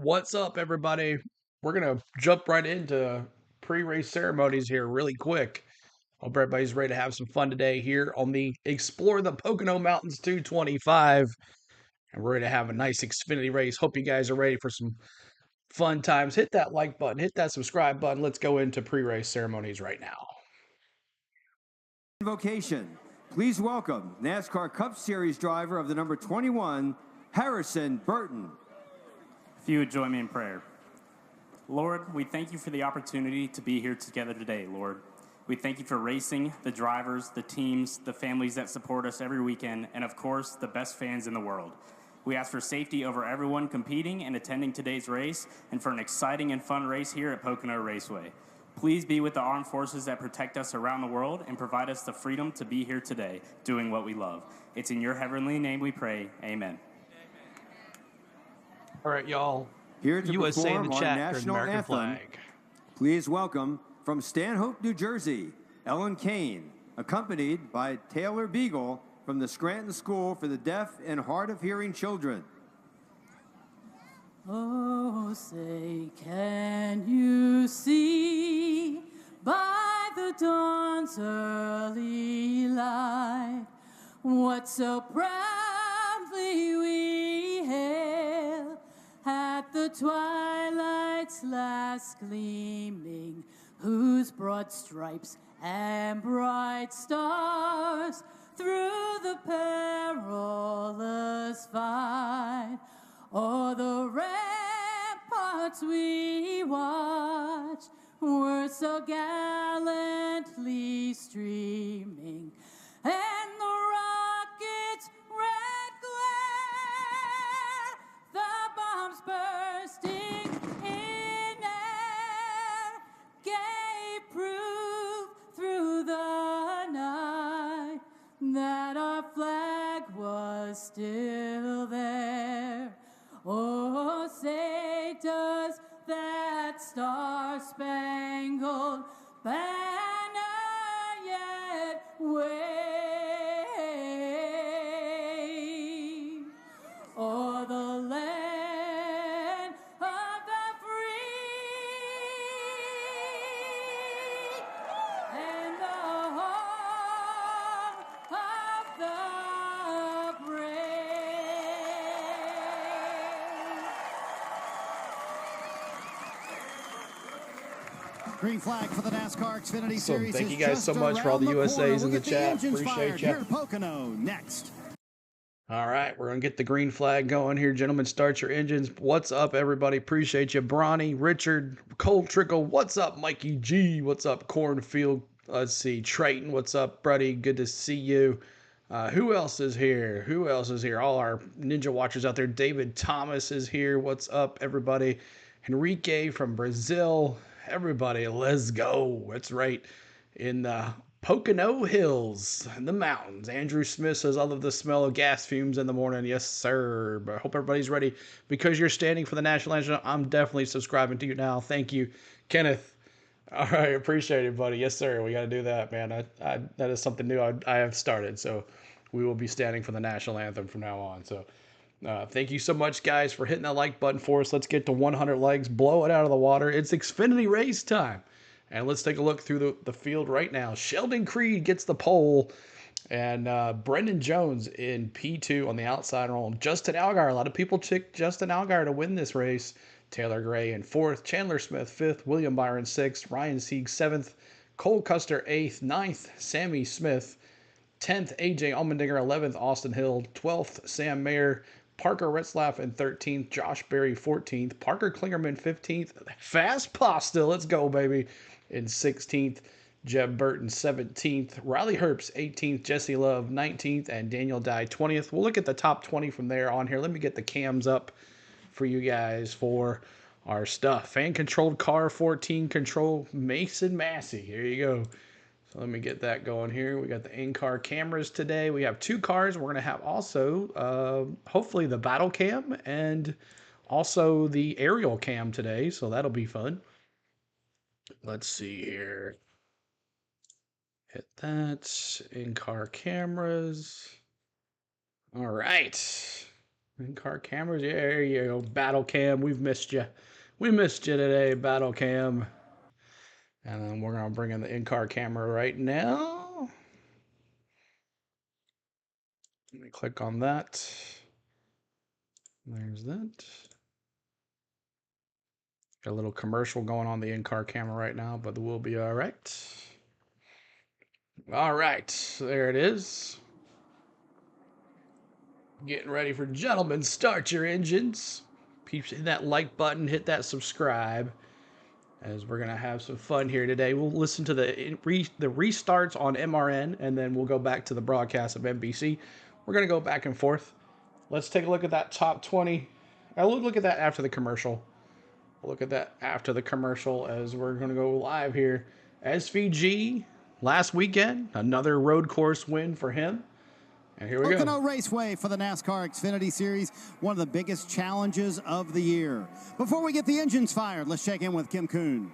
What's up, everybody? We're gonna jump right into pre-race ceremonies here really quick. Hope everybody's ready to have some fun today here on the Explore the Pocono Mountains 225. And we're gonna have a nice Xfinity race. Hope you guys are ready for some fun times. Hit that like button, hit that subscribe button. Let's go into pre-race ceremonies right now. Vocation. Please welcome NASCAR Cup Series driver of the number 21, Harrison Burton. If you would join me in prayer. Lord, we thank you for the opportunity to be here together today, Lord. We thank you for racing, the drivers, the teams, the families that support us every weekend, and of course, the best fans in the world. We ask for safety over everyone competing and attending today's race, and for an exciting and fun race here at Pocono Raceway. Please be with the armed forces that protect us around the world and provide us the freedom to be here today, doing what we love. It's in your heavenly name we pray. Amen. All right, y'all. Here to USA in perform the our chat for the national American anthem, flag. please welcome from Stanhope, New Jersey, Ellen Kane, accompanied by Taylor Beagle from the Scranton School for the Deaf and Hard of Hearing Children. Oh, say, can you see by the dawn's early light what so proudly we hail at the twilight's last gleaming, whose broad stripes and bright stars through the perilous fight o'er the ramparts we watch were so gallantly streaming, and the rocket's red glare, the bombs bursting in air, gave proof through the night that our flag was still there. Oh, say does that star-spangled banner yet wave o'er the land of the free and the home of the Green flag for the Nascar Xfinity So Series. thank you guys so much for all the USAs in the chat. Appreciate you. Here at Pocono next. All right, we're going to get the green flag going here, gentlemen. Start your engines. What's up, everybody? Appreciate you. Bronny, Richard, Cold Trickle. What's up, Mikey G? What's up, Cornfield? Let's see. Triton, what's up, buddy? Good to see you. Who else is here? Who else is here? All our Ninja Watchers out there. David Thomas is here. What's up, everybody? Enrique from Brazil. Everybody, let's go. That's right. In the Pocono Hills in the mountains. Andrew Smith says, I love the smell of gas fumes in the morning. Yes, sir. But I hope everybody's ready. Because you're standing for the national anthem, I'm definitely subscribing to you now. Thank you, Kenneth. All right, appreciate it, buddy. Yes, sir. We got to do that, man. That is something new I have started. So we will be standing for the national anthem from now on. So thank you so much, guys, for hitting that like button for us. Let's get to 100 likes. Blow it out of the water. It's Xfinity race time. And let's take a look through the field right now. Sheldon Creed gets the pole. And Brendan Jones in P2 on the outside roll. Justin Allgaier. A lot of people picked Justin Allgaier to win this race. Taylor Gray in 4th. Chandler Smith 5th. William Byron 6th. Ryan Sieg 7th. Cole Custer 8th. 9th. Sammy Smith 10th. AJ Allmendinger 11th. Austin Hill 12th. Sam Mayer. Parker Retzlaff in 13th. Josh Berry 14th. Parker Klingerman 15th. Fast Pasta. Let's go, baby. In 16th. Jeb Burton 17th, Riley Herbst 18th, Jesse Love 19th, and Daniel Dye 20th. We'll look at the top 20 from there on here. Let me get the cams up for you guys for our stuff. Fan-controlled car 14, control Mason Massey. Here you go. So let me get that going here. We got the in-car cameras today. We have 2 cars. We're going to have also, hopefully, the battle cam and also the aerial cam today. So that'll be fun. Let's see here. Hit that. In-car cameras. All right. In-car cameras. Yeah, there you go. Battle Cam. We've missed you. We missed you today, Battle Cam. And then we're going to bring in the in-car camera right now. Let me click on that. There's that. Got a little commercial going on the in-car camera right now, but we'll be all right. All right, there it is. Getting ready for gentlemen. Start your engines. Peeps, hit that like button, hit that subscribe, as we're gonna have some fun here today. We'll listen to the restarts on MRN, and then we'll go back to the broadcast of NBC. We're gonna go back and forth. Let's take a look at that top 20. I'll look at that after the commercial. We'll look at that after the commercial, as we're gonna go live here. SVG last weekend, another road course win for him. And here we Pocono go. Raceway for the NASCAR Xfinity Series, one of the biggest challenges of the year. Before we get the engines fired, let's check in with Kim Kuhn.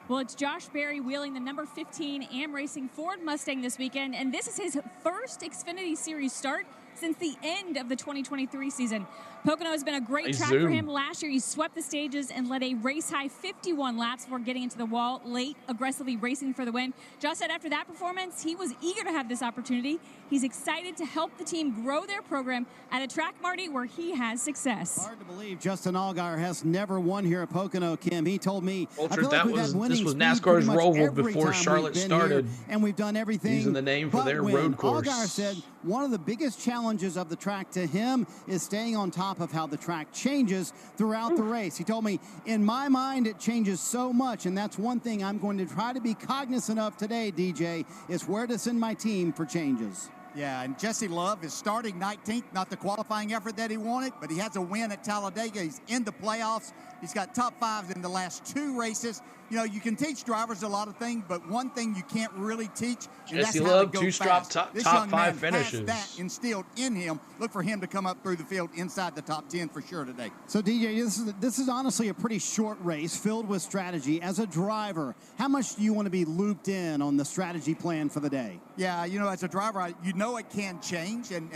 Well, it's Josh Berry wheeling the number 15 AM Racing Ford Mustang this weekend, and this is his first Xfinity Series start since the end of the 2023 season. Pocono has been a great track for him. Last year, he swept the stages and led a race-high 51 laps before getting into the wall late, aggressively racing for the win. Josh said after that performance, he was eager to have this opportunity. He's excited to help the team grow their program at a track, Marty, where he has success. Hard to believe Justin Allgaier has never won here at Pocono, Kim. He told me, Ultra, this was NASCAR's role before Charlotte started, and we've done everything using the name for their road course. Allgaier said one of the biggest challenges of the track to him is staying on top of how the track changes throughout the race. He told me, in my mind, it changes so much, and that's one thing I'm going to try to be cognizant of today, DJ, is where to send my team for changes. Yeah, and Jesse Love is starting 19th, not the qualifying effort that he wanted, but he has a win at Talladega. He's in the playoffs. He's got top fives in the last 2 races. You know, you can teach drivers a lot of things, but one thing you can't really teach, and Jesse that's how Love, to go fast. top This young 5 man finishes. has that instilled in him. Look for him to come up through the field inside the top 10 for sure today. So, DJ, this is honestly a pretty short race filled with strategy. As a driver, how much do you want to be looped in on the strategy plan for the day? Yeah, you know, as a driver, you know it can change, and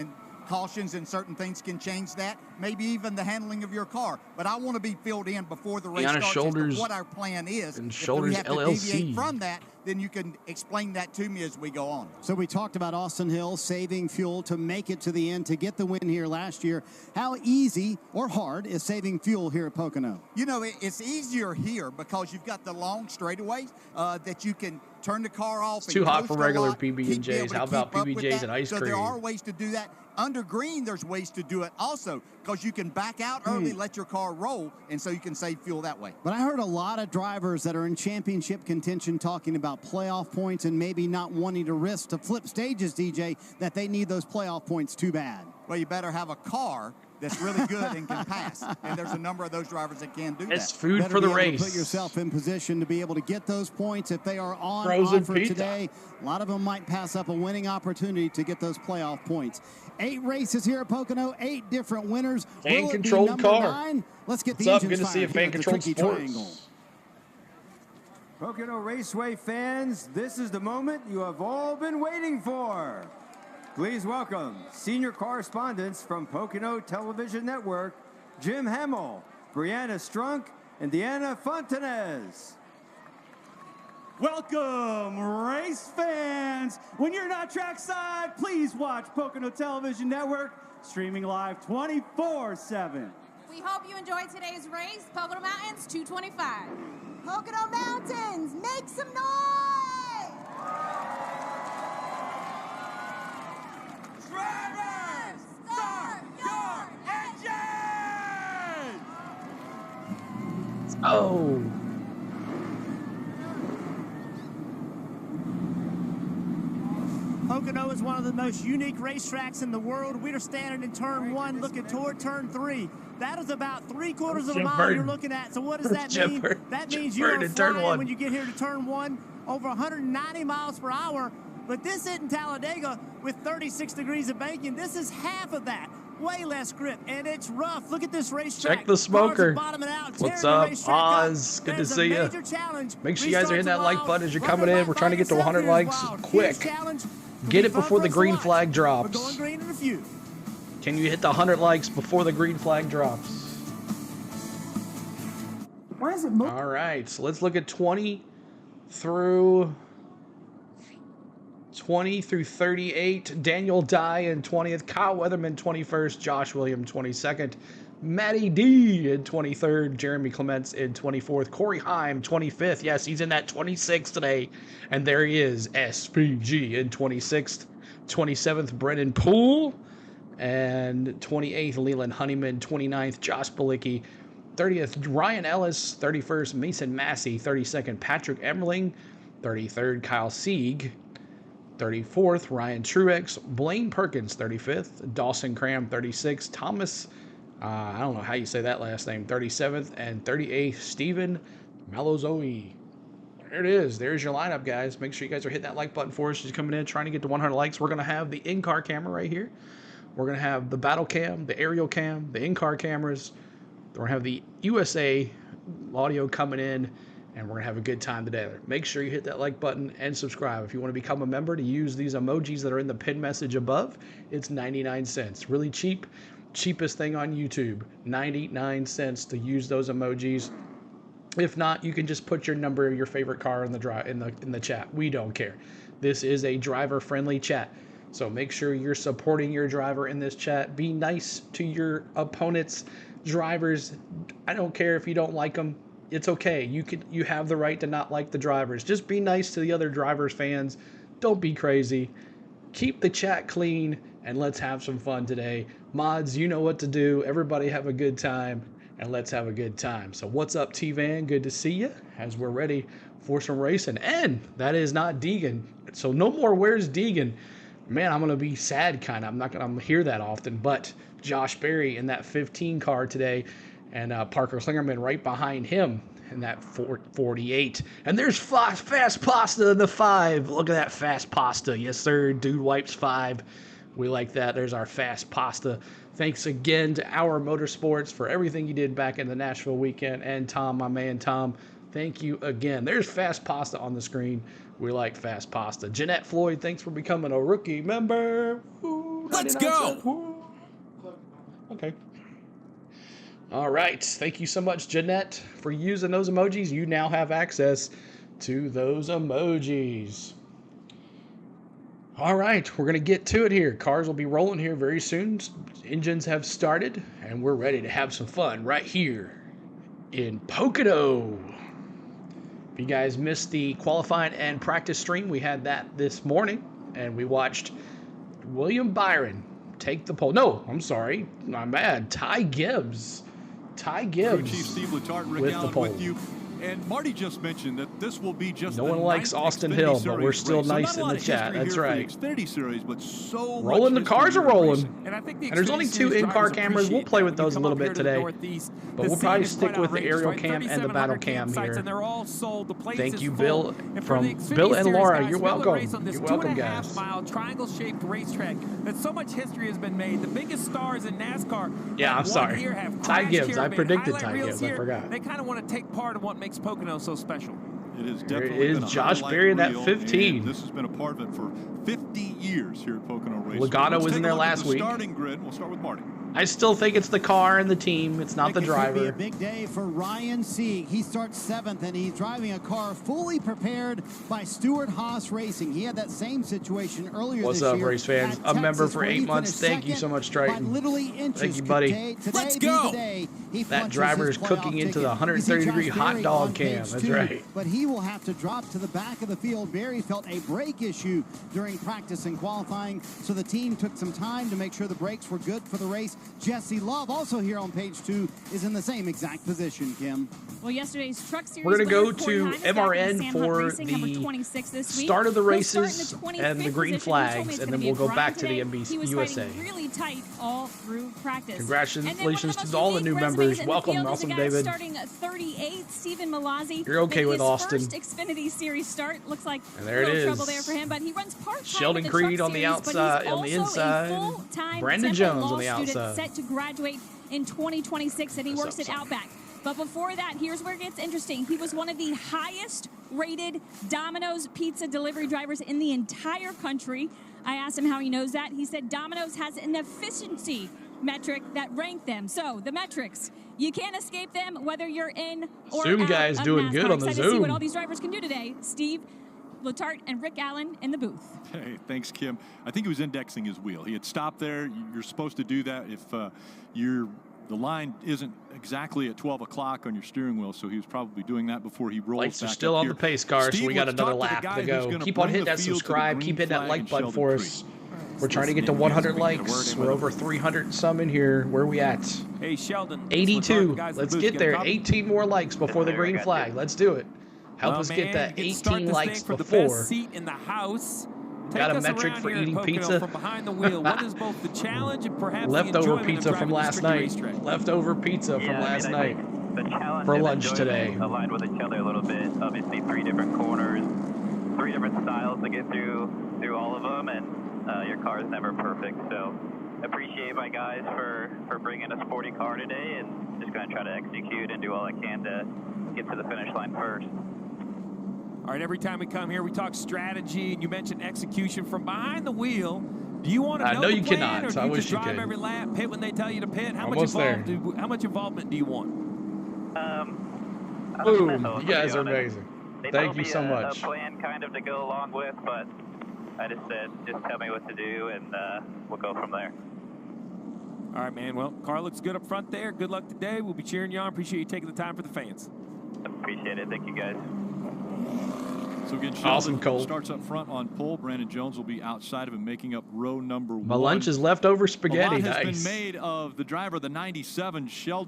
cautions and certain things can change that, maybe even the handling of your car. But I want to be filled in before the race starts as to what our plan is. And if Shoulders we have to LLC. deviate from that, then you can explain that to me as we go on. So we talked about Austin Hill saving fuel to make it to the end to get the win here last year. How easy or hard is saving fuel here at Pocono? You know, it's easier here because you've got the long straightaways that you can turn the car off. It's too hot for regular PB&Js. How about PB&Js and ice cream? So there are ways to do that. Under green, there's ways to do it also because you can back out early, let your car roll, and so you can save fuel that way. But I heard a lot of drivers that are in championship contention talking about playoff points and maybe not wanting to risk to flip stages, DJ, that they need those playoff points too bad. Well, you better have a car that's really good and can pass. And there's a number of those drivers that can do that. It's food Better for the be able to race. put yourself in position to be able to get those points if they are on Frozen offer pizza. today. A lot of them might pass up a winning opportunity to get those playoff points. 8 races here at Pocono, 8 different winners. Will it be Fan-controlled number car. 9? Let's get What's the up? engines Good to see you, fired here at the fan-controlled Tricky sports. Triangle. Pocono Raceway fans, this is the moment you have all been waiting for. Please welcome senior correspondents from Pocono Television Network, Jim Hamill, Brianna Strunk, and Deanna Fontanez. Welcome, race fans. When you're not trackside, please watch Pocono Television Network, streaming live 24/7. We hope you enjoyed today's race, Pocono Mountains 225. Pocono Mountains, make some noise! Drivers, start your engine! Oh. Pocono is one of the most unique racetracks in the world. We are standing in turn 1, looking toward turn 3. That is about 3/4 of a mile you're looking at. So what does that mean? That means you're flying when you get here to turn 1 over 190 miles per hour. But this isn't Talladega with 36 degrees of banking. This is half of that. Way less grip, and it's rough. Look at this racetrack. Check the smoker. What's up, Oz? Good to see you. Make sure you guys are hitting that like button as you're coming in. We're trying to get to 100 likes quick. Get it before the green flag drops. Can you hit the 100 likes before the green flag drops? Why is it moving? All right, so let's look at 20 through 38. Daniel Dye in 20th. Kyle Weatherman 21st. Josh Williams 22nd. Matty D in 23rd. Jeremy Clements in 24th. Corey Heim 25th. Yes, he's in that 26th today. And there he is, SPG in 26th. 27th, Brennan Poole. And 28th, Leland Honeyman. 29th, Josh Balicki. 30th, Ryan Ellis. 31st, Mason Massey. 32nd, Patrick Emmerling. 33rd, Kyle Sieg. 34th, Ryan Truex. Blaine Perkins, 35th. Dawson Cram, 36th. Thomas, I don't know how you say that last name, 37th. And 38th, Steven Malozoi. There it is. There's your lineup, guys. Make sure you guys are hitting that like button for us. Just coming in, trying to get to 100 likes. We're going to have the in-car camera right here. We're going to have the battle cam, the aerial cam, the in-car cameras. We're going to have the USA audio coming in, and we're going to have a good time today. Make sure you hit that like button and subscribe. If you want to become a member to use these emojis that are in the pin message above, it's 99 cents. Really cheap. Cheapest thing on YouTube. 99 cents to use those emojis. If not, you can just put your number, your favorite car in the chat. We don't care. This is a driver-friendly chat. So make sure you're supporting your driver in this chat. Be nice to your opponents, drivers. I don't care if you don't like them. It's okay. You have the right to not like the drivers. Just be nice to the other drivers' fans. Don't be crazy. Keep the chat clean, and let's have some fun today. Mods, you know what to do. Everybody have a good time, and let's have a good time. So what's up, T-Van? Good to see you as we're ready for some racing. And that is not Deegan. So no more where's Deegan. Man, I'm going to be sad kind of. I'm not going to hear that often, but Josh Berry in that 15 car today, and Parker Slingerman right behind him in that 48. And there's Fast Pasta in the 5. Look at that Fast Pasta. Yes, sir. Dude Wipes 5. We like that. There's our Fast Pasta. Thanks again to Our Motorsports for everything you did back in the Nashville weekend. And Tom, my man Tom, thank you again. There's Fast Pasta on the screen. We like Fast Pasta. Jeanette Floyd, thanks for becoming a rookie member. Woo, let's go. Woo. Okay. All right. Thank you so much, Jeanette, for using those emojis. You now have access to those emojis. All right. We're going to get to it here. Cars will be rolling here very soon. Engines have started, and we're ready to have some fun right here in Pocono. If you guys missed the qualifying and practice stream, we had that this morning, and we watched William Byron take the pole. No, I'm sorry. I'm bad. Ty Gibbs. Crew Chief Steve Letarte, Rick Allen with you. And Marty just mentioned that this will be just no one likes Austin Hill, but we're still nice in the chat. That's right. Xfinity Series, but so rolling, the cars are rolling. And I think there's only 2 in-car cameras. We'll play with those a little bit today, but we'll probably stick with the aerial cam and the battle cam here. And they're all sold. The place Thank is you, full. Bill, and from Bill and Laura. You're welcome. You're welcome, guys. 2.5-mile triangle-shaped racetrack that so much history has been made. The biggest stars in NASCAR. Yeah, I'm sorry. Ty Gibbs. I predicted Ty Gibbs. I forgot. They kind of want to take part in what makes Pocono so special. It is definitely there is Josh Berry in that 15. This has been a part of it for 50 years here at Pocono Racing. Logano was in there last week. Starting grid. We'll start with Marty. I still think it's the car and the team. It's not the driver. It could be a big day for Ryan Sieg. He starts 7th, and he's driving a car fully prepared by Stuart Haas Racing. He had that same situation earlier this year. What's up, race fans? A member for 8 months. Thank you so much, Triton. Thank you, buddy. Let's go. That driver is cooking into the 130-degree hot dog cam. That's right. But he will have to drop to the back of the field. Berry felt a brake issue during practice and qualifying, so the team took some time to make sure the brakes were good for the race. Jesse Love, also here on page 2, is in the same exact position, Kim. Well, yesterday's Truck Series. We're going to go to MRN for the start of the races and the green flags, and then we'll go back to the NBC USA. Really tight all through practice. Congratulations to all the new members. Welcome, Awesome David. Starting 38th, Stephen Malazzi. You're okay with Austin. First Xfinity Series start. Looks like and there it is. Trouble there for him, but he runs part-time. Sheldon Creed on the outside, on the inside. Brandon Jones on the outside. Set to graduate in 2026, and he works at Outback. But before that, here's where it gets interesting. He was one of the highest rated Domino's pizza delivery drivers in the entire country. I asked him how he knows that. He said Domino's has an efficiency metric that ranked them. So the metrics, you can't escape them whether you're in or Zoom out guy's of doing NASCAR. good on the Excited to see what Zoom. all these drivers can do today. Steve Letarte and Rick Allen in the booth. Hey, thanks, Kim. I think he was indexing his wheel. He had stopped there. You're supposed to do that if the line isn't exactly at 12 o'clock on your steering wheel, so he was probably doing that before he rolled Lights are back still up on here. the pace car, so we got another lap to go. Keep on hitting that subscribe. Keep hitting that like button for us. We're trying to get to 100 likes. We're over 300 and some in here. Where are we at? Hey, Sheldon. 82. Let's get there. 18 more likes before the green flag. Let's do it. Help us get that 18 likes for before. The best seat in the house. Got a metric for eating pizza. From behind the wheel. What is both the challenge and perhaps leftover the pizza from last night. Leftover pizza from last night for lunch today. Aligned with each other a little bit. Obviously, 3 different corners, 3 different styles to get through all of them, and your car is never perfect. So appreciate my guys for bringing a sporty car today, and just going to try to execute and do all I can to get to the finish line first. All right, every time we come here, we talk strategy, and you mentioned execution from behind the wheel. Do you want to know you the plan, cannot. or do I you wish just you drive could. every lap, pit when they tell you to pit? How much involvement do you want? Boom! You guys are amazing. They Thank you told so me much. a plan kind of to go along with, but I just said, just tell me what to do, and we'll go from there. All right, man. Well, car looks good up front there. Good luck today. We'll be cheering you on. Appreciate you taking the time for the fans. Appreciate it. Thank you, guys. So again, Awesome, Cole. Starts up front on pole. Brandon Jones will be outside of him, making up row number 1. My lunch is leftover spaghetti. A lot has Nice. been made of the driver of the 97, Shane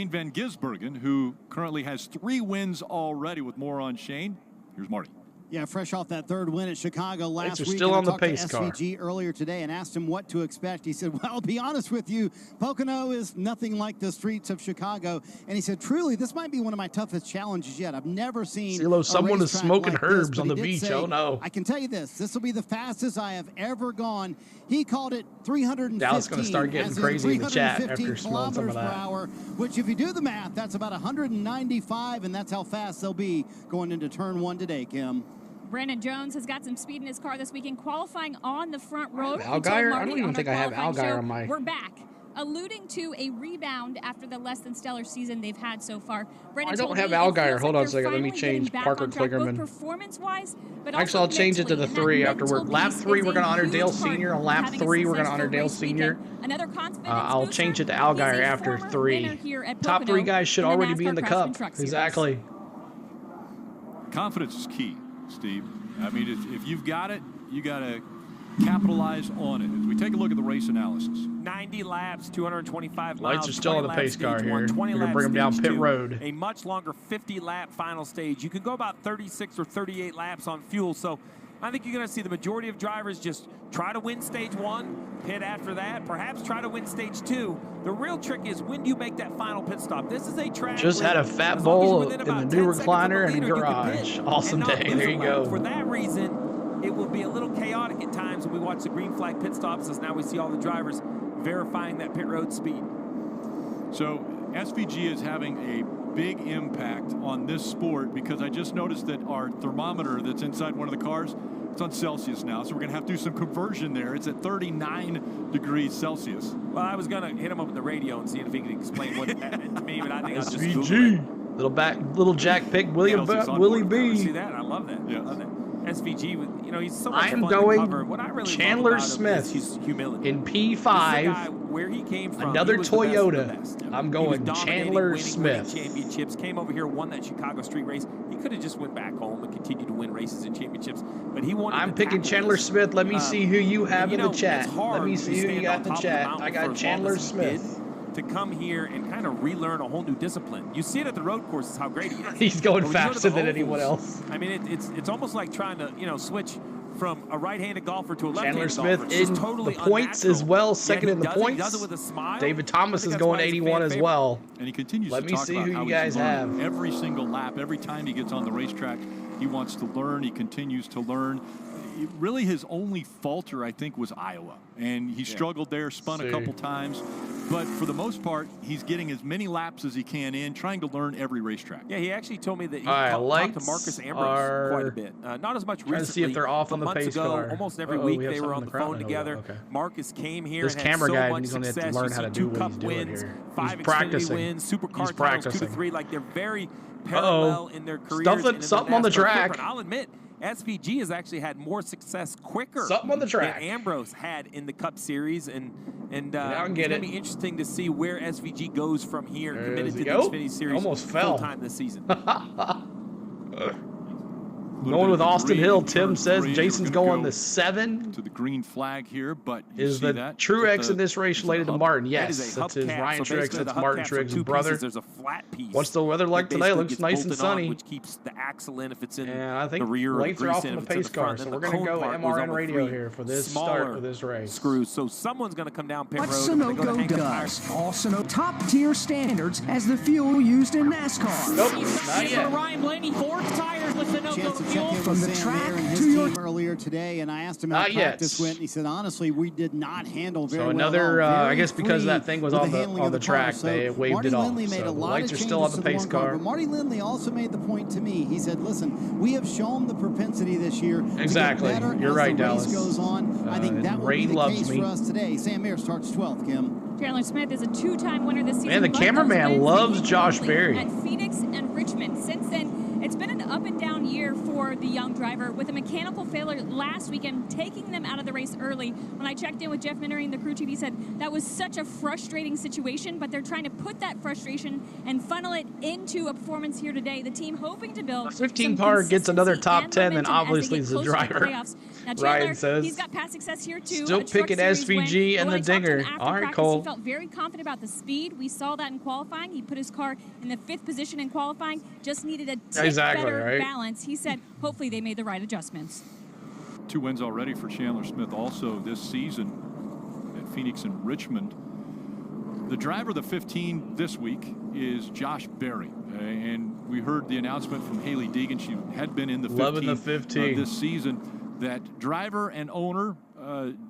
Van Gisbergen, who currently has 3 wins already. With more on Shane, here's Marty. Yeah, fresh off that 3rd win at Chicago last week. Still on the I talked to pace car. SVG earlier today and asked him what to expect. He said, well, I'll be honest with you, Pocono is nothing like the streets of Chicago. And he said, truly, this might be one of my toughest challenges yet. I've never seen someone is smoking like herbs this, on the but he did beach. say, Oh, no. I can tell you this will be the fastest I have ever gone. He called it 315. Dallas going to start getting crazy in the chat after smelling some of that. Per hour, which if you do the math, that's about 195, and that's how fast they'll be going into turn 1 today, Kim. Brandon Jones has got some speed in his car this weekend, qualifying on the front row. Allgaier? I don't even think I have Allgaier on my... We're back, alluding to a rebound after the less than stellar season they've had so far. Brandon, I don't have Allgaier. Hold on a second. Let me change Parker Kligerman. Performance-wise, but actually, I'll change it to the 3 afterward. Lap 3, we're going to honor Dale Sr. On lap 3, we're going to honor Dale Sr. I'll change it to Allgaier after 3. Top 3 guys should already be in the Cup. Exactly. Confidence is key, Steve. I mean, if you've got it, you got to capitalize on it. As we take a look at the race analysis. 90 laps, 225 miles. Lights are still on the pace car here. We're going to bring them down pit road. A much longer 50-lap final stage. You can go about 36 or 38 laps on fuel. So I think you're going to see the majority of drivers just try to win stage 1, pit after that, perhaps try to win stage 2. The real trick is when do you make that final pit stop? This is a track. Just had a fat bowl in the new recliner and garage. Awesome day. There you go. For that reason, it will be a little chaotic at times when we watch the green flag pit stops, as now we see all the drivers verifying that pit road speed. So SVG is having a big impact on this sport, because I just noticed that our thermometer that's inside one of the cars, it's on Celsius now, so we're going to have to do some conversion there. It's at 39 degrees Celsius. Well, I was going to hit him up on the radio and see if he could explain what that meant to me, but I think I'll just SVG. Little Jack pick, Willie B. See that? I love that. Yes. I love that. SVG, you know, he's so much I am fun going to cover. What I really Chandler love about Smith him is his humility. in P5. Where he came from, Another he was the best of the Toyota. best. I'm He going was Chandler winning Smith. Championships. Came over here, won that Chicago street race. He could have just went back home and continued to win races and championships, but he wanted. I'm picking Chandler Smith. Let me see who you have in the chat. It's hard Let me to see who stand you got on in the top of chat. mountain I for got as long Chandler as he Smith. did, to come here and kind of relearn a whole new discipline. You see it at the road courses how great he is. He's going But when you go to faster the than ovals, anyone else. I mean, it's almost like trying to switch from a right-handed golfer to a Chandler left-handed Smith golfer. It's in totally the points as unnatural. well, Yet second he in the does it. He points. does it with a smile. David Thomas I think is that's going why he's a 81 fan as favorite. well. And he continues Let to me talk see about who how you he's guys learned have. every single lap. Every time he gets on the racetrack, he wants to learn. He continues to learn. Really, his only falter, I think, was Iowa. And he struggled there, spun a couple times. But for the most part, he's getting as many laps as he can in, trying to learn every racetrack. Yeah, he actually told me that he talked to Marcus Ambrose quite a bit. Not as much recently. Trying to see if they're off on the pace car. Almost every week they were on the phone together. Okay. Marcus came here this and camera had so guy, much he's going to have to learn how to do what he's doing here. 5 He's Xfinity practicing. wins, Supercar He's titles, practicing. 2 to 3. Like they're very parallel in their careers. Something on the track. Footprint. I'll admit, SVG has actually had more success quicker Something on the track. than Ambrose had in the Cup Series, and it's going to be interesting to see where SVG goes from here. Committed to the Xfinity Series full time this season. Going with Austin Hill, Tim says Jason's going the 7. To the green flag here, but is the Truex in this race related to Martin? Yes, that's his Ryan Truex. That's Martin Truex's brother. There's a flat piece. What's the weather like today? Looks nice and sunny. Which keeps the axle in if it's in I think the rear. lights are off on the pace car, so we're going to go MRN radio here for this start of this race. Screws. So someone's going to come down pit road. What Sunoco does, also top-tier standards as the fuel used in NASCAR. Nope, not yet. Ryan Blaney, 4 tires with Sunoco fuel. From the track and his team earlier today, and I asked him how practice went, and he said, honestly, we did not handle very well. So another, I guess because that thing was on the track, they waved it off. So the lights are still on the pace car. But Marty Lindley also made the point to me. He said, listen, we have shown the propensity this year to get better You're right, as the Dallas. race goes on. I think that will be the case for us today. Sam Mayer starts 12th, Kim. Chandler Smith is a 2-time winner this season. Man, the cameraman loves Josh Berry. At Phoenix and Richmond. Since then, it's been an up-and-down year for the young driver with a mechanical failure last weekend, taking them out of the race early. When I checked in with Jeff Minnery, the crew chief, he said that was such a frustrating situation, but they're trying to put that frustration and funnel it into a performance here today. The team hoping to build 15 car gets another top 10, then obviously is the driver. Now, Ryan says he's got past success here too. Still picking SVG and the Dinger. All right, Cole. He felt very confident about the speed. We saw that in qualifying. He put his car in the 5th position in qualifying. Just needed a tick better balance. He said hopefully they made the right adjustments. 2 wins already for Chandler Smith also this season at Phoenix and Richmond. The driver of the 15 this week is Josh Berry. And we heard the announcement from Haley Deegan. She had been in the 15 this season. That driver and owner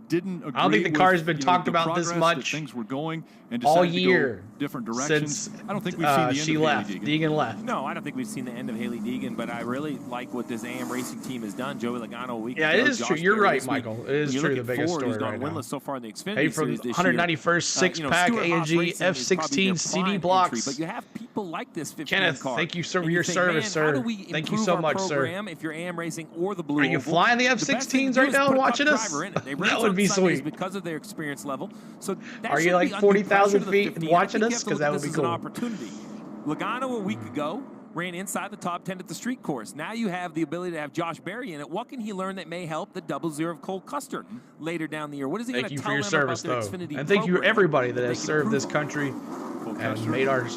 didn't agree. I don't think the car has been talked about this much things were going and all decided year to go different directions. Since I don't think we've seen the she end left. of Haley Deegan left. No, I don't think we've seen the end of Haley Deegan, but I really like what this AM Racing team has done. Joey Logano a week ago. It is Josh true. You're Berry right, Michael. It is true. The biggest story he's gone right winless now. so far in the Xfinity Hey, from Series this 191st six-pack AMG F16 CD blocks. But you have people like this 15 Kenneth, car. thank you for your service, sir. Thank you so much, sir. If you're AM Racing or the Blue Are you flying the F16s right now and watching us? That would be sweet. Because of their experience level. So are you like 40,000 feet and watching us? Because that would be cool. An opportunity. Logano a week ago ran inside the top 10 at the street course. Now you have the ability to have Josh Berry in it. What can he learn that may help the 00 of Cole Custer later down the year? What is he going to tell them about their Xfinity and thank you program? everybody that has served this country and made our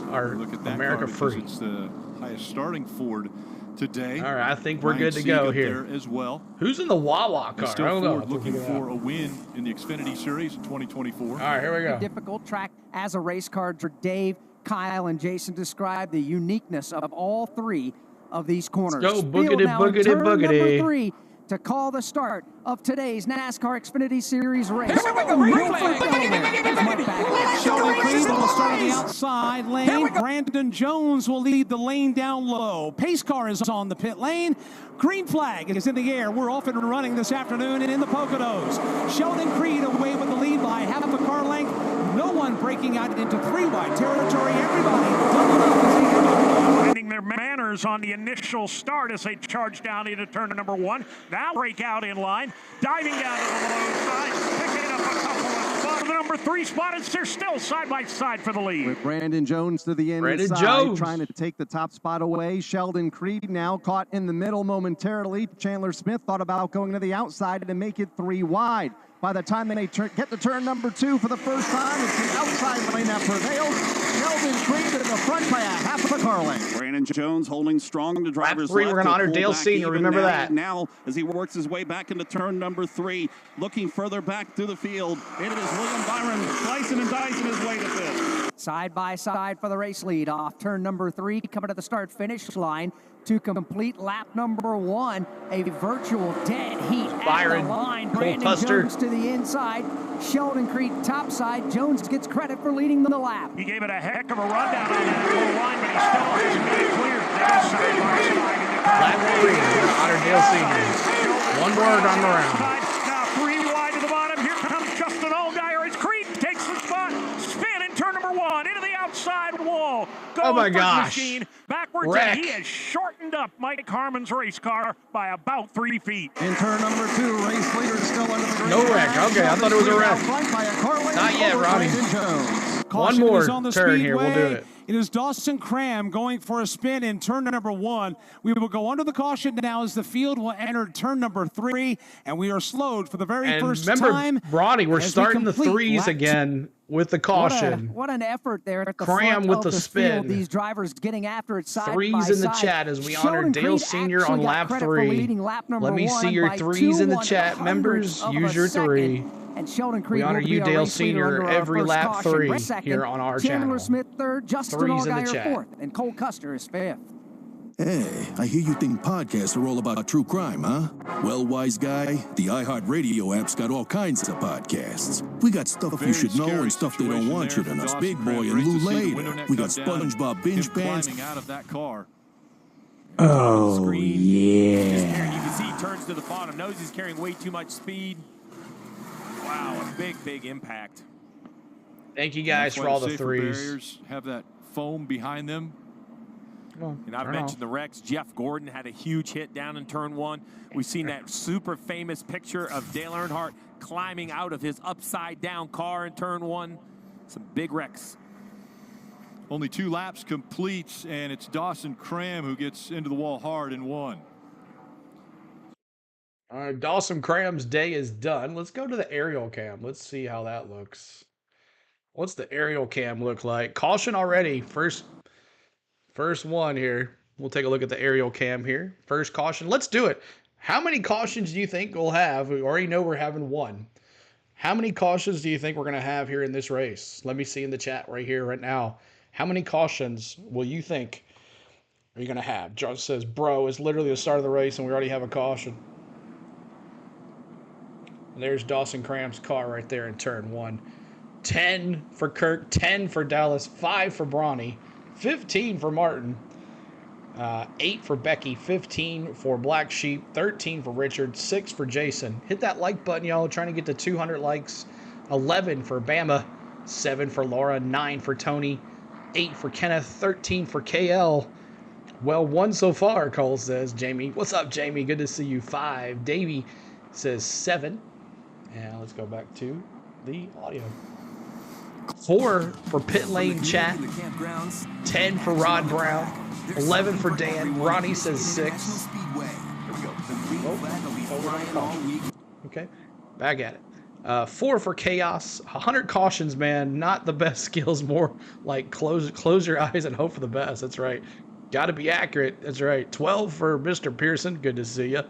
America free. It's the highest starting Ford today. All right, I think we're good to go here. There as well. Who's in the Wawa car? Still Ford looking for a win in the Xfinity Series in 2024. All right, here we go. Difficult track as a race car. Dave, Kyle, and Jason described the uniqueness of all 3 of these corners. Go boogity, boogity, boogity. Number 3 to call the start of today's NASCAR Xfinity Series race. Sheldon Creed will start on the outside lane. Brandon Jones will lead the lane down low. Pace car is on the pit lane. Green flag is in the air. We're off and running this afternoon in the Poconos. Sheldon Creed away with the lead by half a car length. No one breaking out into 3-wide territory. Everybody doubled up as they finding their manners on the initial start as they charge down into turn number 1. Now break out in line, diving down to the low side, picking up a couple of spots. The number 3 spot, and they're still side by side for the lead. With Brandon Jones to the inside, trying to take the top spot away. Sheldon Creed now caught in the middle momentarily. Chandler Smith thought about going to the outside to make it 3 wide. By the time they get to turn number 2 for the first time, it's the outside lane that prevails. Sheldon Creed in the front by a half of a car length. Brandon Jones holding strong to driver's lap 3, left. we're going to honor Dale Senior. Remember that. Now, as he works his way back into turn number 3, looking further back through the field, it is William Byron slicing and dicing his way to 5th. Side by side for the race lead off turn number 3, coming to the start-finish line. to complete lap number 1. A virtual dead heat Byron, at the line. Cole Brandon Custer. Jones to the inside. Sheldon Creed topside. Jones gets credit for leading the lap. He gave it a heck of a rundown on that low line, but he still hasn't made it clear. They go side by side. Lap 3 for Otter Dale Senior. One word on the round. Now 3 wide to the bottom. Here comes Justin Allgaier as Creed takes the spot. Spin in turn number 1 into the outside wall. Oh my gosh. Machine backwards, and he has shortened up Mike Harmon's race car by about 3 feet. In turn number 2, race leader still under the green. No wreck. Okay, I thought it was a wreck. Not yet, Ronnie. One more turn here. We'll do it. It is Dawson Cram going for a spin in turn number 1. We will go under the caution now as the field will enter turn number 3, and we are slowed for the very first time. Ronnie, we're starting the 3s again with the caution. What an effort there at the Cram front with of the spin. Field. These drivers getting after it side 3s by in the side. chat as we honor Sheldon Dale Creed Senior actually on got lap credit for 3. leading lap number Let me 1 see your by 3s in the 2 chat, members. of a Use your 3. second. And Sheldon Creed We honor will be you, a Dale race leader Senior, under our every first lap caution. 3 Second, here on our Chandler channel. Smith third, Justin 3s in the Allgaier chat. fourth, and Cole Custer is fifth. Hey, I hear you think podcasts are all about true crime, huh? Well, wise guy, the iHeartRadio app's got all kinds of podcasts. We got stuff you should know and stuff they don't want you to know. Big Boy and Lou later. We got SpongeBob binge pants. Climbing out of that car. Oh, yeah. You can see he turns to the bottom, knows he's carrying way too much speed. Wow, a big, big impact. Thank you guys for all the 3s. Barriers have that foam behind them. And I've mentioned the wrecks. Jeff Gordon had a huge hit down in turn 1. We've seen that super famous picture of Dale Earnhardt climbing out of his upside down car in turn 1. Some big wrecks. Only 2 laps completes, and it's Dawson Cram who gets into the wall hard in 1. All right, Dawson Cram's day is done. Let's go to the aerial cam. Let's see how that looks. What's the aerial cam look like? Caution already. First one here. We'll take a look at the aerial cam here. First caution. Let's do it. How many cautions do you think we'll have? We already know we're having 1. How many cautions do you think we're going to have here in this race? Let me see in the chat right here, right now. How many cautions will you think are you going to have? John says, bro, it's literally the start of the race and we already have a caution. And there's Dawson Cram's car right there in turn 1. 10 for Kirk, 10 for Dallas, 5 for Bronny, 15 for Martin, 8 for Becky, 15 for Black Sheep, 13 for Richard, 6 for Jason. Hit that like button, y'all. Trying to get to 200 likes. 11 for Bama, 7 for Laura, 9 for Tony, 8 for Kenneth, 13 for KL. Well, 1 so far, Cole says. Jamie, what's up, Jamie? Good to see you. 5. Davey says 7. And let's go back to the audio. 4 for Pit Lane Chat, 10 for Rod Brown, 11 for Dan. Ronnie says 6. Okay, back at it. 4 for Chaos, 100 cautions, man. Not the best skills, more like close your eyes and hope for the best. That's right. Got to be accurate. That's right. 12 for Mr. Pearson. Good to see you.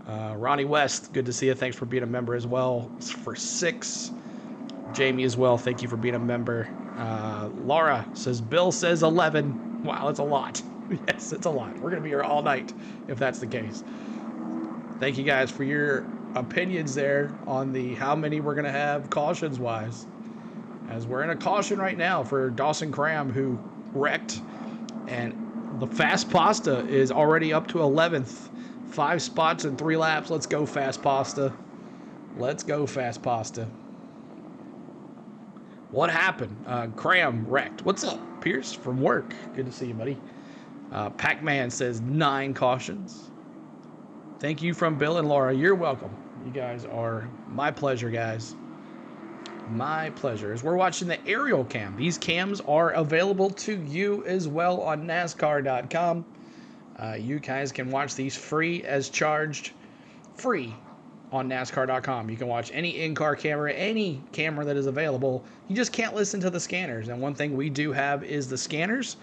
Ronnie West, good to see you. Thanks for being a member as well. For 6. Jamie as well, thank you for being a member. Laura says, Bill says 11. Wow, that's a lot. Yes, it's a lot. We're going to be here all night if that's the case. Thank you guys for your opinions there on the how many we're going to have cautions-wise. As we're in a caution right now for Dawson Cram, who wrecked. And the Fast Pasta is already up to 11th. 5 spots in 3 laps. Let's go, Fast Pasta. Let's go, Fast Pasta. What happened? Cram wrecked. What's up, Pierce from work? Good to see you, buddy. Pac-Man says 9 cautions. Thank you from Bill and Laura. You're welcome. You guys are my pleasure, guys. My pleasure. As we're watching the aerial cam, these cams are available to you as well on NASCAR.com. You guys can watch these free as charged. Free on NASCAR.com. You can watch any in-car camera, any camera that is available. You just can't listen to the scanners. And one thing we do have is the scanners,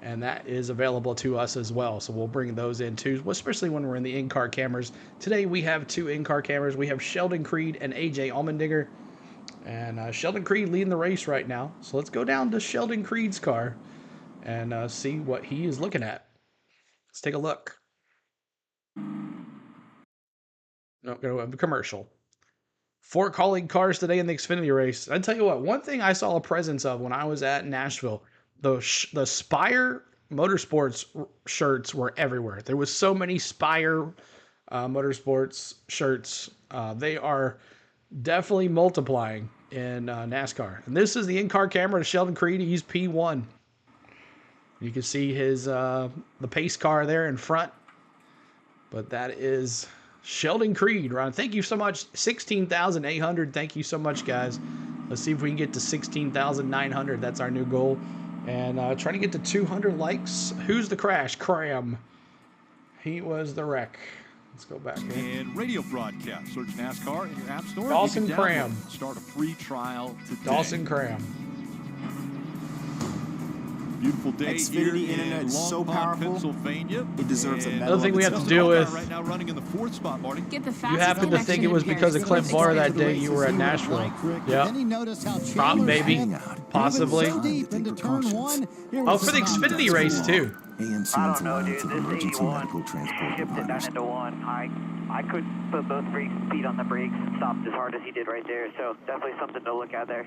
and that is available to us as well. So we'll bring those in too, especially when we're in the in-car cameras. Today we have 2 in-car cameras. We have Sheldon Creed and AJ Allmendinger. And Sheldon Creed leading the race right now. So let's go down to Sheldon Creed's car and see what he is looking at. Let's take a look. No, go to a commercial. 4 calling cars today in the Xfinity race. I tell you what, one thing I saw a presence of when I was at Nashville, the Spire Motorsports shirts were everywhere. There was so many Spire Motorsports shirts. They are definitely multiplying in NASCAR. And this is the in-car camera to Sheldon Creed. He's P1. You can see his the pace car there in front. But that is Sheldon Creed, Ron. Thank you so much. 16,800. Thank you so much, guys. Let's see if we can get to 16,900. That's our new goal. And trying to get to 200 likes. Who's the crash? Cram. He was the wreck. Let's go back. And radio broadcast. Search NASCAR in your app store. Dawson Cram. Start a free trial today. Dawson Cram. Beautiful day Xfinity here internet in is so Long Pond, powerful. Pennsylvania. It deserves a medal. Another thing we have to deal with. Right now, running in the 4th spot, Marty. Get the You happen to think it was because of Clint Barr that day you were at Nashville. Yeah. Prop maybe. Possibly. Oh, for the Xfinity race too. I don't know, dude. This 81 shipped it down into 1. I couldn't put both feet on the brakes and stopped as hard as he did right there. So definitely something to look at there.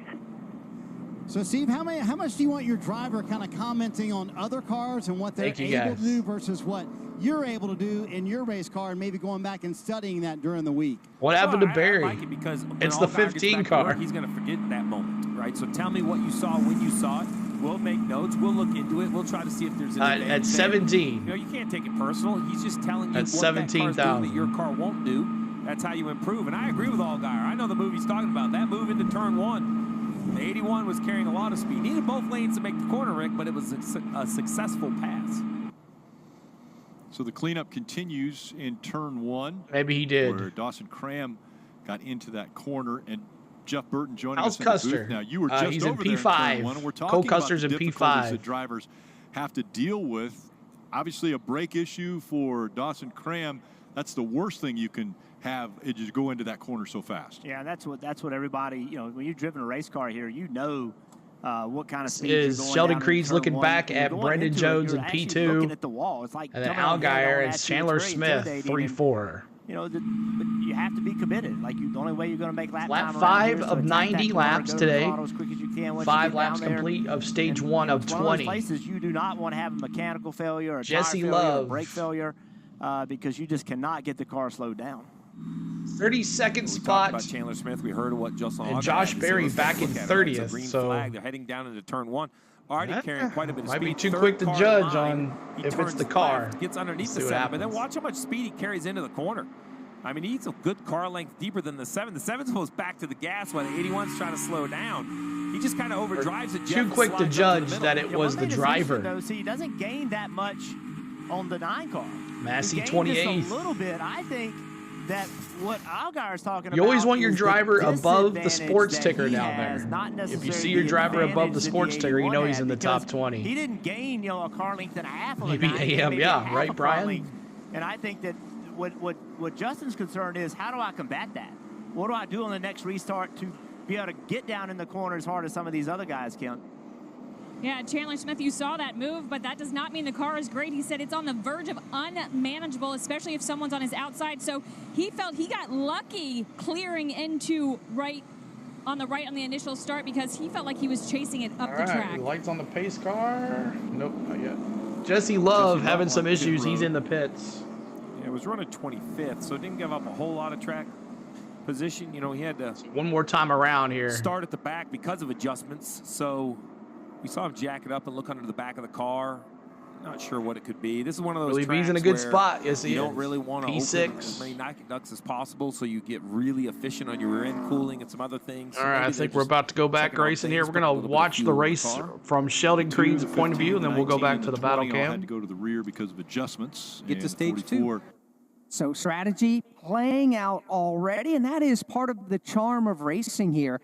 So, Steve, how much do you want your driver kind of commenting on other cars and what they're able to do versus what you're able to do in your race car, and maybe going back and studying that during the week? What happened to Barry? I like it because it's the 15 car. He's going to forget that moment, right? So tell me what you saw when you saw it. We'll make notes. We'll look into it. We'll try to see if there's an advantage at 17. You know, you can't take it personal. He's just telling you at what that car's doing 17,000 that your car won't do. That's how you improve. And I agree with Allgaier. I know the move he's talking about. That move into turn 1. The 81 was carrying a lot of speed. Needed both lanes to make the corner, Rick, but it was a successful pass. So the cleanup continues in turn 1. Maybe he did. Where Dawson Cram got into that corner, and Jeff Burton joining How's us in Custer? the booth now. You were just he's over in there P5. in turn 1, and we're Cole talking Custer's about the in difficulties P5. that drivers have to deal with. Obviously, a brake issue for Dawson Cram. That's the worst thing you can have, is just go into that corner so fast. Yeah, that's what everybody, you know, when you've driven a race car here, you know what kind of speed is you're going Sheldon down Creed's in turn looking 1. back You're at going Brendan into it, Jones you're in actually P2. looking at the wall. It's like And then coming on Allgaier head-on and at you. Chandler It's very Smith, intimidating. 3-4. You know, but you have to be committed. Like, the only way you're going to make lap time 5 of 90 laps today. 5 laps complete of stage 1 of 20. One of those places you do not want to have a mechanical failure, a Jesse tire failure, Love. a brake failure, because you just cannot get the car slowed down. 32nd We spot. talked about Chandler Smith. We heard what Justin And Allgaier Josh had to say. Berry Let's back look in at it. It's a 30th, green so- flag. They're heading down into turn 1. Already carrying quite a bit of Might speed. be too Third quick to car judge line. on He if it's turns the car. left, gets underneath Let's the see what 7, but then happens. watch how much speed he carries into the corner. I mean, he's a good car length deeper than the 7. The 7 goes back to the gas while the 81's trying to slow down. He just kind of overdrives it. Too quick to judge that it was the driver. Though, see, he doesn't gain that much on the 9 car. Massey He gained 28th. just a little bit. I think that what Allgaier's talking about. You always want your is the driver above the disadvantage sports that ticker he down has, there. not If you necessarily see your the driver above the advantage that sports ticker, you know he's in the top because 20. He didn't gain, a car length and a half on Maybe the 9. AM, maybe yeah, a half right, a car Brian? length. And I think that what Justin's concerned is, how do I combat that? What do I do on the next restart to be able to get down in the corner as hard as some of these other guys can? Yeah, Chandler Smith, you saw that move, but that does not mean the car is great. He said it's on the verge of unmanageable, especially if someone's on his outside. So he felt he got lucky clearing into on the initial start because he felt like he was chasing it up the track. Lights on the pace car. Nope, not yet. Jesse Love having some issues. He's in the pits. Yeah, it was running 25th, so it didn't give up a whole lot of track position. You know, he had to one more time around here. Start at the back because of adjustments. So we saw him jack it up and look under the back of the car. Not sure what it could be. This is one of those Really, he's in a tracks good where spot. Yes, he you don't is. really want to P6. open as many ducts as possible, so you get really efficient on your rear end cooling and some other things. All right, I think we're about to go back racing here. We're going to watch the race from Sheldon Creed's point of view, and then we'll go back to the battle cam. Had to go to the rear because of adjustments. Get to and stage 44. 2. So strategy playing out already, and that is part of the charm of racing here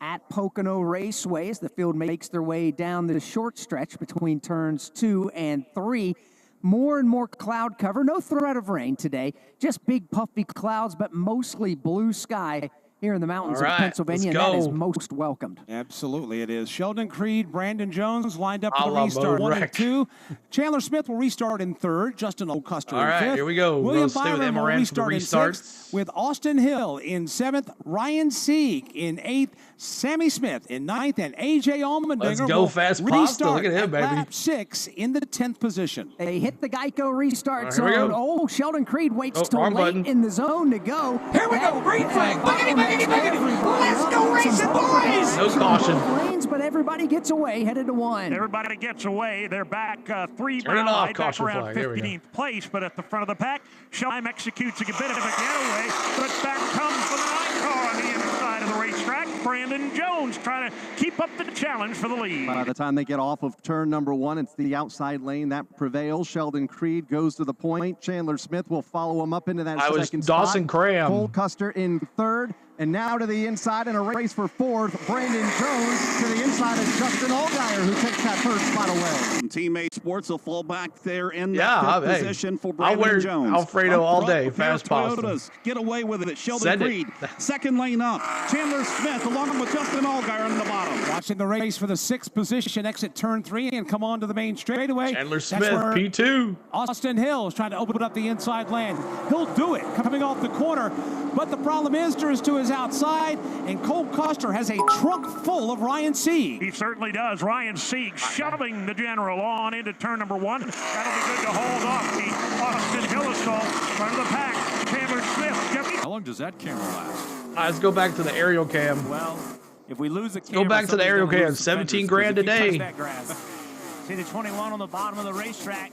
at Pocono Raceway as the field makes their way down the short stretch between turns 2 and 3. More and more cloud cover. No threat of rain today. Just big puffy clouds, but mostly blue sky here in the mountains All right, of Pennsylvania, and let's that is go. most welcomed. Absolutely, it is. Sheldon Creed, Brandon Jones lined up A for the la restart. Bo 1 and Wreck. 2. Chandler Smith will restart in 3rd. Justin Custer All in right, 5th. here we go. We're William gonna stay with Byron will Amaranth for the restart in restarts. 6th, with Austin Hill in 7th, Ryan Sieg in 8th, Sammy Smith in 9th, and A.J. Allmendinger Let's go will fast pasta. restart Look at him, baby. lap 6 in the 10th position. They hit the Geico restart Here we zone. go. Oh, Sheldon Creed waits till wrong late button. in the zone to go. Here we go, green flag. Boogity, boogity, boogity. Let's go racing, boys. No caution. Lanes, but everybody gets away, headed to 1. Everybody gets away. They're back 3 Turn it miles off, wide, back caution around flag. There we go. 15th place, but at the front of the pack, Sheldon executes a bit of a getaway, but back comes the 9 car on the inside of the racetrack. Brandon Jones trying to keep up the challenge for the lead. By the time they get off of turn number 1, it's the outside lane that prevails. Sheldon Creed goes to the point. Chandler Smith will follow him up into that I was second Dawson spot. Cram. Cole Custer in 3rd. And now to the inside in a race for 4th, Brandon Jones. To the inside is Justin Allgaier, who takes that 3rd spot away. Teammate Sports will fall back there in the Yeah, 5th hey, position for I'll Brandon wear Jones. Alfredo Up all front, day, a pair of fast pasta. Toyotas get away with it. Sheldon Send it. Creed, second lane up. Chandler Smith along with Justin Allgaier on the bottom. Watching the race for the 6th position, exit turn 3 and come on to the main straightaway. Chandler That's Smith, where P2. Austin Hill is trying to open up the inside lane. He'll do it coming off the corner, but the problem is to his outside, and Cole Custer has a trunk full of Ryan Sieg. He certainly does. Ryan Sieg shoving the general on into turn number 1. That'll be good to hold off the Austin Hill assault. Front of the pack, Chandler Smith. How long does that camera last? Let's go back to the aerial cam. Well, if we lose a Go back to the aerial cam. 17 grand today. See the 21 on the bottom of the racetrack.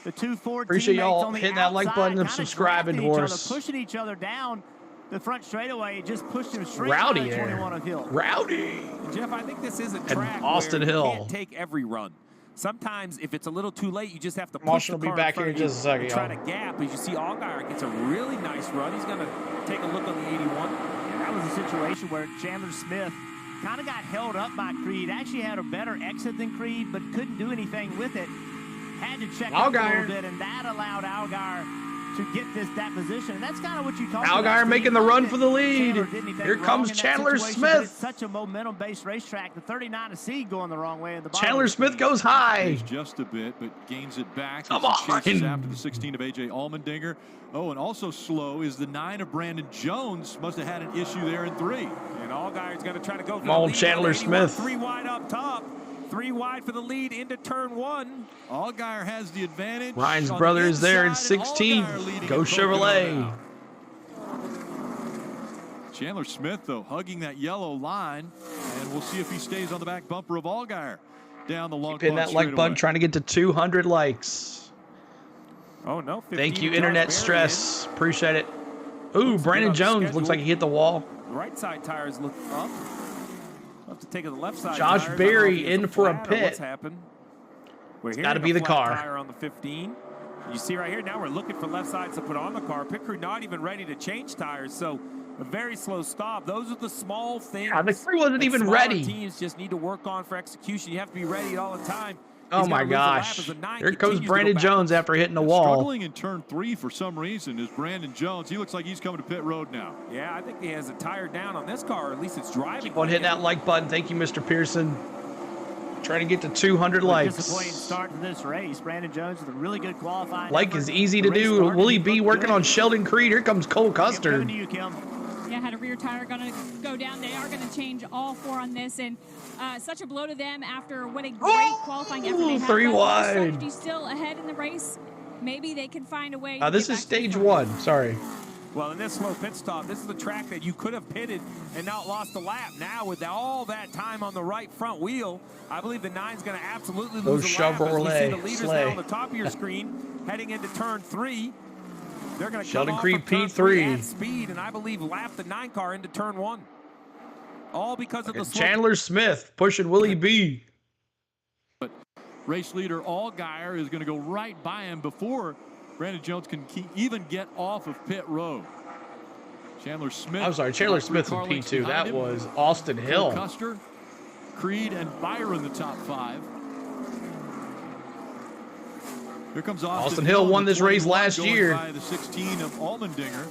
The 2-4 Appreciate teammates y'all on the hitting that like outside button and kinda subscribing drafting to each us. other, pushing each other down the front straightaway. It just pushed him straight Rowdy out of there. 21 of Hill. Rowdy. Jeff, I think this is a And track Austin where you Hill. can't take every run. Sometimes, if it's a little too late, you just have to push Marshall the will be car back in here in front of just a you second, and try y'all. to gap. As you see, Allgaier gets a really nice run. He's going to take a look on the 81. And that was a situation where Chandler Smith kind of got held up by Creed. Actually had a better exit than Creed, but couldn't do anything with it. Had to check up a Allgaier. little bit, and that allowed Allgaier to get that position. And that's kind of what you talked Allgaier about. making the run for the lead. Chandler did anything Here wrong comes in that Chandler situation, but Smith. It's such a momentum-based racetrack. The 39 of Sieg going the wrong way in the bottom. Chandler Smith goes high. He's just a bit, but gains it back. Come as he chases on. after the 16 of A.J. Allmendinger. Oh, and also slow is the 9 of Brandon Jones. Must have had an issue there in 3. And Allgaier's going to try to go for Come on, the lead. Chandler 81, Smith. 3 wide up top. 3 wide for the lead into turn 1. Allgaier has the advantage. Ryan's on brother the is there in inside, and 16th. Allgaier leading Go at Pocono Chevrolet. now. Chandler Smith, though, hugging that yellow line, and we'll see if he stays on the back bumper of Allgaier down the long Hitting that like button, trying to get to 200 likes. Oh, no. Thank you, 15 Internet Josh Stress. Appreciate it. Ooh, Looks Brandon good on the Jones looks schedule. like he hit the wall. The right side tires look up. We'll have to take it to the left side. Josh tires. Berry I don't know if in it's for a flat or pit. What's happened? We're It's gotta hearing be a the flat car. tire on the 15. You see right here, now we're looking for left sides to put on the car. Pit crew not even ready to change tires, so a very slow stop. Those are the small things. Yeah, the crew wasn't that even smaller ready. Teams just need to work on for execution. You have to be ready all the time. Oh He's my gonna lose a lap gosh. as the 9 Here comes continues to go Brandon back. Jones after hitting the wall. Struggling in turn 3 for some reason is Brandon Jones. He looks like he's coming to pit road now. Yeah, I think he has a tire down on this car, or at least it's driving. Keep on hitting that like button. Thank you, Mr. Pearson. Trying to get to 200 likes. Disappointing start to this race. Brandon Jones with a really good qualifying. Like effort. is easy to The race do. started, Will he he be looked working good. on Sheldon Creed? Here comes Cole Custer. Coming to you, Kim. Yeah, had a rear tire going to go down. They are going to change all 4 on this, and such a blow to them after what a great qualifying effort they had. 3 But wide. strategy still ahead in the race. Maybe they can find a way. to This get is back to the stage front. 1. Sorry. Well, in this slow pit stop, this is the track that you could have pitted and not lost a lap. Now, with all that time on the right front wheel, I believe the 9's going to absolutely Go lose a lap. As we see Chevrolet, the leaders Slay. now on the top of your screen, heading into turn 3. They're going to Sheldon come Creed off of turn 3 P3. at speed, and I believe lap the 9 car into turn 1. All because of the slow. Chandler Smith pushing Willie B. But race leader Allgaier is going to go right by him before Brandon Jones can even get off of pit road. Chandler Smith. I'm sorry, Chandler Smith's in P2. That was Austin Hill. Custer, Creed, and Byron, the top 5. Here comes Austin Hill won this race last year. By the 16 of Allmendinger.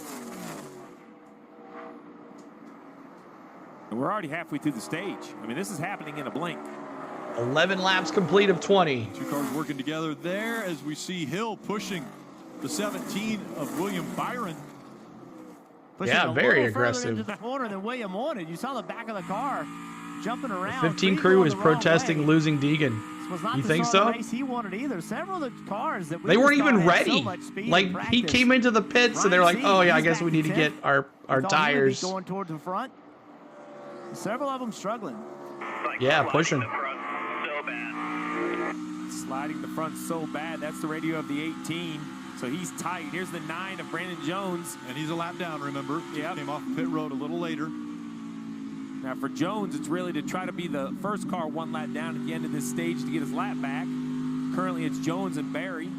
And we're already halfway through the stage. I mean, this is happening in a blink. 11 laps complete of 20. Two cars working together there as we see Hill pushing the 17 of William Byron. Yeah, very aggressive. Into the corner than William wanted. You saw the back of the car jumping around. The 15 crew is protesting losing Deegan. You think so? He wanted either. Several of the cars that they weren't even ready. Like he came into the pits and they're like, "Oh yeah, I guess we need to get our tires." Going towards the front. Several of them struggling. Yeah, pushing. Sliding the front so bad. That's the radio of the 18. So he's tight. Here's the 9 of Brandon Jones. And he's a lap down, remember? Yeah. Came off pit road a little later. Now for Jones, it's really to try to be the first car one lap down at the end of this stage to get his lap back. Currently it's Jones and Barry.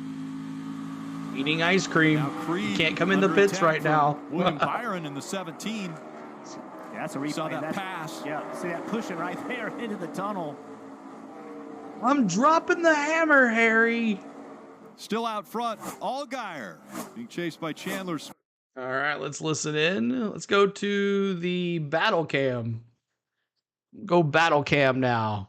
Eating ice cream. You can't come in the pits right now. William Byron in the 17. Yeah, that's a replay. Saw that pass. Yeah, see that pushing right there into the tunnel. I'm dropping the hammer, Harry. Still out front, Allgaier being chased by Chandler. All right, let's listen in. Let's go to the battle cam. Go battle cam now.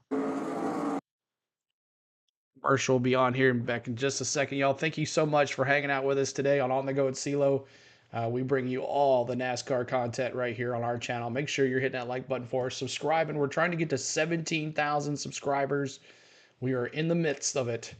Marshall will be on here back in just a second, y'all. Thank you so much for hanging out with us today on the Go at CeeLo. We bring you all the NASCAR content right here on our channel. Make sure you're hitting that like button for us, subscribing. We're trying to get to 17,000 subscribers. We are in the midst of it.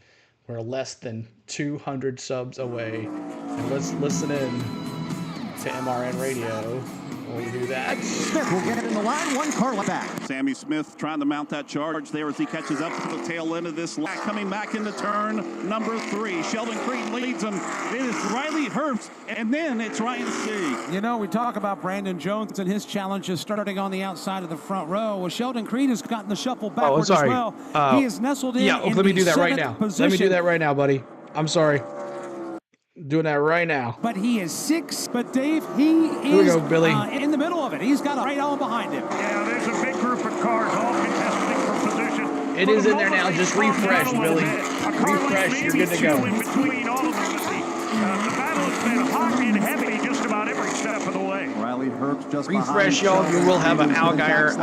We're less than 200 subs away. And let's listen in to MRN Radio when we do that. Smith will get it in the line, one car back. Sammy Smith trying to mount that charge there as he catches up to the tail end of this lap. Coming back into turn number 3. Sheldon Creed leads him. It is Riley Herbst, and then it's Ryan Sieg. You know, we talk about Brandon Jones and his challenges starting on the outside of the front row. Well, Sheldon Creed has gotten the shuffle backwards as well. He is nestled in. Yeah, let me do that right now. Let me do that right now, buddy. I'm sorry. Doing that right now. But he is 6. But Dave, he Here we is go, Billy. In the middle of it. He's got a right on behind him. Yeah, there's a big group of cars all contesting for position. It is in there now. Just refresh, Billy. Refresh. You're good to go. In between all of them. The battle has been hot and heavy just about every step of the way. Riley Herbst just refresh, y'all. You will have an Allgaier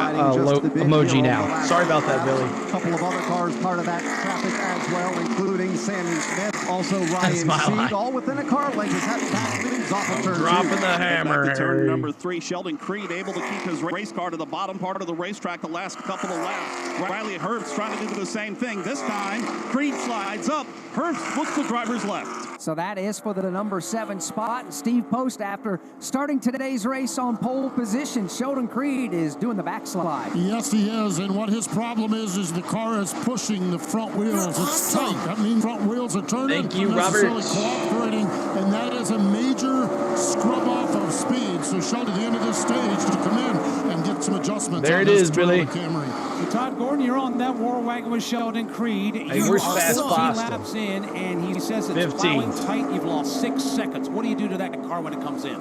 emoji now. Sorry about that, Billy. A couple of other cars part of that traffic as well, including Sammy Smith, also Ryan Sieg, all within a car length as that pass leads off of turn 2. Dropping the hammer. Back to turn number 3. Sheldon Creed able to keep his race car to the bottom part of the racetrack the last couple of laps. Riley Herbst trying to do the same thing. This time, Creed slides up. Herbst looks to driver's left. So that is for the number 7 spot. Steve Post, after starting today's race on pole position, Sheldon Creed is doing the backslide. Yes, he is. And what his problem is the car is pushing the front wheels. It's tight. That means front wheels are turning. Thank you, Robert. Cooperating, and that is a major scrub off of speed. So Sheldon, at the end of this stage, to come in and get some adjustments. There it is, Billy. So Todd Gordon, you're on that war wagon with Sheldon Creed. Hey, where's Fast 15 laps in, and he says it's 15. plowing tight. You've lost 6 seconds. What do you do to that car when it comes in?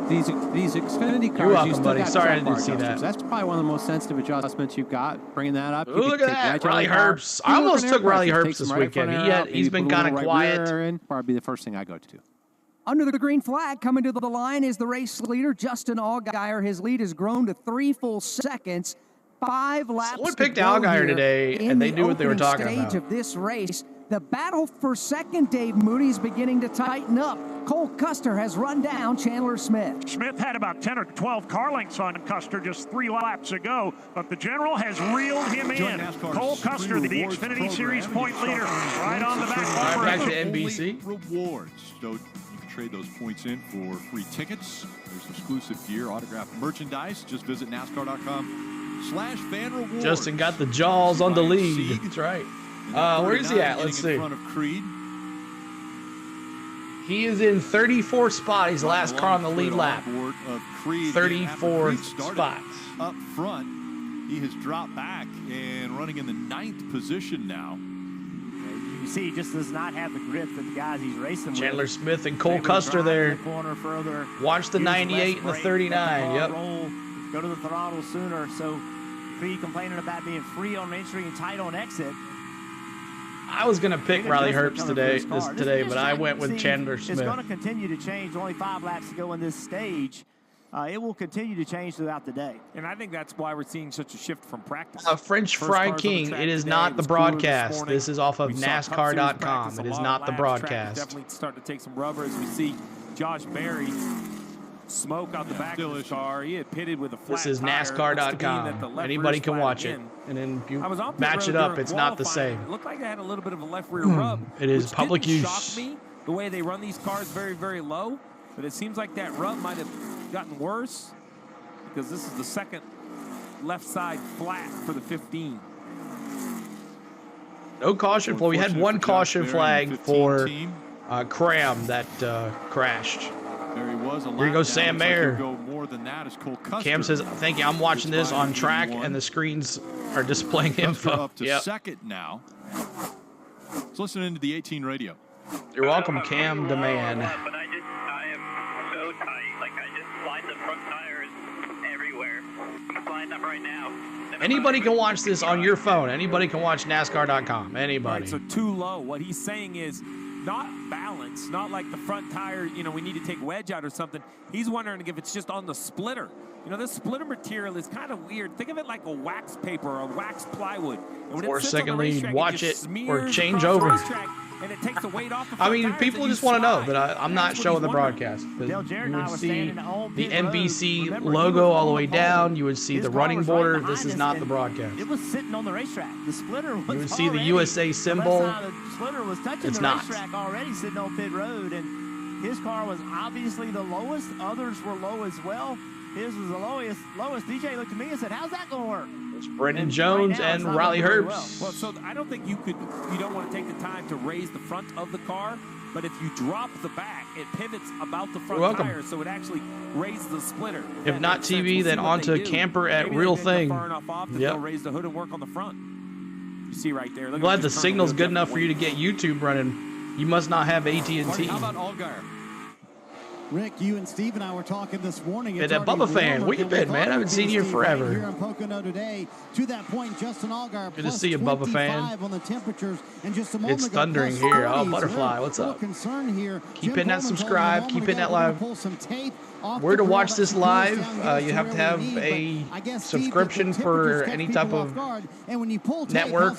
These Xfinity cars, You're welcome, you still buddy. got Sorry I track bar didn't see that. adjustments. That's probably one of the most sensitive adjustments you've got. Bringing that up. Ooh, look at that, Riley Herbst. I almost took Riley Herbst this weekend. He's been kind of quiet. Probably the first thing I go to. Under the green flag, coming to the line is the race leader, Justin Allgaier. His lead has grown to 3 full seconds. 5 laps. Someone picked Allgaier today, and they knew what they were talking about. Of this race, the battle for second, Dave Moody's beginning to tighten up. Cole Custer has run down Chandler Smith. Smith had about 10 or 12 car lengths on Custer just 3 laps ago, but the General has reeled him in. Cole Custer, the Xfinity Series point leader, right on the back. Back to NBC. Rewards. So you can trade those points in for free tickets. There's exclusive gear, autographed merchandise. Just visit NASCAR.com/fan rewards. Justin got the jaws on the lead. That's right. Where is he at? Let's see. In front of Creed. He is in 34th spot. He's the last car on the lead lap. 34 spots. Up front, he has dropped back and running in the 9th position now. You see, he just does not have the grip that the guys he's racing with. Chandler Smith and Cole Custer there. Watch the 98 and the 39. Yep. Go to the throttle sooner. So Creed complaining about being free on entry and tight on exit. I was going to pick Riley Herbst today, but I went with Chandler Smith. It's going to continue to change. Only 5 laps to go in this stage. it will continue to change throughout the day. And I think that's why we're seeing such a shift from practice. French Fry King, it is not the broadcast. This is off of NASCAR.com. It is not the broadcast. Definitely starting to take some rubber as we see Josh Berry smoke out the back of his car. He had pitted with a flat This is tire. NASCAR.com. Anybody can watch it. And then if you match it up, it's not the same. It looked like they had a little bit of a left rear rub. It is public use. Shocked me the way they run these cars very, very low. But it seems like that rub might have gotten worse because this is the second left side flat for the 15. No caution flag. We had one caution flag for Cram that crashed. There he was. Here goes Sam Mayer. More than that is Cole Custer. Cam says, thank you. I'm watching this on track, and the screens are displaying info. Up to second now. Let's listen into the 18 radio. You're welcome, Cam the man. But I am so tight. Like, I just slide the front tires everywhere. I'm sliding up right now. Anybody can watch this on your phone. Anybody can watch NASCAR.com. Anybody. Right, so too low. What he's saying is not balanced, not like the front tire, you know, we need to take wedge out or something. He's wondering if it's just on the splitter. You know, this splitter material is kind of weird. Think of it like a wax paper or a wax plywood. And 4-second lead, watch it or change over. And it takes the weight off the I mean, people just want to know, but I'm not showing the broadcast. You would see the NBC logo all the way down. You would see the running border. This is not the broadcast. It was sitting on the racetrack. The splitter was You would see the USA symbol. The splitter was touching It's the not. racetrack already, sitting on pit road, and his car was obviously the lowest. Others were low as well. His was the lowest. DJ looked at me and said, "How's that going to work?" It's Brendan Jones and Riley Herbst. Well, so I don't think you don't want to take the time to raise the front of the car, but if you drop the back, it pivots about the front tire, so it actually raises the splitter. If not TV, then onto Camper at Real Thing. Yep. Raise the hood and work on the front. You see right there. I'm glad the signal's good enough for you to get YouTube running. You must not have AT&T. How about Allgaier? Rick, you and Steve and I were talking this morning. Hey, that Bubba fan, where you been, man? I haven't seen you in forever. Right here in Pocono today. To that point, Justin Allgaier good to see you, Bubba fan. On the temperatures, and just a moment it's thundering here. Oh, Butterfly, what's up? Here. Keep hitting that subscribe. Keep hitting that live. Where to watch this live? You have to have a subscription for any type of network.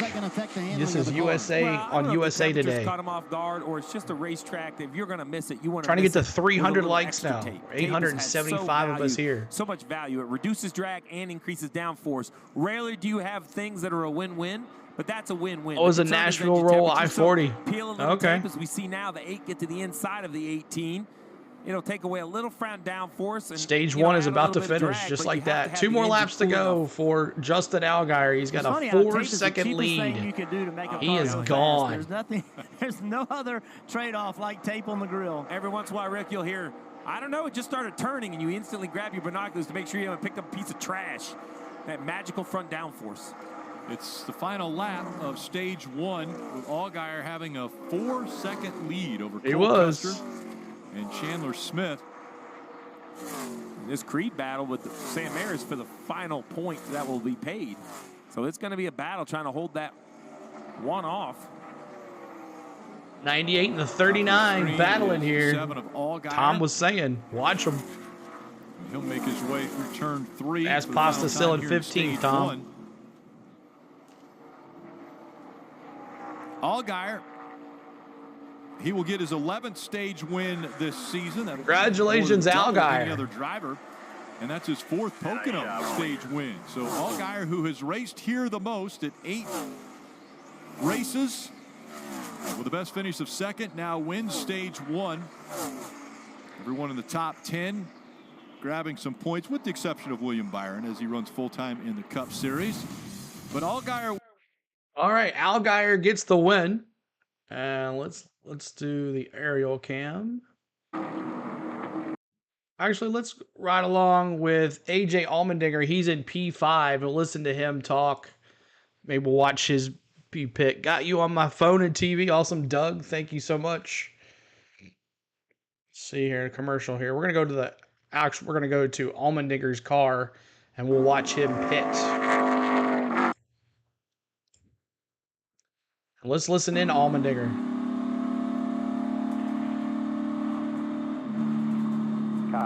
This is USA on USA Today. Caught him off guard, or it's just a racetrack. If you're going to miss it, you want to trying to get to 300 likes now. 875 of us here. So much value. It reduces drag and increases downforce. Rarely do you have things that are a win-win, but that's a win-win. Oh, it was a Nashville roll I-40. Okay. As we see now, the 8 get to the inside of the 18. It'll take away a little front downforce. And, Stage 1 is about to finish, just like that. 2 more laps to go for Justin Allgaier. He's got a 4-second lead. He is gone. There's nothing. There's no other trade-off like tape on the grill. Every once in a while, Rick, you'll hear, I don't know, it just started turning, and you instantly grab your binoculars to make sure you haven't picked up a piece of trash. That magical front downforce. It's the final lap of stage 1 with Allgaier having a 4-second lead over Cole Custer and Chandler Smith. This Creed battle with Sam Mayer is for the final point that will be paid. So it's going to be a battle trying to hold that one off. 98 and the 39 battling here. Tom was saying, watch him. He'll make his way through turn 3. That's Pasta still in 15th, Tom. Allgaier, he will get his 11th stage win this season. Congratulations, Allgaier. Any other driver, and that's his 4th Pocono stage win. So Allgaier, who has raced here the most at 8 races, with the best finish of 2nd, now wins stage 1. Everyone in the top 10 grabbing some points, with the exception of William Byron, as he runs full-time in the Cup Series. But Allgaier. All right, Allgaier gets the win. And let's do the aerial cam. Actually, let's ride along with AJ Allmendinger. He's in P5 and listen to him talk. Maybe we'll watch his P pick. Got you on my phone and TV. Awesome, Doug. Thank you so much. Let's see here, a commercial here. We're gonna go to Allmendinger's car and we'll watch him pit. Let's listen in to Allmendinger.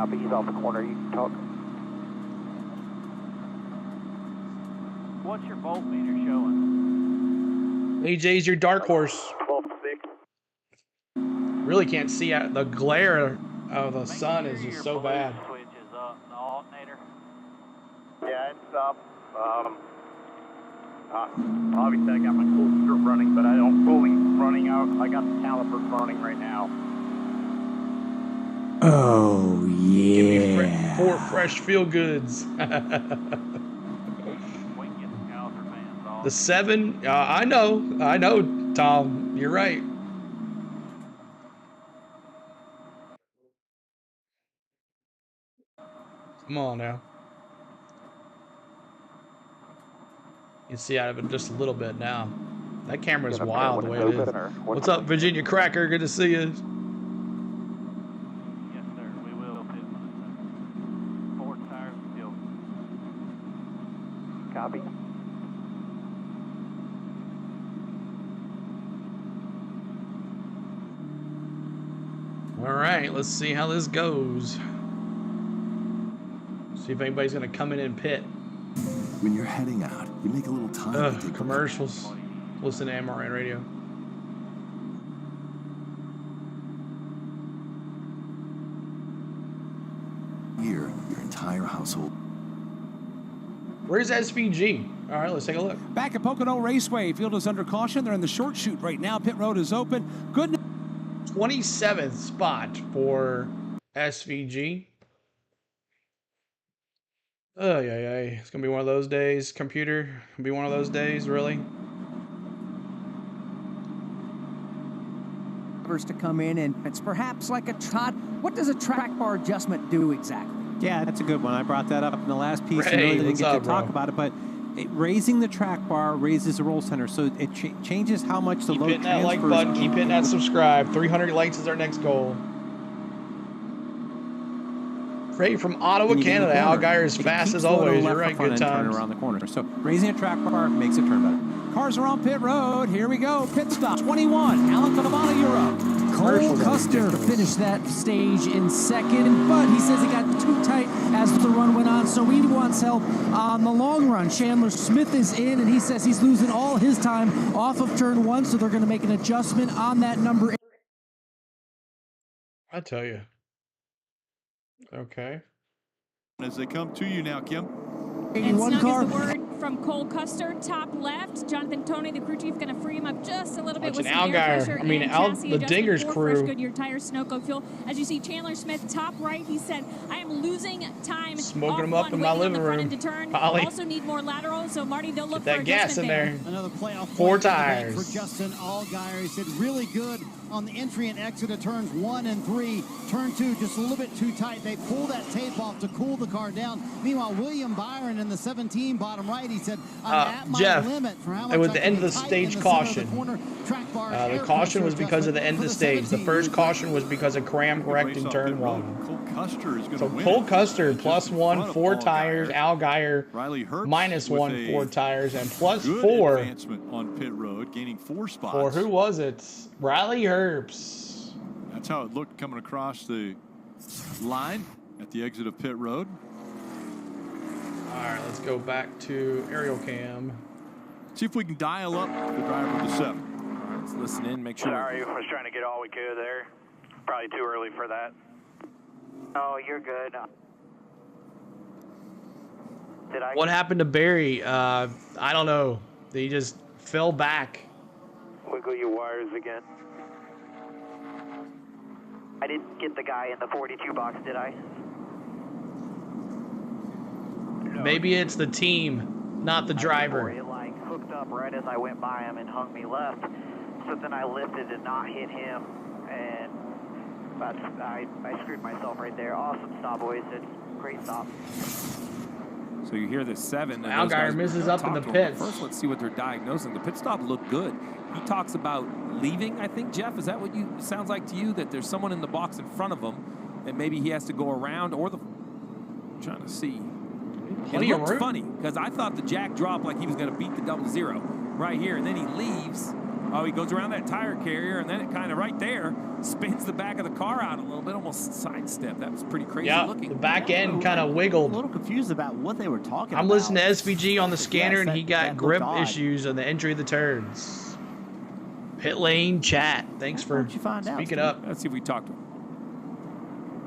Copy, he's off the corner, you can talk. What's your voltmeter showing? AJ's your dark horse. 12.6. Really can't see out. The glare of the sun is just so bad. Switch is up, the alternator. Yeah, it's up. Obviously I got my cool strip running, but I don't fully running out. I got the calipers running right now. Oh, yeah. Give me 4 fresh feel goods. The 7, I know, Tom, you're right. Come on now. You can see out of it just a little bit now. That camera's wild the way it is. What's up, Virginia Cracker? Good to see you. Yes, sir, we will pit when it's 4 tires still. Copy. All right, let's see how this goes. See if anybody's gonna come in and pit. When you're heading out, you make a little time to take commercials. Listen to MRN radio. Here, your entire household. Where's SVG? All right, let's take a look. Back at Pocono Raceway, field is under caution. They're in the short chute right now. Pit road is open. Good. 27th spot for SVG. Oh, yeah. It's going to be one of those days. Computer, be one of those days, really. To come in, and it's perhaps like a trot. What does a track bar adjustment do exactly? Yeah, that's a good one. I brought that up in the last piece. Ray, and really didn't what's get up, to talk bro? about it, but raising the track bar raises the roll center, so it changes how much the Keep load hitting that like transfers. button. Keep hitting that subscribe. 300 likes is our next goal. Ray from Ottawa, Canada. Al Geyer is fast as always. You're right, good times. Around the corner. So raising a track bar makes it turn better. Cars are on pit road. Here we go. Pit stop. 21. Alan Cavallo, you're up. Cole Custer finished that stage in second, but he says he got too tight as the run went on, so he wants help on the long run. Chandler Smith is in, and he says he's losing all his time off of turn 1, so they're going to make an adjustment on that number 8. I tell you. Okay. As they come to you now, Kim. And snug is the word from Cole Custer, top left. Jonathan Toney, the crew chief, going to free him up just a little bit with some air pressure and chassis the Dinger's crew. Fresh Goodyear tires, Sunoco fuel. As you see, Chandler Smith, top right, he said, I am losing time. Smoking them up in my living room. Also need more lateral, so Marty, they'll look Get for that gas in there. Another playoff 4 point tires. for Justin Allgaier. He said really good on the entry and exit of turns 1 and 3. Turn 2 just a little bit too tight. They pull that tape off to cool the car down. Meanwhile, William Byron in the 17 bottom right, he said, I'm at my Jeff, limit for how much and with I the can end of the tighten stage in the caution. The caution was because of the end of the stage. The first caution was because of cram correct in turn 1. Cole Custer is going to win. Cole Custer +1, 4 tires. Al Geyer Riley Herbst -1, 4 tires, and +4 good advancement on pit road, gaining 4 spots. for who was it? Riley Herbst. That's how it looked coming across the line at the exit of pit road. All right, let's go back to aerial cam. See if we can dial up the driver with the 7. All right, let's listen in, make sure. Sorry, I was trying to get all we could there. Probably too early for that. Oh, you're good. What happened to Barry? I don't know. He just fell back. Wiggle your wires again. I didn't get the guy in the 42 box, did I? Maybe it's the team, not the driver. It like hooked up right as I went by him and hung me left. So then I lifted and not hit him, and I screwed myself right there. Awesome stop, boys. It's great stop. So you hear the 7. Al Geyer misses up in the pits. First, let's see what they're diagnosing. The pit stop looked good. He talks about leaving, I think, Jeff. Is that what you sounds like to you? That there's someone in the box in front of him, and maybe he has to go around, or I'm trying to see. It looks funny because I thought the jack dropped like he was going to beat the 00 right here, and then he leaves, Oh, he goes around that tire carrier, and then it kind of right there spins the back of the car out a little bit, almost sidestep. That was pretty crazy looking. The back end kind of wiggled. I'm a little confused about what they were talking about. I'm listening to SVG on the scanner, and he got that grip looked odd. issues on the entry of the turns. Pit lane chat. Thanks for speaking up. Let's see if we talk to him.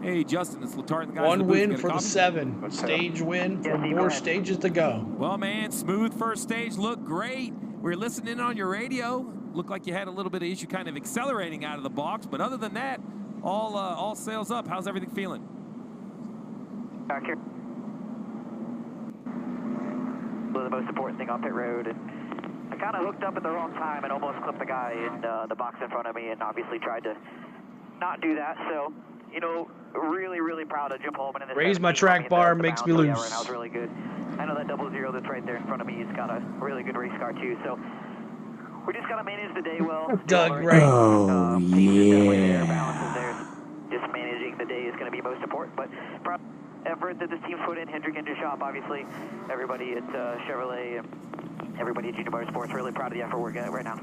Hey, Justin, it's Letard and the guys. One win for the 7. Stage win for more stages to go. Well, man, smooth first stage. Looked great. We were listening on your radio. Looked like you had a little bit of issue kind of accelerating out of the box. But other than that, all sails up. How's everything feeling? Back here. Was the most important thing on pit road. And I kind of hooked up at the wrong time and almost clipped the guy in the box in front of me, and obviously tried to not do that. So, you know, really, really proud of Jim Holman. In this Raise my track bar, makes me Yeah, loose. that was really good. I know that 00 that's right there in front of me, he's got a really good race car too. So we just got to manage the day well. Doug Ray. Oh, yeah. Balances there. Just managing the day is going to be most important. But effort that this team's put in, Hendrick Engine Shop, obviously, everybody at Chevrolet, and everybody at Junior Motorsports, really proud of the effort we're getting right now.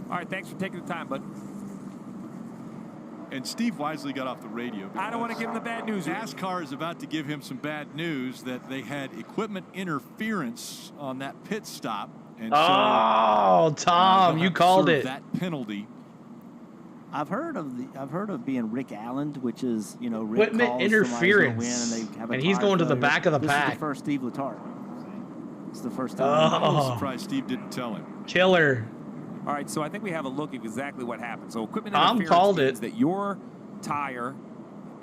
All right, thanks for taking the time, bud. And Steve wisely got off the radio. I don't want to give him the bad news. NASCAR is about to give him some bad news that they had equipment interference on that pit stop. And oh, so, Tom, you called it. That penalty. I've heard of being Rick Allen, which is, you know, Rick Equipment calls interference. win and they have a And he's tire going to the failure. back of the This pack. is the first Steve Letard. It's the first time. I'm surprised Steve didn't tell him. Killer. All right, so I think we have a look at exactly what happened. So equipment Tom interference called means it. that your tire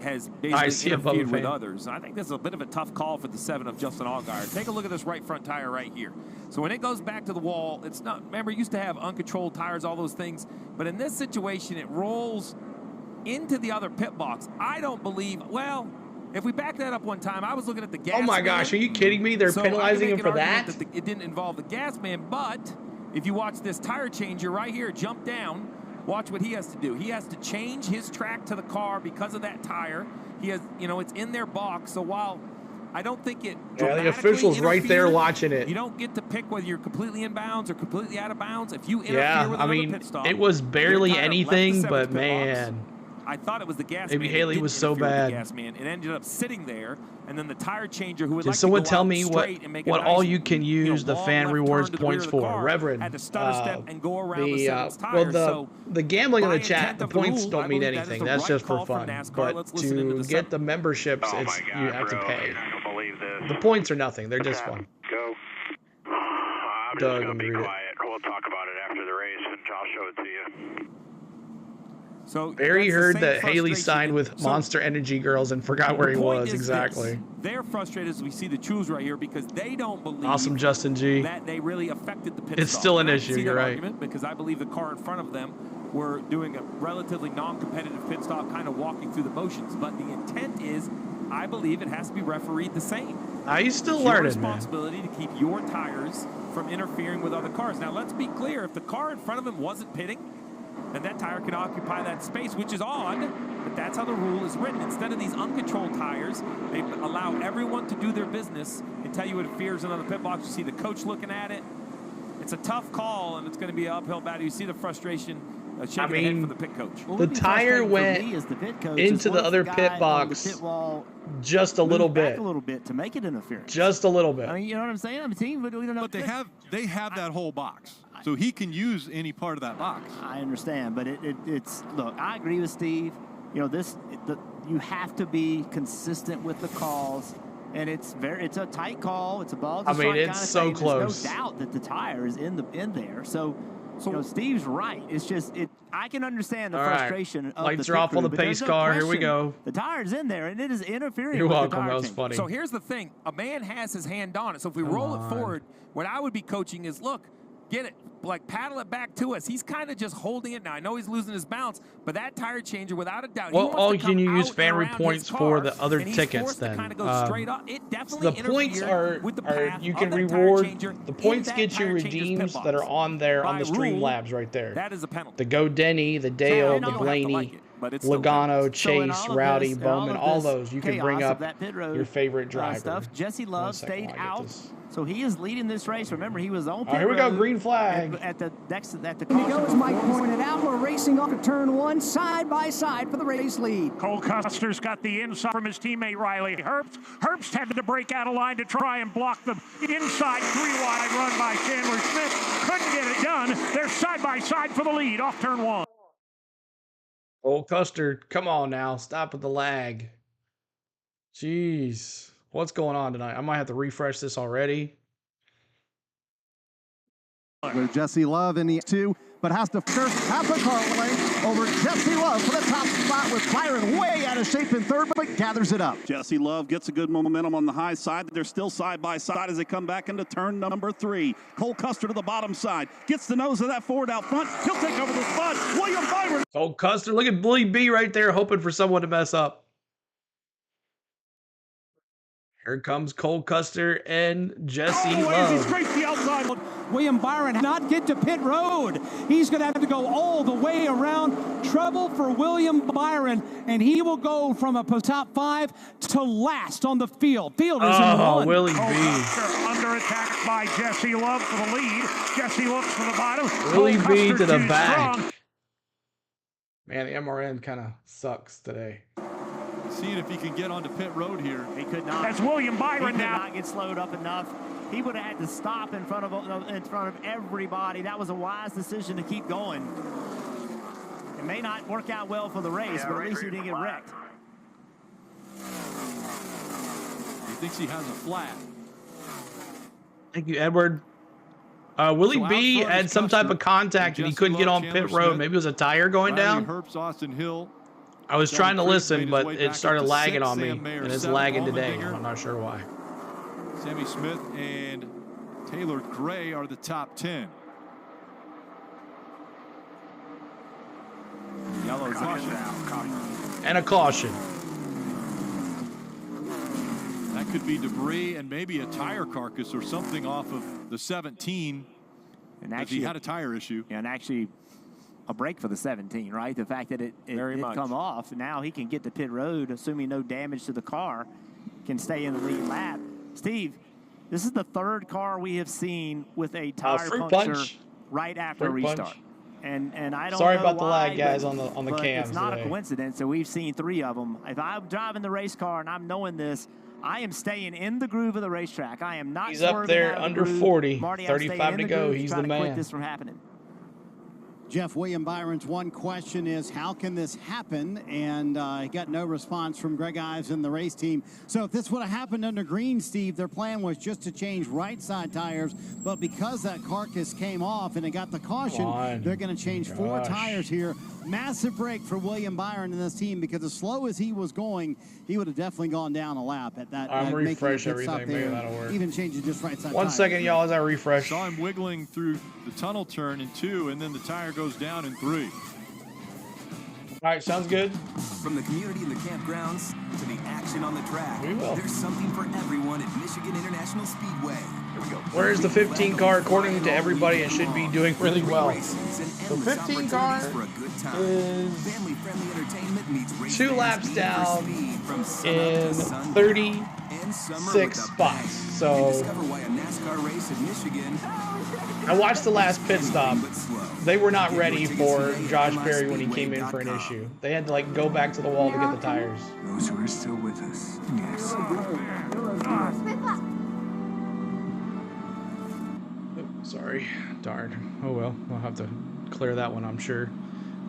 has I basically see a interfered Bubba with fan. others. I think this is a bit of a tough call for the 7 of Justin Allgaier. Take a look at this right front tire right here. So when it goes back to the wall, it's not, remember, it used to have uncontrolled tires, all those things. But in this situation, it rolls into the other pit box. I don't believe, well, if we back that up one time, I was looking at the gas Oh my gosh, are you kidding me? They're penalizing him for that? It didn't involve the gas man, but if you watch this tire changer right here jump down, watch what he has to do. He has to change his track to the car because of that tire. He has, you know, it's in their box. So while I don't think it Yeah, the official's right there interfered, watching it. You don't get to pick whether you're completely in bounds or completely out of bounds. If you interfere Yeah, with I another mean, pit stop, it was barely your tire left the anything, 7th but pit box. man. I thought it was the gas Maybe man. Haley It was didn't so interfere with bad. the gas man. It ended up sitting there, and then the tire changer who would Did like someone to go tell out me straight and make a what nice, all you can use the long fan left rewards turn to the rear points of the for? car, Reverend, had to stutter step and go around the 7's tires. well, So the gambling in by the chat, intent the of the points rule, don't I mean believe that is anything. the That's right just for call from fun. NASCAR. But Let's listen into to the get the memberships, Oh it's my God, you have to bro, pay. you're not gonna believe this. The points are nothing. They're just fun. Go. I'm Doug, just going to be read it. quiet. We'll talk about it after the race, and I'll show it to you. So Barry that's the heard same that Haley frustration. signed with So Monster Energy Girls and forgot where he the point was is exactly. this. They're frustrated as we see the choose right here because they don't believe Awesome, Justin G. that they really affected the pit It's stop. still an And I issue, see you're that right. argument because I believe the car in front of them were doing a relatively non-competitive pit stop, kind of walking through the motions. But the intent is, I believe it has to be refereed the same. He's still It's your learning, man. responsibility to keep your tires from interfering with other cars. Now, let's be clear. If the car in front of him wasn't pitting, then that tire can occupy that space, which is odd, but that's how the rule is written. Instead of these uncontrolled tires, they allow everyone to do their business until you interferes in the pit box. You see the coach looking at it. It's a tough call, and it's going to be an uphill battle. You see the frustration shaking the head from the pit coach. The tire went into the other pit box just a little bit. A little bit to make it interference. Just a little bit. I mean, you know what I'm saying? I'm a team, but we don't know. But they have that whole box, so he can use any part of that box. I understand, but it's look. I agree with Steve. You know, you have to be consistent with the calls, and it's a tight call. It's a ball. I mean, it's so close. There's no doubt that the tire is in there. So you know, Steve's right. It's just I can understand the All right. frustration of Lights the are off on the pit crew, but pace there's no car. Here we question. go. The tire's in there, and it is interfering You're with welcome. the tire That was chain. funny. So here's the thing. A man has his hand on it. So if we roll it forward, what I would be coaching is, look, get it, like paddle it back to us. He's kind of just holding it now. I know he's losing his balance, but that tire changer, without a doubt, Well, he wants all to come can you use out fan and around points his for car, the other and he's tickets forced then? to kind of go straight up. It definitely The points interfered with the path you of can that tire reward. changer The points in that get you tire changer's pit redeems box. that are on there on By the Streamlabs rule, right there. That is a penalty. The Go Denny, the Dale, the you don't have to Blaney. like it. but it's Logano, Chase, So Rowdy, this, Bowman, all those. You can bring chaos of up that pit road, your favorite driver. Stuff. Jesse Love stayed out, so he is leading this race. Remember, he was on pit here we go, road green flag. at the Here he goes, Mike pointed out. We're racing off of turn 1, side by side for the race lead. Cole Custer's got the inside from his teammate Riley Herbst. Herbst had to break out of line to try and block the inside 3-wide run by Chandler Smith. Couldn't get it done. They're side by side for the lead off turn 1. Cole Custer, come on now. Stop with the lag. Jeez. What's going on tonight? I might have to refresh this already. With Jesse Love in the 2, but has to first have the car lane over Jesse Love for the top spot with Byron way out of shape in third, but gathers it up. Jesse Love gets a good momentum on the high side. They're still side by side as they come back into turn number 3. Cole Custer to the bottom side. Gets the nose of that Ford out front. He'll take over the spot. William Byron. Cole Custer, look at Billy B right there hoping for someone to mess up. Here comes Cole Custer and Jesse Love. Straight to the outside. William Byron not get to pit road. He's going to have to go all the way around. Trouble for William Byron, and he will go from a top 5 to last on the field. Field is in one. Willie B. Under attack by Jesse Love for the lead. Jesse looks for the bottom. Willie Cole B Custer to the too back. strong. Man, the MRN kind of sucks today. Seeing if he can get onto pit road here. He could not. That's William Byron he could now. not get slowed up enough. He would have had to stop in front of everybody. That was a wise decision to keep going. It may not work out well for the race, but at least he didn't get wrecked. He thinks he has a flat. Thank you, Edward. Willie B had some type of contact and he couldn't get on pit road. Maybe it was a tire going down. Herbst, Austin Hill. I was trying to listen, but it started lagging on me, and it's lagging today. I'm not sure why. Sammy Smith and Taylor Gray are the top 10. Yellow caution. And a caution. That could be debris and maybe a tire carcass or something off of the 17. And actually, he had a tire issue. And actually, a break for the 17, right? The fact that it come off. Now he can get to pit road, assuming no damage to the car, can stay in the lead lap. Steve, this is the third car we have seen with a tire puncture right after a restart. And I don't Sorry know about the why, lag, guys, on the but cams. It's not today. a coincidence that we've seen 3 of them. If I'm driving the race car and I'm knowing this, I am staying in the groove of the racetrack. I am not. He's up there under 40, Marty, 35 to go. He's the man. Quit this from happening. Jeff, William Byron's one question is, how can this happen? And he got no response from Greg Ives and the race team. So if this would have happened under green, Steve, their plan was just to change right side tires. But because that carcass came off and it got the caution, they're going to change 4 tires here. Massive break for William Byron and this team, because as slow as he was going, he would have definitely gone down a lap at that. I'm making refresh a pit stop everything. Maybe there, that'll work. Even changing just right side. 1 second, y'all, as I refresh. Saw him wiggling through the tunnel turn in 2, and then the tire goes down in 3. All right, sounds good. From the community in the campgrounds to the action on the track, We will. there's something for everyone at Michigan International Speedway. Here we go. Where's the 15 car? According to everybody, it should be doing really well. The 15 car is 2 laps down in 36 spots. So Discover why a NASCAR race in Michigan. I watched the last pit stop. They were not ready for Josh Berry when he came in for an issue. They had to like go back to the wall to get the tires. Those who are still with us, yes. Sorry, darn. Oh well, I'll have to clear that one, I'm sure.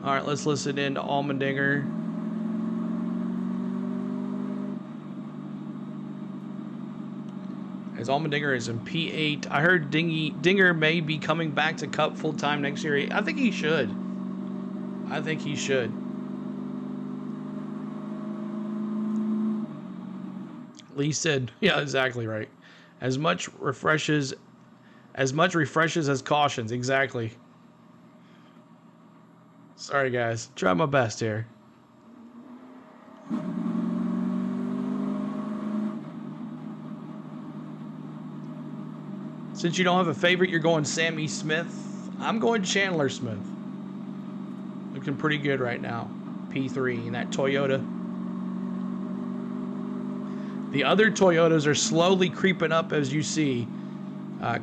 All right, let's listen in to Allmendinger. As Allmendinger is in P8. I heard Dinger may be coming back to Cup full-time next year. I think he should. I think he should. Lee said, yeah, exactly right. As much refreshes as cautions. Exactly. Sorry, guys. Try my best here. Since you don't have a favorite, you're going Sammy Smith. I'm going Chandler Smith. Looking pretty good right now. P3 in that Toyota. The other Toyotas are slowly creeping up, as you see.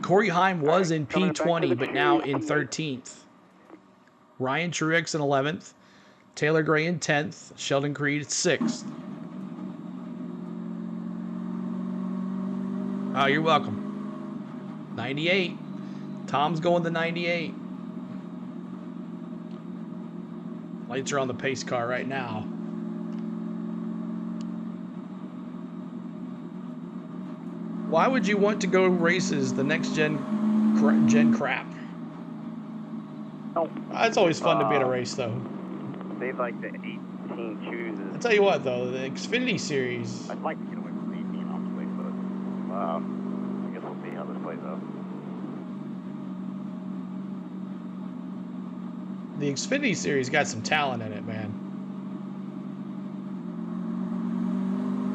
Corey Heim was in P20, but now in 13th. Ryan Truex in 11th. Taylor Gray in 10th. Sheldon Creed 6th. Oh, you're welcome. 98. Tom's going to 98. Lights are on the pace car right now. Why would you want to go races the next gen crap? Oh, it's always fun to be at a race, though. They like the 18 chooses. I'll tell you what, though, the Xfinity Series. I'd like to get away from 18, honestly, but I guess we'll see how this plays out. The Xfinity Series got some talent in it, man.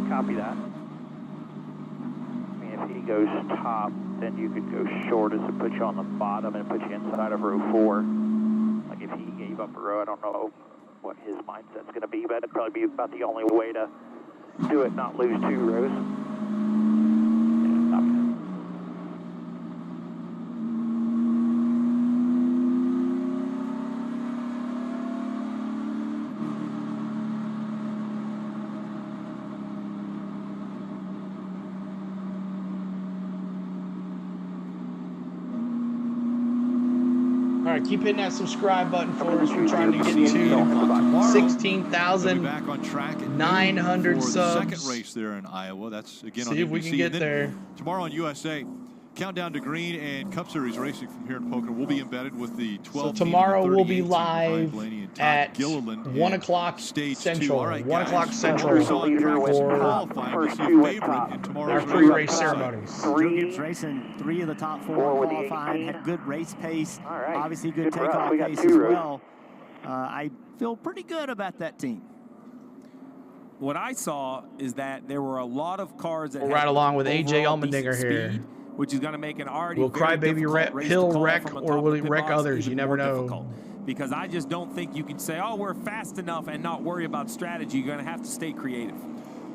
Copy that. If he goes top, then you could go short as to put you on the bottom and put you inside of row 4. Like if he gave up a row, I don't know what his mindset's going to be, but it'd probably be about the only way to do it, not lose 2 rows. Keep hitting that subscribe button for us. We're trying to get to 16,900 subs. Second race there in Iowa. That's again on See if we can get there. Tomorrow on USA, Countdown to Green and Cup Series racing from here in Pocono will be embedded with the 12. So tomorrow we'll be live at 1 o'clock Central. 1 o'clock Central for our pre-race ceremonies. Joe Gibbs racing 3 of the top 4 qualifying, had good race pace, obviously good takeoff pace as well. I feel pretty good about that team. What I saw is that there were a lot of cars that we'll ride along with AJ Allmendinger here. Which is going to make an already will Crybaby Hill wreck, or will he wreck others? You never know. Because I just don't think you can say, oh, we're fast enough and not worry about strategy. You're going to have to stay creative.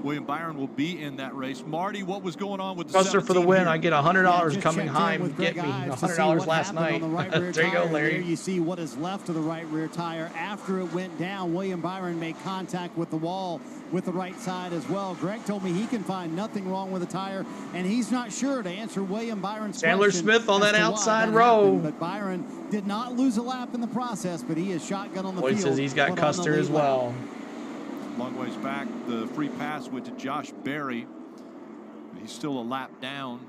William Byron will be in that race. Marty, what was going on with the Custer for the win? Here? I get $100 coming Heim. Get me $100 last night. There you go, Larry. There you see what is left of the right rear tire after it went down. William Byron made contact with the wall with the right side as well. Greg told me he can find nothing wrong with the tire, and he's not sure to answer William Byron's Chandler question Smith on that outside that row. happened. But Byron did not lose a lap in the process, but he is shotgun on the field. Says he's got Custer as well. Long ways back, the free pass went to Josh Berry. He's still a lap down.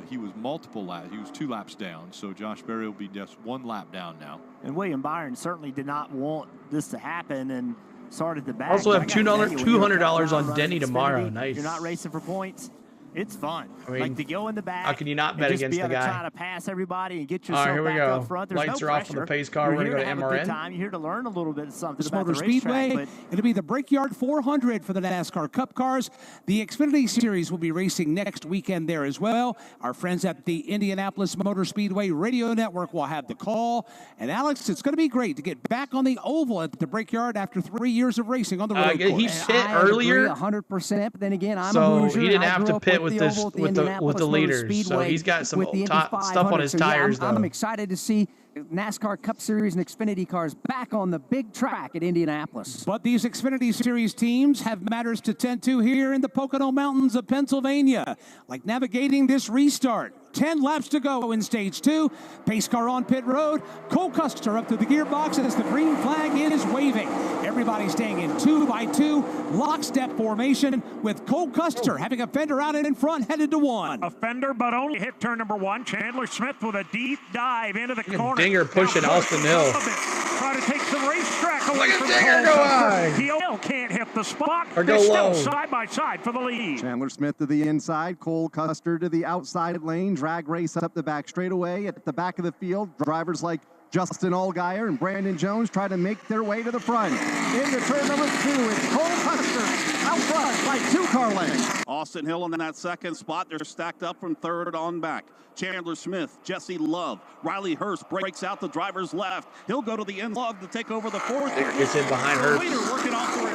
He was multiple laps. He was 2 laps down. So Josh Berry will be just 1 lap down now. And William Byron certainly did not want this to happen and started the back. Also have $200 on Denny tomorrow. Nice. You're not racing for points. It's fun. I mean, like to go in the back. How can you not bet against the guy? Try to pass everybody and get yourself here we back go. up front. There's Lights no are off on the pace car. We're going to go to MRN. You're here to learn a little bit of something about Motor the racetrack. Speedway. It'll be the Brickyard 400 for the NASCAR Cup cars. The Xfinity Series will be racing next weekend there as well. Our friends at the Indianapolis Motor Speedway Radio Network will have the call. And Alex, it's going to be great to get back on the oval at the Brickyard after 3 years of racing on the road course. He pit earlier. 100%. But then again, I'm so a Hoosier. He didn't have to pit with this with the leaders, so he's got some stuff on his tires. I'm excited to see NASCAR Cup Series and Xfinity cars back on the big track at Indianapolis. But these Xfinity Series teams have matters to tend to here in the Pocono Mountains of Pennsylvania, like navigating this restart. 10 laps to go in stage 2. Pace car on pit road. Cole Custer up to the gearbox as the green flag is waving. Everybody staying in 2x2 lockstep formation with Cole Custer having a fender out and in front headed to 1. A fender, but only hit turn number 1. Chandler Smith with a deep dive into the corner. Dinger pushing Austin Hill. Try to take some racetrack away from Dinger go high. He can't hit the spot. Or go They're low. Still side by side for the lead. Chandler Smith to the inside. Cole Custer to the outside lane. Drag race up the back straightaway. At the back of the field, drivers like Justin Allgaier and Brandon Jones try to make their way to the front. Into turn number 2, it's Cole Custer out front by 2 car lengths. Austin Hill in that second spot. They're stacked up from third on back. Chandler Smith, Jesse Love, Riley Hurst breaks out the driver's left. He'll go to the end log to take over the fourth. Gets in behind Hurst. Leader working off 3.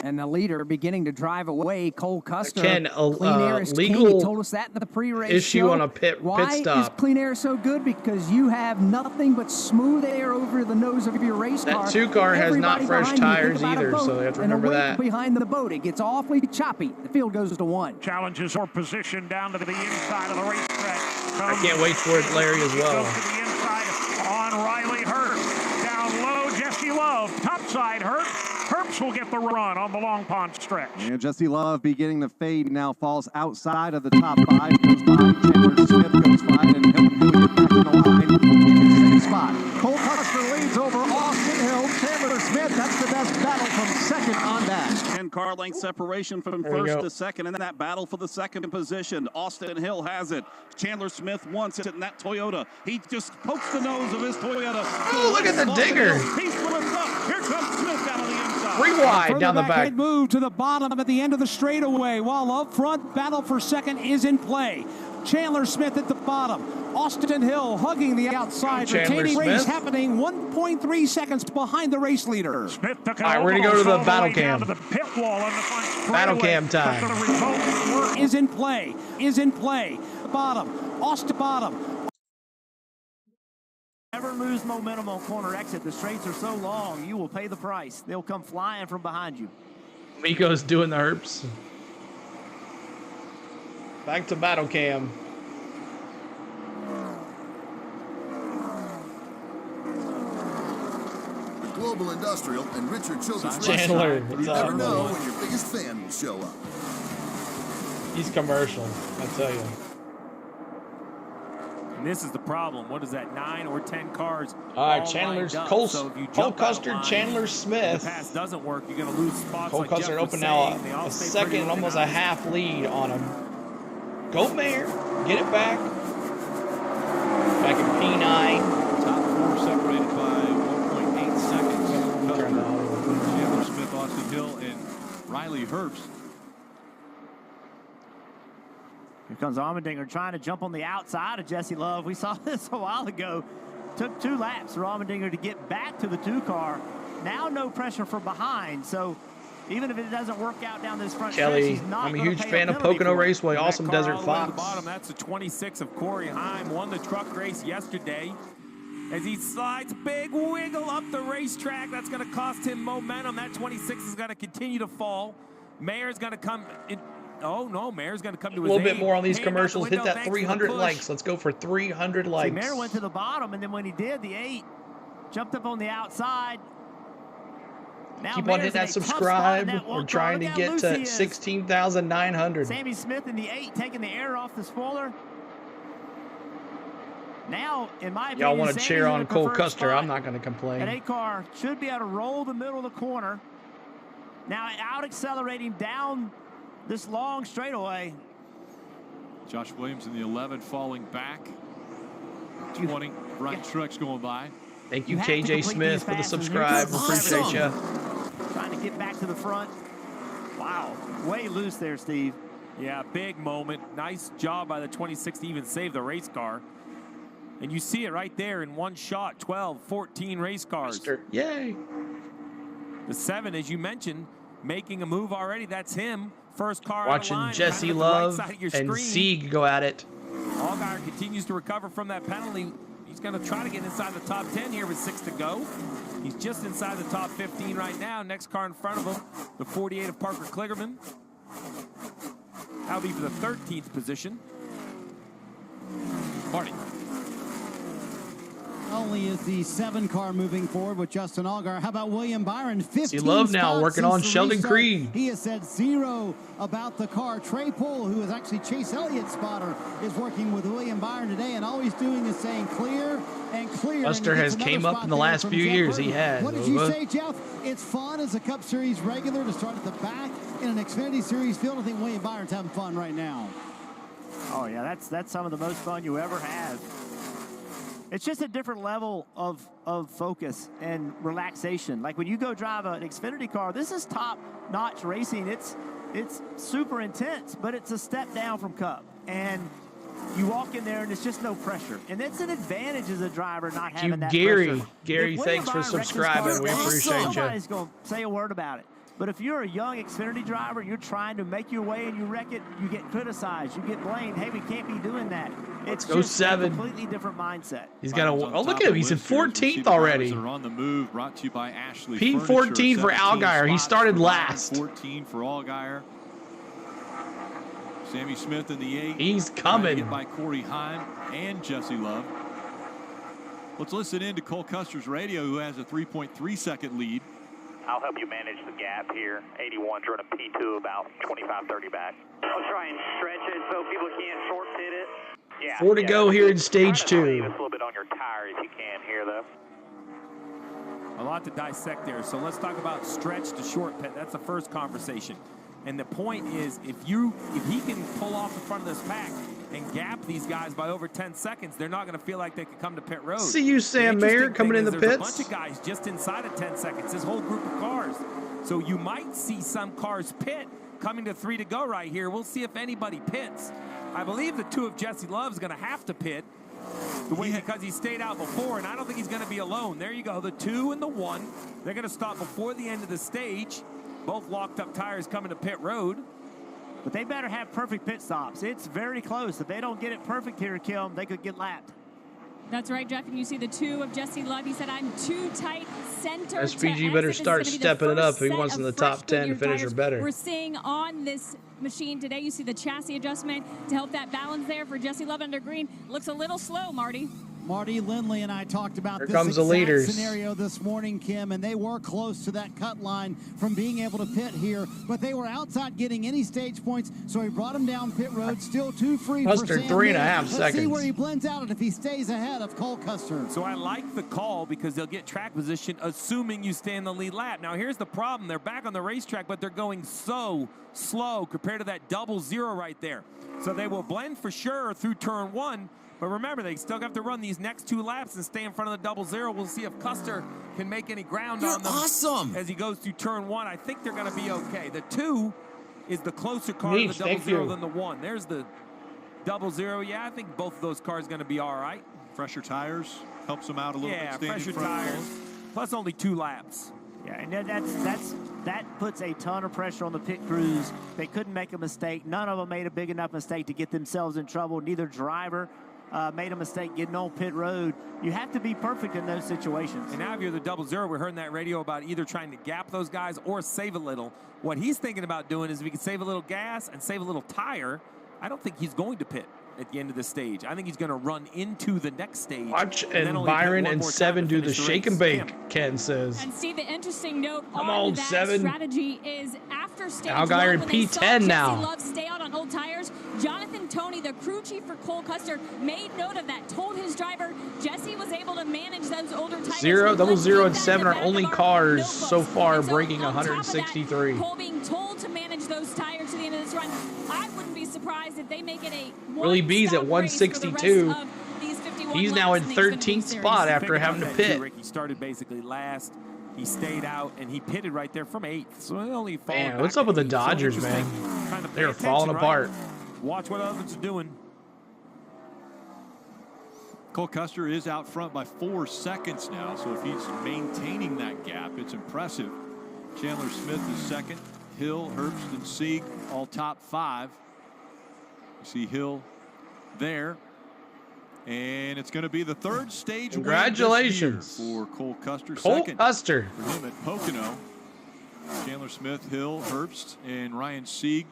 And the leader beginning to drive away, Cole Custer. Ken, Clean air is king. He told us that in the pre-race issue show. on a pit Why stop. is clean air so good? Because you have nothing but smooth air over the nose of your race car. That 2 car has not Everybody fresh behind you, tires think about a either, boat so they have to and a remember wake that. behind the boat, it gets awfully choppy. The field goes to 1. Challenges for position down to the inside of the racetrack. I can't wait for it, Larry, as well. Goes to the inside on Riley Hurst. Down low, Jesse Love. Topside Hurst. Herbst will get the run on the Long Pond stretch. And Jesse Love beginning to fade now, falls outside of the top 5. Goes by Chandler Smith, goes 5, and he'll get back in the line in the 2nd spot. Cole Custer leads over Austin Hill. Chandler Smith, that's the best battle from 2nd on back. 10 car length separation from first to second in that battle for the 2nd position. Austin Hill has it. Chandler Smith wants it in that Toyota. He just pokes the nose of his Toyota. Oh, look at the digger. He splits up. Here comes Smith down on the inside. 3 wide down the back. Move to the bottom at the end of the straightaway, while up front, battle for 2nd is in play. Chandler Smith at the bottom. Austin Hill hugging the outside. Retaining race happening 1.3 seconds behind the race leader. Smith took it. All right, we're going to go to the battle cam. To the pit wall on the front battle cam time. Is in play. Is in play. Bottom. Austin bottom. Never lose momentum on corner exit. The straights are so long, you will pay the price. They'll come flying from behind you. Miko's doing the herps. Back to battle cam. The Global Industrial and Richard Children's Chandler. You never know when your biggest fan will show up. He's commercial, I tell you. And this is the problem. What is that, 9 or 10 cars? All right, Chandler's Cole Custer, Chandler Smith. The pass doesn't work. You're going to lose spots. Cole Custer open now a second, almost a half lead on him. Go Mayor, get it back. Back in P9. Top 4 separated by 1.8 seconds. Chandler Smith, Austin Hill, and Riley Herbst. Here comes Allmendinger trying to jump on the outside of Jesse Love. We saw this a while ago. Took 2 laps for Allmendinger to get back to the 2 car. Now no pressure from behind. So even if it doesn't work out down this front stretch, he's not I'm a huge fan of Pocono Raceway. Awesome Desert Fox. Bottom, that's the 26 of Corey Heim. Won the truck race yesterday. As he slides, big wiggle up the racetrack. That's going to cost him momentum. That 26 is going to continue to fall. Mayer's going to come in. Oh, no, Mayer's going to come to his A little bit aid. more on these Hand commercials. out the Hit window, that 300 likes. Let's go for 300 likes. See, Mayer went to the bottom, and then when he did, the 8 jumped up on the outside. Now Keep on hitting that subscribe. We're trying to get to 16,900. Sammy Smith in the 8 taking the air off the spoiler. Now, in my opinion, y'all want to cheer on Cole Custer. Spot. I'm not going to complain. An 8 car should be able to roll the middle of the corner. Now out accelerating down this long straightaway. Josh Williams in the 11 falling back. 20 Brian Truex going by. Thank you, KJ Smith, for the subscribe. Appreciate you. Trying to get back to the front. Wow, way loose there, Steve. Yeah, big moment. Nice job by the 26 to even save the race car. And you see it right there in one shot, 12, 14 race cars. Yay. The 7, as you mentioned, making a move already. That's him. First car watching line, Jesse kind of Love right and Sieg go at it. Allgaier continues to recover from that penalty. He's going to try to get inside the top 10 here with 6 to go. He's just inside the top 15 right now. Next car in front of him, the 48 of Parker Kligerman. That'll be for the 13th position. Marty. Only is the 7 car moving forward with Justin Allgaier. How about William Byron? 15 Love now working on Sheldon Creed. He has said 0 about the car. Trey Poole, who is actually Chase Elliott's spotter, is working with William Byron today, and all he's doing is saying clear and clear. Buster has came up in the last few years. He has. What did you say, Jeff? It's fun as a Cup Series regular to start at the back in an Xfinity Series field. I think William Byron's having fun right now. Oh, yeah, that's some of the most fun you ever have. It's just a different level of focus and relaxation. Like when you go drive an Xfinity car, this is top-notch racing. It's super intense, but it's a step down from Cup. And you walk in there, and it's just no pressure. And it's an advantage as a driver not having that pressure. Gary, thanks for subscribing. We appreciate you. Somebody's going to say a word about it. But if you're a young Xfinity driver, you're trying to make your way and you wreck it, you get criticized, you get blamed. Hey, we can't be doing that. It's just a completely different mindset. He's got a. Oh, look at him. He's in 14th already. Are on the move. Brought to you by Ashley. P14 for Allgaier. He started last. 14 for Allgaier. Sammy Smith in the 8. He's coming. By Corey Heim and Jesse Love. Let's listen in to Cole Custer's radio, who has a 3.3-second lead. I'll help you manage the gap here. 81's running P2 about 25-30 back. I'll try and stretch it so people can't short pit it. Yeah. 4 to go here in stage 2. Save us a little bit on your tire if you can here, though. A lot to dissect there. So let's talk about stretch to short pit. That's the first conversation. And the point is, if he can pull off the front of this pack and gap these guys by over 10 seconds, they're not going to feel like they could come to pit road. See you, Sam Mayer, coming in the pits. There's a bunch of guys just inside of 10 seconds, this whole group of cars. So you might see some cars pit coming to 3 to go right here. We'll see if anybody pits. I believe the 2 of Jesse Love's going to have to pit because he stayed out before, and I don't think he's going to be alone. There you go, the 2 and the 1. They're going to stop before the end of the stage. Both locked up tires coming to pit road. But they better have perfect pit stops. It's very close. If they don't get it perfect here, Kim, they could get lapped. That's right, Jeff. And you see the 2 of Jesse Love. He said, I'm too tight center. SPG better start stepping it up if he wants in the top 10 to finish or better. We're seeing on this machine today, you see the chassis adjustment to help that balance there for Jesse Love under green. Looks a little slow, Marty. Marty Lindley and I talked about Here this comes the leaders. scenario this morning, Kim, and they were close to that cut line from being able to pit here, but they were outside getting any stage points, so he brought him down pit road, still 2 free Custer, for Sam 3.5 Let's seconds. see where he blends out and if he stays ahead of Cole Custer. So I like the call because they'll get track position, assuming you stay in the lead lap. Now here's the problem. They're back on the racetrack, but they're going so slow compared to that 0-0 right there. So they will blend for sure through turn 1. But remember, they still have to run these next 2 laps and stay in front of the 0-0. We'll see if Custer can make any ground on them as he goes through turn 1. I think they're going to be okay. The 2 is the closer car to the 0-0 than the 1. There's the 0-0. Yeah, I think both of those cars are going to be all right. Fresher tires helps them out a little bit. Yeah, fresher tires, plus only 2 laps. Yeah, and that puts a ton of pressure on the pit crews. They couldn't make a mistake. None of them made a big enough mistake to get themselves in trouble. Neither driver made a mistake getting on pit road. You have to be perfect in those situations. And now if you're the 0-0, we heard in that radio about either trying to gap those guys or save a little. What he's thinking about doing is if he can save a little gas and save a little tire, I don't think he's going to pit at the end of the stage. I think he's going to run into the next stage. Watch and Byron and 7 do the shake and bake, Ken says. And see, the interesting note Come on on, that 7. strategy is after stage Allgaier 1, in when they P10 saw now. Jesse Love stay out on old tires, Jonathan Toney, the crew chief for Cole Custer, made note of that, told his driver Jesse was able to manage those older tires. 0, and 7 are only cars so far breaking 163. Cole being told to manage those tires to the end of this run. I wouldn't be surprised if they make it a Willie B's at 162. He's now in 13th spot after having to pit. He started basically last. He stayed out, and he pitted right there from 8th. So he only Man, what's up with the Dodgers, man? They're falling apart. Watch what others are doing. Cole Custer is out front by 4 seconds now, so if he's maintaining that gap, it's impressive. Chandler Smith is second. Hill, Herbst, and Sieg all top 5. You see Hill there. And it's going to be the 3rd stage. Congratulations for Cole Custer. Cole Second Custer. for him at Pocono. Chandler Smith, Hill, Herbst, and Ryan Sieg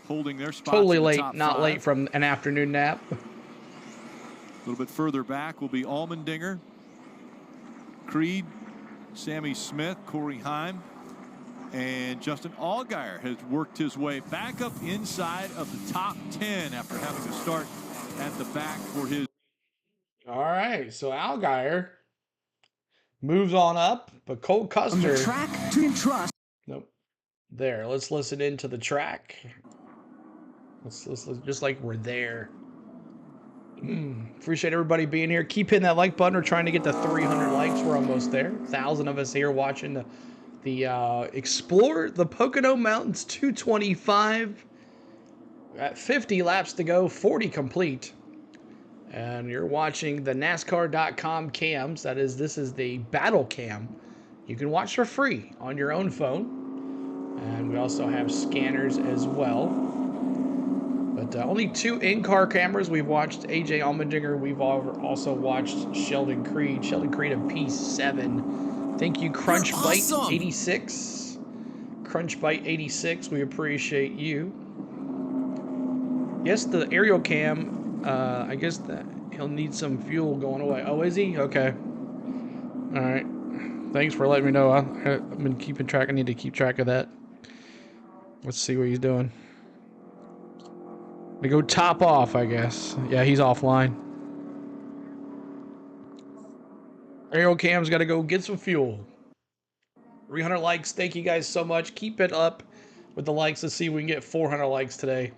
holding their spots. Totally in the late, top not 5. late from an afternoon nap. A little bit further back will be Allmendinger, Creed, Sammy Smith, Corey Heim, and Justin Allgaier has worked his way back up inside of the top 10 after having to start at the back for his. All right, so Allgaier moves on up, but Cole Custer. The track to trust. Nope. There, let's listen into the track. Let's just like we're there. Appreciate everybody being here. Keep hitting that like button. We're trying to get to 300 likes. We're almost there. 1,000 of us here watching the Explore the Pocono Mountains 225. At 50 laps to go, 40 complete. And you're watching the NASCAR.com cams. This is the battle cam. You can watch for free on your own phone. And we also have scanners as well. But only 2 in-car cameras. We've watched AJ Allmendinger. We've also watched Sheldon Creed. Sheldon Creed of P7. Thank you, CrunchBite86. CrunchBite86, we appreciate you. Yes, the aerial cam, I guess that he'll need some fuel going away. Oh, is he? Okay. All right. Thanks for letting me know. I've been keeping track. I need to keep track of that. Let's see what he's doing. To go top off, I guess. Yeah, he's offline. Aerial cam's got to go get some fuel. 300 likes. Thank you guys so much. Keep it up with the likes. Let's see if we can get 400 likes today.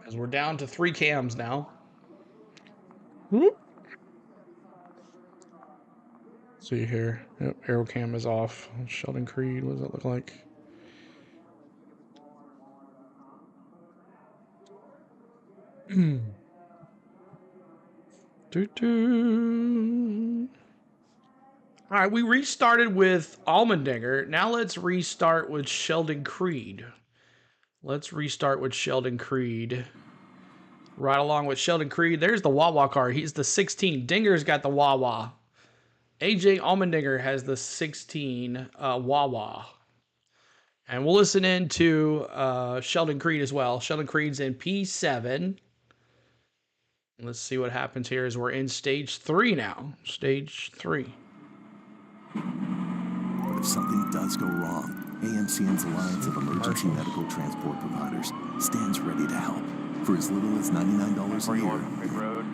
As we're down to 3 cams now. Whoop. See here. Yep, aero cam is off. Sheldon Creed, what does that look like? All right, we restarted with Allmendinger. Now let's restart with Sheldon Creed. Let's restart with Sheldon Creed. Right along with Sheldon Creed. There's the Wawa car. He's the 16. Dinger's got the Wawa. AJ Allmendinger has the 16 Wawa. And we'll listen in to Sheldon Creed as well. Sheldon Creed's in P7. Let's see what happens here as we're in stage 3 now. Stage 3. But if something does go wrong, AMCN's Alliance of Emergency Medical Transport Providers stands ready to help for as little as $99 a year. Big road.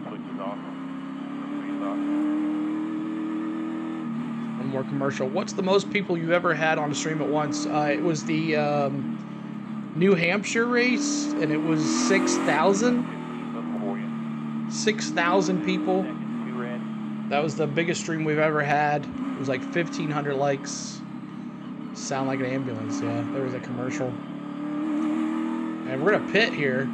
Switches off. One more commercial. What's the most people you've ever had on a stream at once? It was the New Hampshire race, and it was 6,000. 6,000 people. That was the biggest stream we've ever had. It was like 1,500 likes. Sound like an ambulance, yeah. There was a commercial. And we're gonna pit here.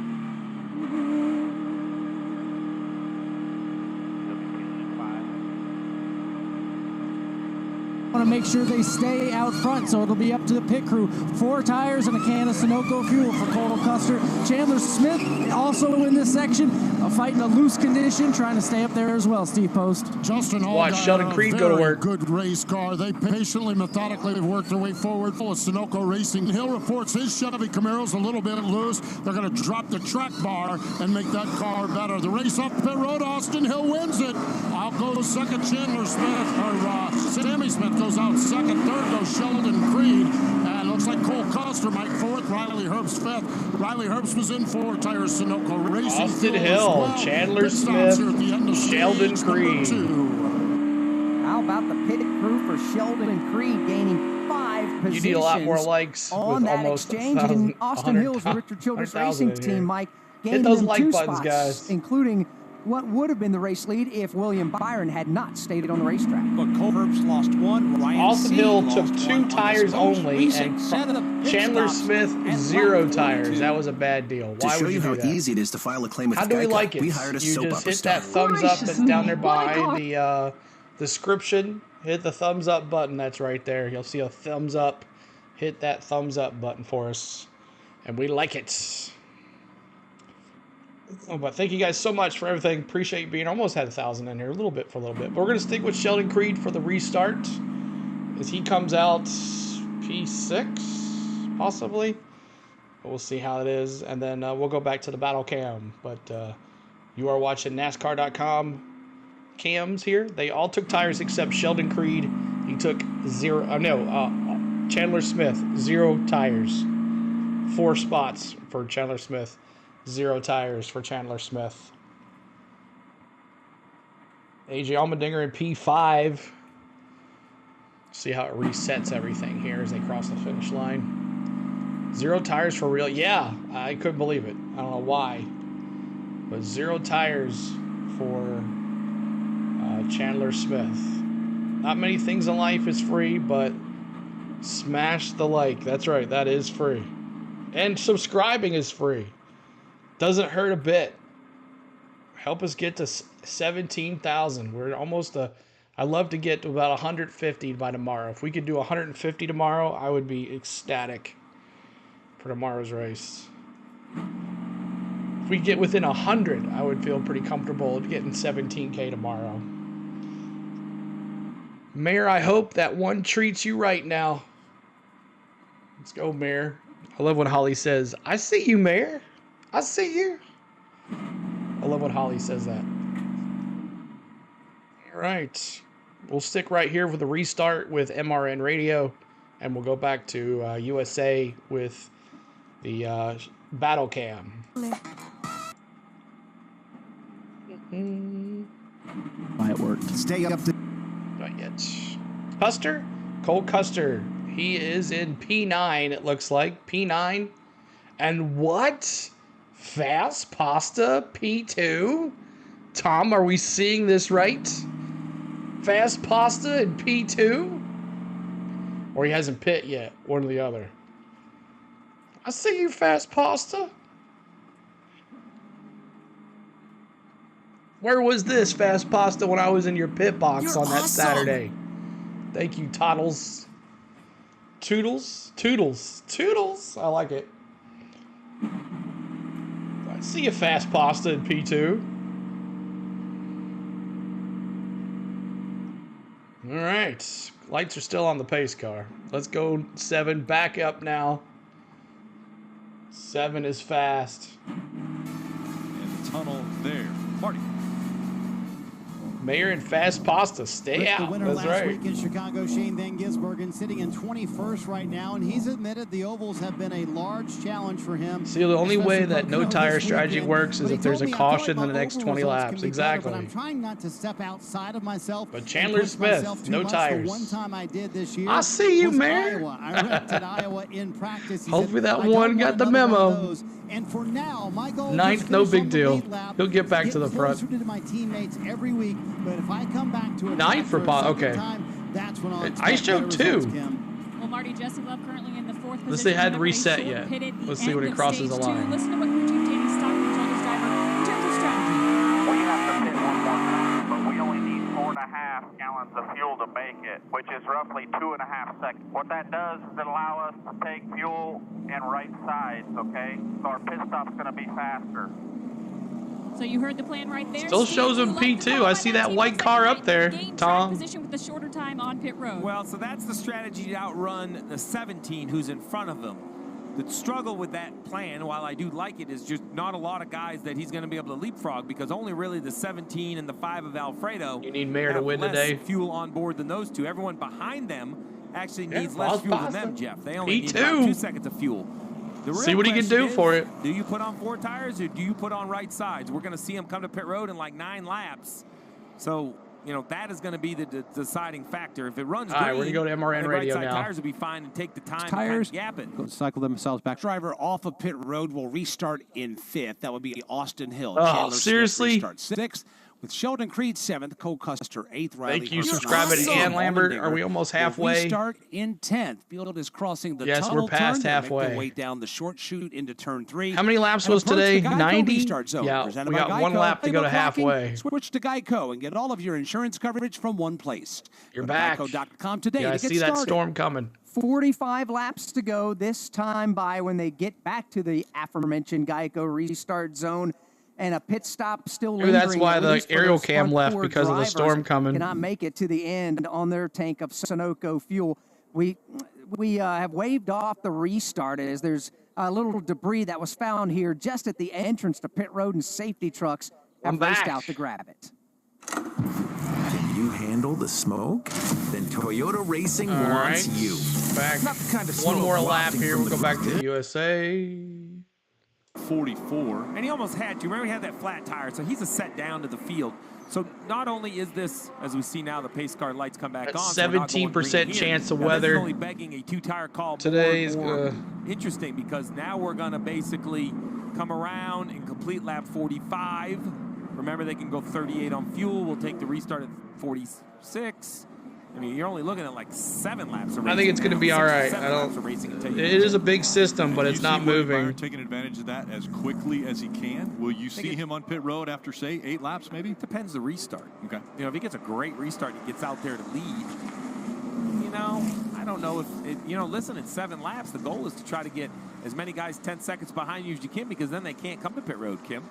Want to make sure they stay out front, so it'll be up to the pit crew. 4 tires and a can of Sunoco fuel for Cole Custer. Chandler Smith also in this section, fighting a loose condition, trying to stay up there as well. Steve Post. Justin Hall. Watch Sheldon Creed go to work. Good race car. They patiently, methodically have worked their way forward. Full of Sunoco Racing. Hill reports his Chevy Camaro's a little bit loose. They're going to drop the track bar and make that car better. The race up pit road. Austin Hill wins it. Out goes second Chandler Smith, or Sammy Smith goes out second. Third goes Sheldon Creed. And looks like Cole Custer might fourth. Riley Herbst fifth. Riley Herbst was in 4 tires Sunoco Racing. Austin Hill, well. Chandler Smith, Sheldon Creed. How about the pit crew for Sheldon Creed gaining 5 positions? You need a lot more likes on with that almost exchange. And Austin Hill's Richard Childress Racing team, Mike, gaining those them like 2 buttons, spots, guys. including what would have been the race lead if William Byron had not stayed on the racetrack. But Cole Herbst lost 1. Ryan Austin C. Hill lost took 1 2 on tires the only, Racing. and Chandler Smith 0 tires. That was a bad deal. Why would you do that? To show you how easy it is to file a claim with How do we Geico, like it? we hired a You soap just opera hit star. that thumbs up that's down there behind the description. Hit the thumbs up button. That's right there. You'll see a thumbs up. Hit that thumbs up button for us, and we like it. Oh, but thank you guys so much for everything. Appreciate you being. Almost had 1,000 in here, a little bit. But we're gonna stick with Sheldon Creed for the restart, as he comes out P6 possibly. But we'll see how it is, and then we'll go back to the battle cam. But you are watching NASCAR.com cams here. They all took tires except Sheldon Creed. He took 0. Chandler Smith 0 tires. 4 spots for Chandler Smith. 0 tires for Chandler Smith. AJ Allmendinger in P5. See how it resets everything here as they cross the finish line. 0 tires for real. Yeah, I couldn't believe it. I don't know why. But 0 tires for Chandler Smith. Not many things in life is free, but smash the like. That's right, that is free. And subscribing is free. Doesn't hurt a bit. Help us get to 17,000. We're almost I'd love to get to about 150 by tomorrow. If we could do 150 tomorrow, I would be ecstatic for tomorrow's race. If we get within 100, I would feel pretty comfortable getting 17K tomorrow. Mayor, I hope that one treats you right now. Let's go, Mayor. I love when Holly says, I see you, Mayor. I see you. I love when Holly says that. All right. We'll stick right here with the restart with MRN Radio, and we'll go back to USA with the battle cam. Might work. Stay up to... Not yet. Custer? Cole Custer. He is in P9, it looks like. P9. And what? Fast Pasta P2? Tom, are we seeing this right? Fast Pasta in P2? Or he hasn't pit yet. One or the other. I see you, Fast Pasta. Where was this, Fast Pasta, when I was in your pit box on that Saturday? Thank you, Toddles. Toodles? Toodles. Toodles. I like it. I see you, Fast Pasta in P2. All right. Lights are still on the pace car. Let's go 7. Back up now. 7 is fast. In the tunnel there. Marty. Mayor and Fast Pasta, stay out. The winner That's last right. week in Chicago, Shane Van Gisbergen, sitting in 21st right now, and he's admitted the ovals have been a large challenge for him. See, the only way that no tire strategy works is if there's a caution in the next 20 laps. Exactly. But I'm trying not to step outside of myself. But Chandler Smith, no tires. The one time I did this year, I see you, Mayor. Iowa. I wrecked at Iowa in practice. Hopefully that one got the memo. And for now, my goal is 9th, no big deal. He'll get back to the front. To my teammates every week, but if I come back to a 9th for okay. That's when I'll I showed 2. Well, Marty, Jesse Love currently in the 4th position. Let's see, hadn't reset yet. Let's see when he crosses the line. Listen to what crew chief Danny Stockton told his driver in terms of strategy. We have to pit one more time, but we only need 4.5 gallons of fuel to make it, which is roughly 2.5 seconds. What that does is it allow us to take fuel in right sides, okay? So our pit stop's going to be faster. So you heard the plan right there. Still shows him P2. I see that white car up there, Tom. Position with the shorter time on pit road. Well, so that's the strategy to outrun the 17 who's in front of them. The struggle with that plan, while I do like it, is just not a lot of guys that he's going to be able to leapfrog, because only really the 17 and the 5 of Alfredo. You need Mayor to win less today. Fuel on board than those two. Everyone behind them actually needs less fuel than them, Jeff. They only need about 2 seconds of fuel. See what he can do for it. Do you put on 4 tires or do you put on right sides? We're going to see him come to pit road in like 9 laps. So, you know, that is going to be the deciding factor. If it runs green, all right, we're going to go to MRN Radio right side now. Tires will be fine and take the time Tires, to gap it. Go cycle themselves back. Driver off of pit road will restart in 5th. That would be Austin Hill. Oh, Chandler seriously? Smith restarts 6th. With Sheldon Creed 7th, Cole Custer 8th, Riley Thank you, Hurst subscribing to Ann Lambert. Allmendinger Are we almost halfway? will restart in 10th. Field is crossing the Yes, tunnel we're past turn. halfway. Make their way down the short chute into turn 3. How many laps And was approach today? the Geico 90? restart zone, Yeah, presented we by got 1 Geico. lap to go to Playbook halfway. locking, switch to Geico and get all of your insurance coverage from one place. You're Go to back. Geico.com today Yeah, I to get see that started. storm coming. 45 laps to go this time by when they get back to the aforementioned Geico restart zone. And a pit stop still Maybe lingering. that's why at the least for aerial those cam left, hardcore because of the drivers storm coming. Cannot make it to the end on their tank of Sunoco fuel. We have waved off the restart as there's a little debris that was found here just at the entrance to pit road, and safety trucks have raced out to grab it. Can you handle the smoke? Then Toyota Racing wants you. Back. Not the kind of One more smoke lap wafting here. from We'll the go back to the USA. 44. And he almost had to. Remember, he had that flat tire, so he's a set down to the field. So not only is this, as we see now, the pace car lights come back on. 17% chance of weather. This is only begging a two-tire call. Today's more interesting because now we're going to basically come around and complete lap 45. Remember, they can go 38 on fuel. We'll take the restart at 46. I mean, you're only looking at like 7 laps of racing. I think it's going to be all right. It is a big system, but it's not moving. Taking advantage of that as quickly as he can. Will you see him on pit road after, say, 8 laps maybe? Depends the restart. Okay. You know, if he gets a great restart and he gets out there to lead, you know, I don't know if, listen, in 7 laps, the goal is to try to get as many guys 10 seconds behind you as you can, because then they can't come to pit road, Kim.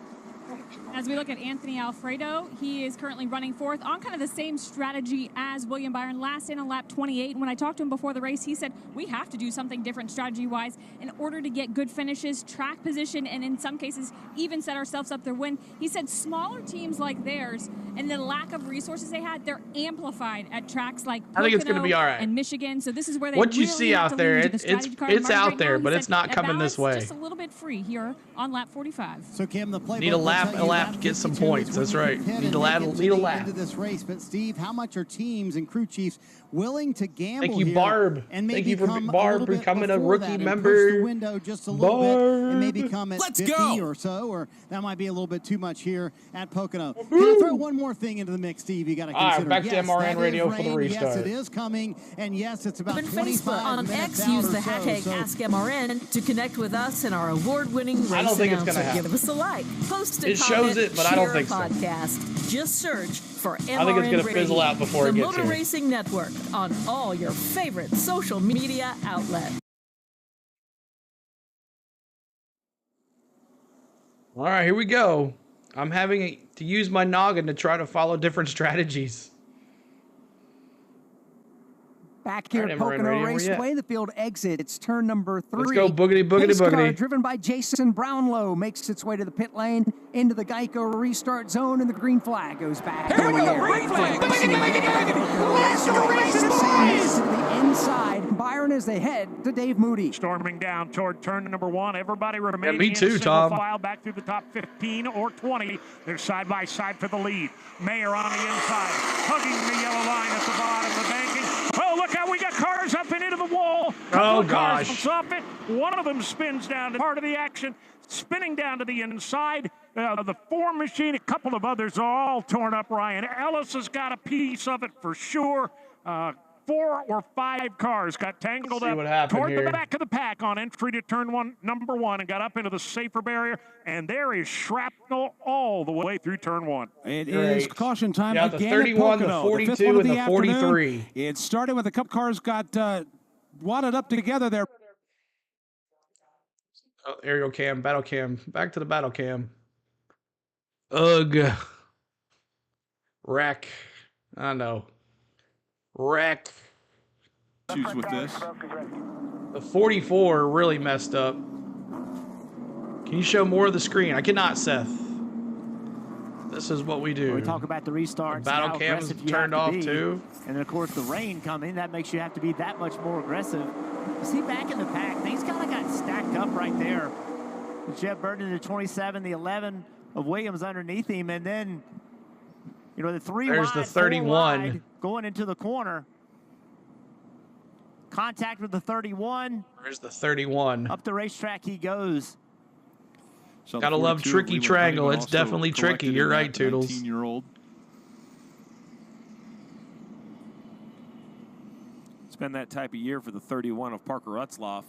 As we look at Anthony Alfredo, he is currently running 4th on kind of the same strategy as William Byron. Last in on lap 28. And when I talked to him before the race, he said, we have to do something different strategy-wise in order to get good finishes, track position, and in some cases, even set ourselves up to win. He said smaller teams like theirs and the lack of resources they had, they're amplified at tracks like Pocono I think it's going to be all right. and Michigan. So this is where they what you really see have out to there, lean into the it's strategy car. it's out Right there, now, but he it's said not that coming this way. just a little bit free here on lap 45. So Kim, the playbook Need a lap to get some points. That's right. Need a lap. Into this race, but Steve, how much are teams and crew chiefs willing to gamble? Thank you, here Barb. And Thank maybe you for come Barb becoming a rookie member. Push the window just a little bit, and maybe come at 50 or so, or that might be a little bit too much here at Pocono. Can I throw one more thing into the mix, Steve? You got to consider. All right, back to MRN Radio for the restart. Yes, it is coming, and yes, it's about 25 on minutes X, out use or the so. hashtag AskMRN to connect with us and our award-winning race I don't think it's announcer. gonna happen. Give us a like, post a It comment, shows it, but I don't share think a so. podcast. Just search for MRN I think it's gonna fizzle Radio, out before it the gets Motor here. Racing Network on all your favorite social media outlets. All right, here we go. I'm having to use my noggin to try to follow different strategies. Back here at Pocono Raceway, the field exit. It's turn number 3. Let's go boogity, boogity, Pace car boogity. driven by Jason Brownlow makes its way to the pit lane into the Geico restart zone, and the green flag goes back. Here we go, green flag. Let's go, the inside. Byron as they head to Dave Moody. Storming down toward turn number 1. Everybody remaining me too, in single Tom. file back through the top 15 or 20. They're side by side for the lead. Mayer on the inside, hugging the yellow line at the bottom of the banking. Oh, look out, we got cars up and into the wall. Oh, Cars gosh. off it. One of them spins down to part of the action, spinning down to the inside. The 4 machine, a couple of others are all torn up. Ryan Ellis has got a piece of it for sure. 4 or 5 cars got tangled up toward the back of the pack on entry to turn number 1 and got up into the safer barrier. And there is shrapnel all the way through turn 1. It is caution time Yeah, again the 31, at the Pocono. 42, fifth one of and the 43. afternoon. It started when the Cup cars got wadded up together there. Oh, aerial cam, battle cam. Back to the battle cam. Ugh. Wreck. I know. Wreck. Issues with this. The 44 really messed up. Can you show more of the screen? I cannot, Seth. This is what we do. We talk about the restarts. The battle how cam's aggressive you turned have to off be. too. And then, of course, the rain coming. That makes you have to be that much more aggressive. You see, back in the pack, things kind of got stacked up right there. Jeff Burton, the 27, the 11 of Williams underneath him. And then, you know, the 3 There's wide, the 4 31. wide, going into the corner. Contact with the 31. There's the 31. Up the racetrack he goes. So Gotta love tricky triangle. It's definitely tricky. You're right, Toodles. 19-year-old. It's been that type of year for the 31 of Parker Rutzlaff.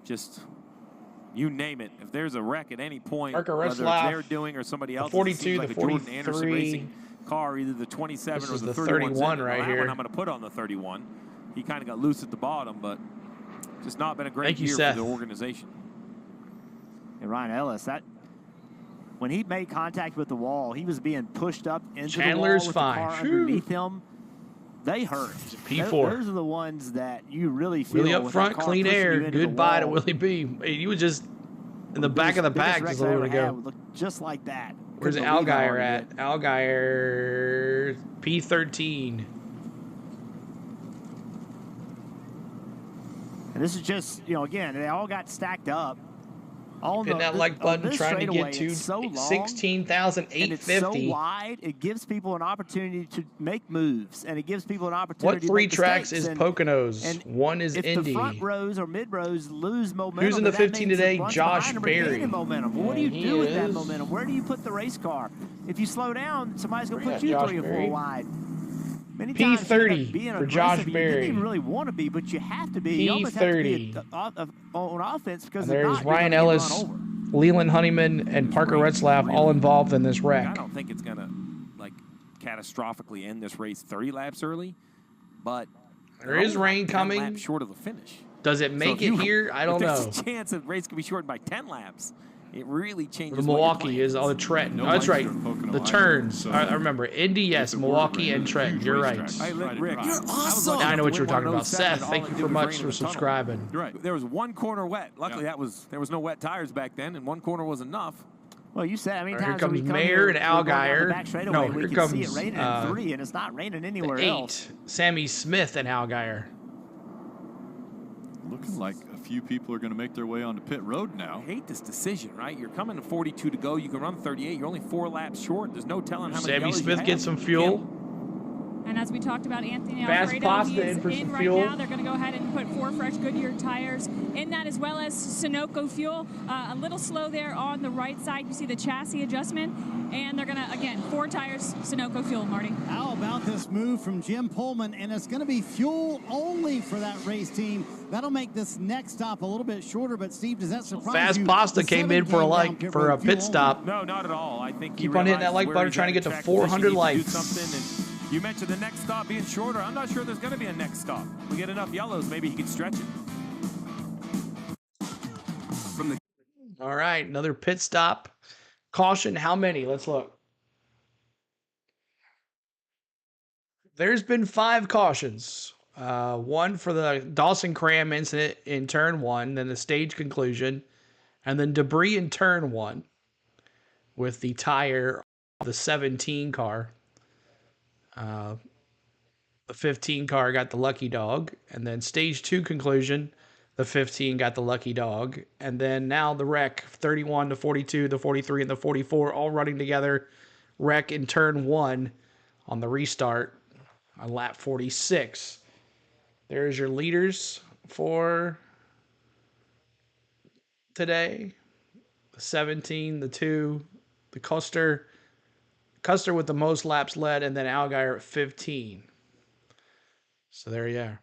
Just, you name it. If there's a wreck at any point, Parker whether it's Rutzlaff, they're doing or somebody else, the 42, it seems like the a Jordan 43. Anderson racing car, either the 27 This or is the the 31 31 right that here. one I'm going to put on the 31. He kind of got loose at the bottom, but just not been a great Thank you, year Seth. for the organization. And Ryan Ellis, when he made contact with the wall, he was being pushed up into Chandler's the wall with fine. the car Phew. underneath him. They hurt. P4. Those are the ones that you really feel. Really up with front, that car clean pushing air. you into the Goodbye to wall. Willie B. Hey, he was just in the back of the Biggest pack wreck just a I little ever ago. had looked just like that. Where's Couldn't believe how Algier hard he at? hit. Algier P13. And this is just, you know, again, they all got stacked up. Hitting that like button, trying to get to 16,850. And it's so wide, it gives people an opportunity to make moves, and it gives people an opportunity What three to make tracks mistakes. is Poconos? And one is if Indy. the front rows or mid rows lose momentum, Who's in the that 15 means today? the bunch Josh behind them are Berry. gaining momentum. Well, what do you He do with that is. momentum? Where do you put the race car? If you slow down, somebody's going to Where put you you at, 3 or Josh 4 Berry? wide. Many times you P30 end up being for Josh aggressive. You Berry. didn't even really want to be, but you have to be. You almost have to be on offense because And if there's not, you're Ryan gonna get run Ellis, over. Leland Honeyman, and Parker Retzlaff all involved in this I wreck. don't think it's going to, like, catastrophically end this race 30 laps early, but There is rain 10 coming. laps short of the finish. Does it make it here? I don't know. There's a chance that the race could be shortened by 10 laps. It really changes. The Milwaukee is all the Trenton. No Oh, that's right. lights during Pocono The either, turns. so I remember. Indy, yes. Milwaukee and Trenton. You're right. Hey, Rick, Now I know what you were talking about. Seth, thank you for much for subscribing. Right. There was one corner wet. Luckily, there was no wet tires back then, and one corner was enough. Well, you said, I mean, Here times comes we come Mayer here, and we're going down the Allgaier. back straightaway, No, we here can comes see it raining at 3, and it's not raining anywhere else. 8. Sammy Smith and Allgaier. Looking like a few people are going to make their way onto pit road now. I hate this decision, right? You're coming to 42 to go. You can run 38. You're only 4 laps short. There's no telling how many Sammy yellows you Smith have. gets some fuel. And as we talked about, Anthony Fast Alfredo, pasta he is in for in some right fuel. now. They're going to go ahead and put 4 fresh Goodyear tires in that, as well as Sunoco fuel. A little slow there on the right side. You see the chassis adjustment. And they're going to, again, 4 tires, Sunoco fuel, Marty. How about this move from Jim Pullman? And it's going to be fuel only for that race team. That'll make this next stop a little bit shorter. But, Steve, does that surprise you? Fast pasta The came 7 in for a fuel pit stop. No, not at all. I think Keep on hitting that like button, trying to get to 400 likes. Something, and you mentioned the next stop being shorter. I'm not sure there's going to be a next stop. We get enough yellows, maybe he can stretch it. All right, another pit stop. Caution, how many? Let's look. There's been 5 cautions. One for the Dawson Cram incident in turn 1, then the stage conclusion, and then debris in turn 1 with the tire of the 17 car. The 15 car got the lucky dog, and then stage 2 conclusion, the 15 got the lucky dog, and then now the wreck, 31, the 42, the 43, and the 44 all running together. Wreck in turn 1 on the restart on lap 46. There's your leaders for today. The 17, the 2, the Custer with the most laps led, and then Allgaier at 15. So there you are.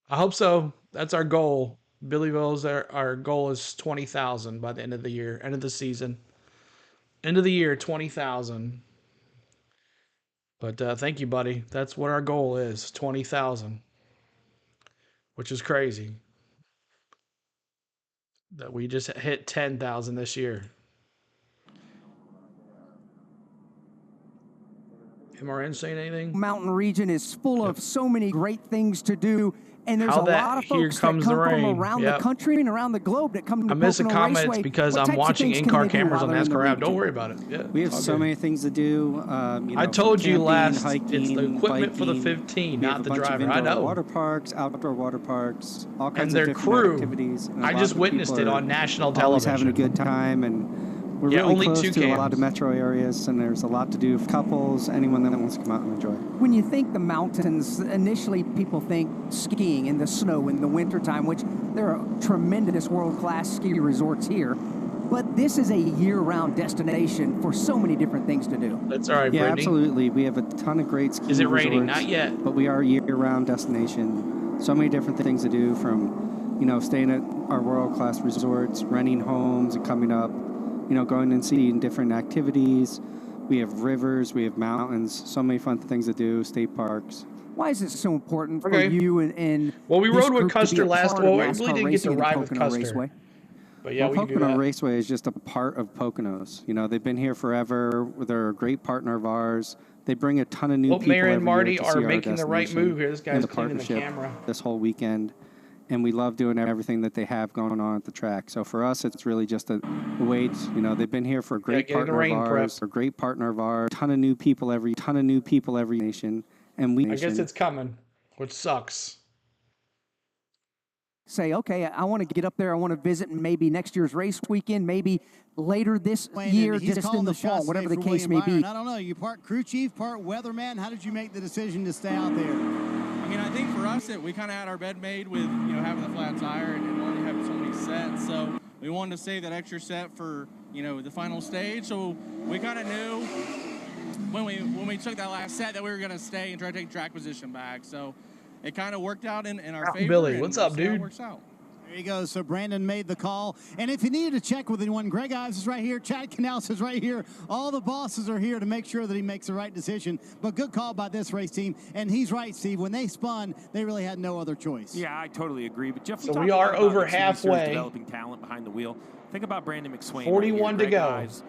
I hope so. That's our goal. Billyville's our goal is 20,000 by the end of the year, end of the season. End of the year, 20,000. But thank you, buddy. That's what our goal is, 20,000. Which is crazy. That we just hit 10,000 this year. MRN saying anything? Mountain region is full of so many great things to do. And there's How a that lot of here folks that comes come the from rain. around Yep. the country and around the globe that come to I missed the Pocono comments Raceway. because What I'm types of watching things can in-car they do cameras while on they're in the NASCAR app. region? Don't worry about it. Yeah, We have it's all so good. many things to do. I told you camping, last, hiking, it's the equipment for the biking. 15, We have not a the bunch of driver. I indoor know. Water parks, outdoor water parks, all kinds And of their different crew. activities. And a I lot just of witnessed people it are on national always having a television. good time, and we're Yeah, really only close 2 to a lot cams. of metro areas, and there's a lot to do for couples, anyone that wants to come out and enjoy. When you think the mountains, initially people think skiing in the snow in the wintertime, which there are tremendous world-class ski resorts here. But this is a year-round destination for so many different things to do. That's all right, Yeah, Brittany. absolutely. We have a ton of great ski Is it raining? resorts, Not yet. but we are a year-round destination. So many different things to do, from, staying at our world-class resorts, renting homes, and coming up, going and seeing different activities. We have rivers, we have mountains, so many fun things to do, state parks. Why is it so important for Okay. you and Well, we this rode with group to be Custer a last. part of Well, we NASCAR really didn't get to racing at ride with Pocono Custer. Raceway? But yeah, we can do Pocono that. Raceway is just a part of Poconos. They've been here forever. They're a great partner of ours. They bring a ton of new Well, people Mayor and every Marty year to are see our making the right destination move here. This and guy's the cleaning the partnership camera. this whole weekend. And we love doing everything that they have going on at the track. So for us, it's really just a wait. They've been here for a great get in the partner of rain prep. ours. A great partner of ours. Ton of new people every nation. And we I guess it's coming, which sucks. say, okay, I want to get up there. I want to visit maybe next year's race weekend, maybe later this year, just in the fall, whatever the case may be. I don't know. You part crew chief, part weatherman. How did you make the decision to stay out there? I mean, I think for us, we kind of had our bed made with, having the flat tire and only having so many sets. So we wanted to save that extra set for, the final stage. So we kind of knew when we took that last set that we were going to stay and try to take track position back. So it kind of worked out in our favor. Billy, what's up, dude? Works out. There you go. So Brandon made the call. And if you needed to check with anyone, Greg Ives is right here. Chad Canals is right here. All the bosses are here to make sure that he makes the right decision. But good call by this race team. And he's right, Steve. When they spun, they really had no other choice. Yeah, I totally agree. But Jeff, so we are over halfway. Developing talent behind the wheel. Think about Brandon McSwain. 41 to go. Ives,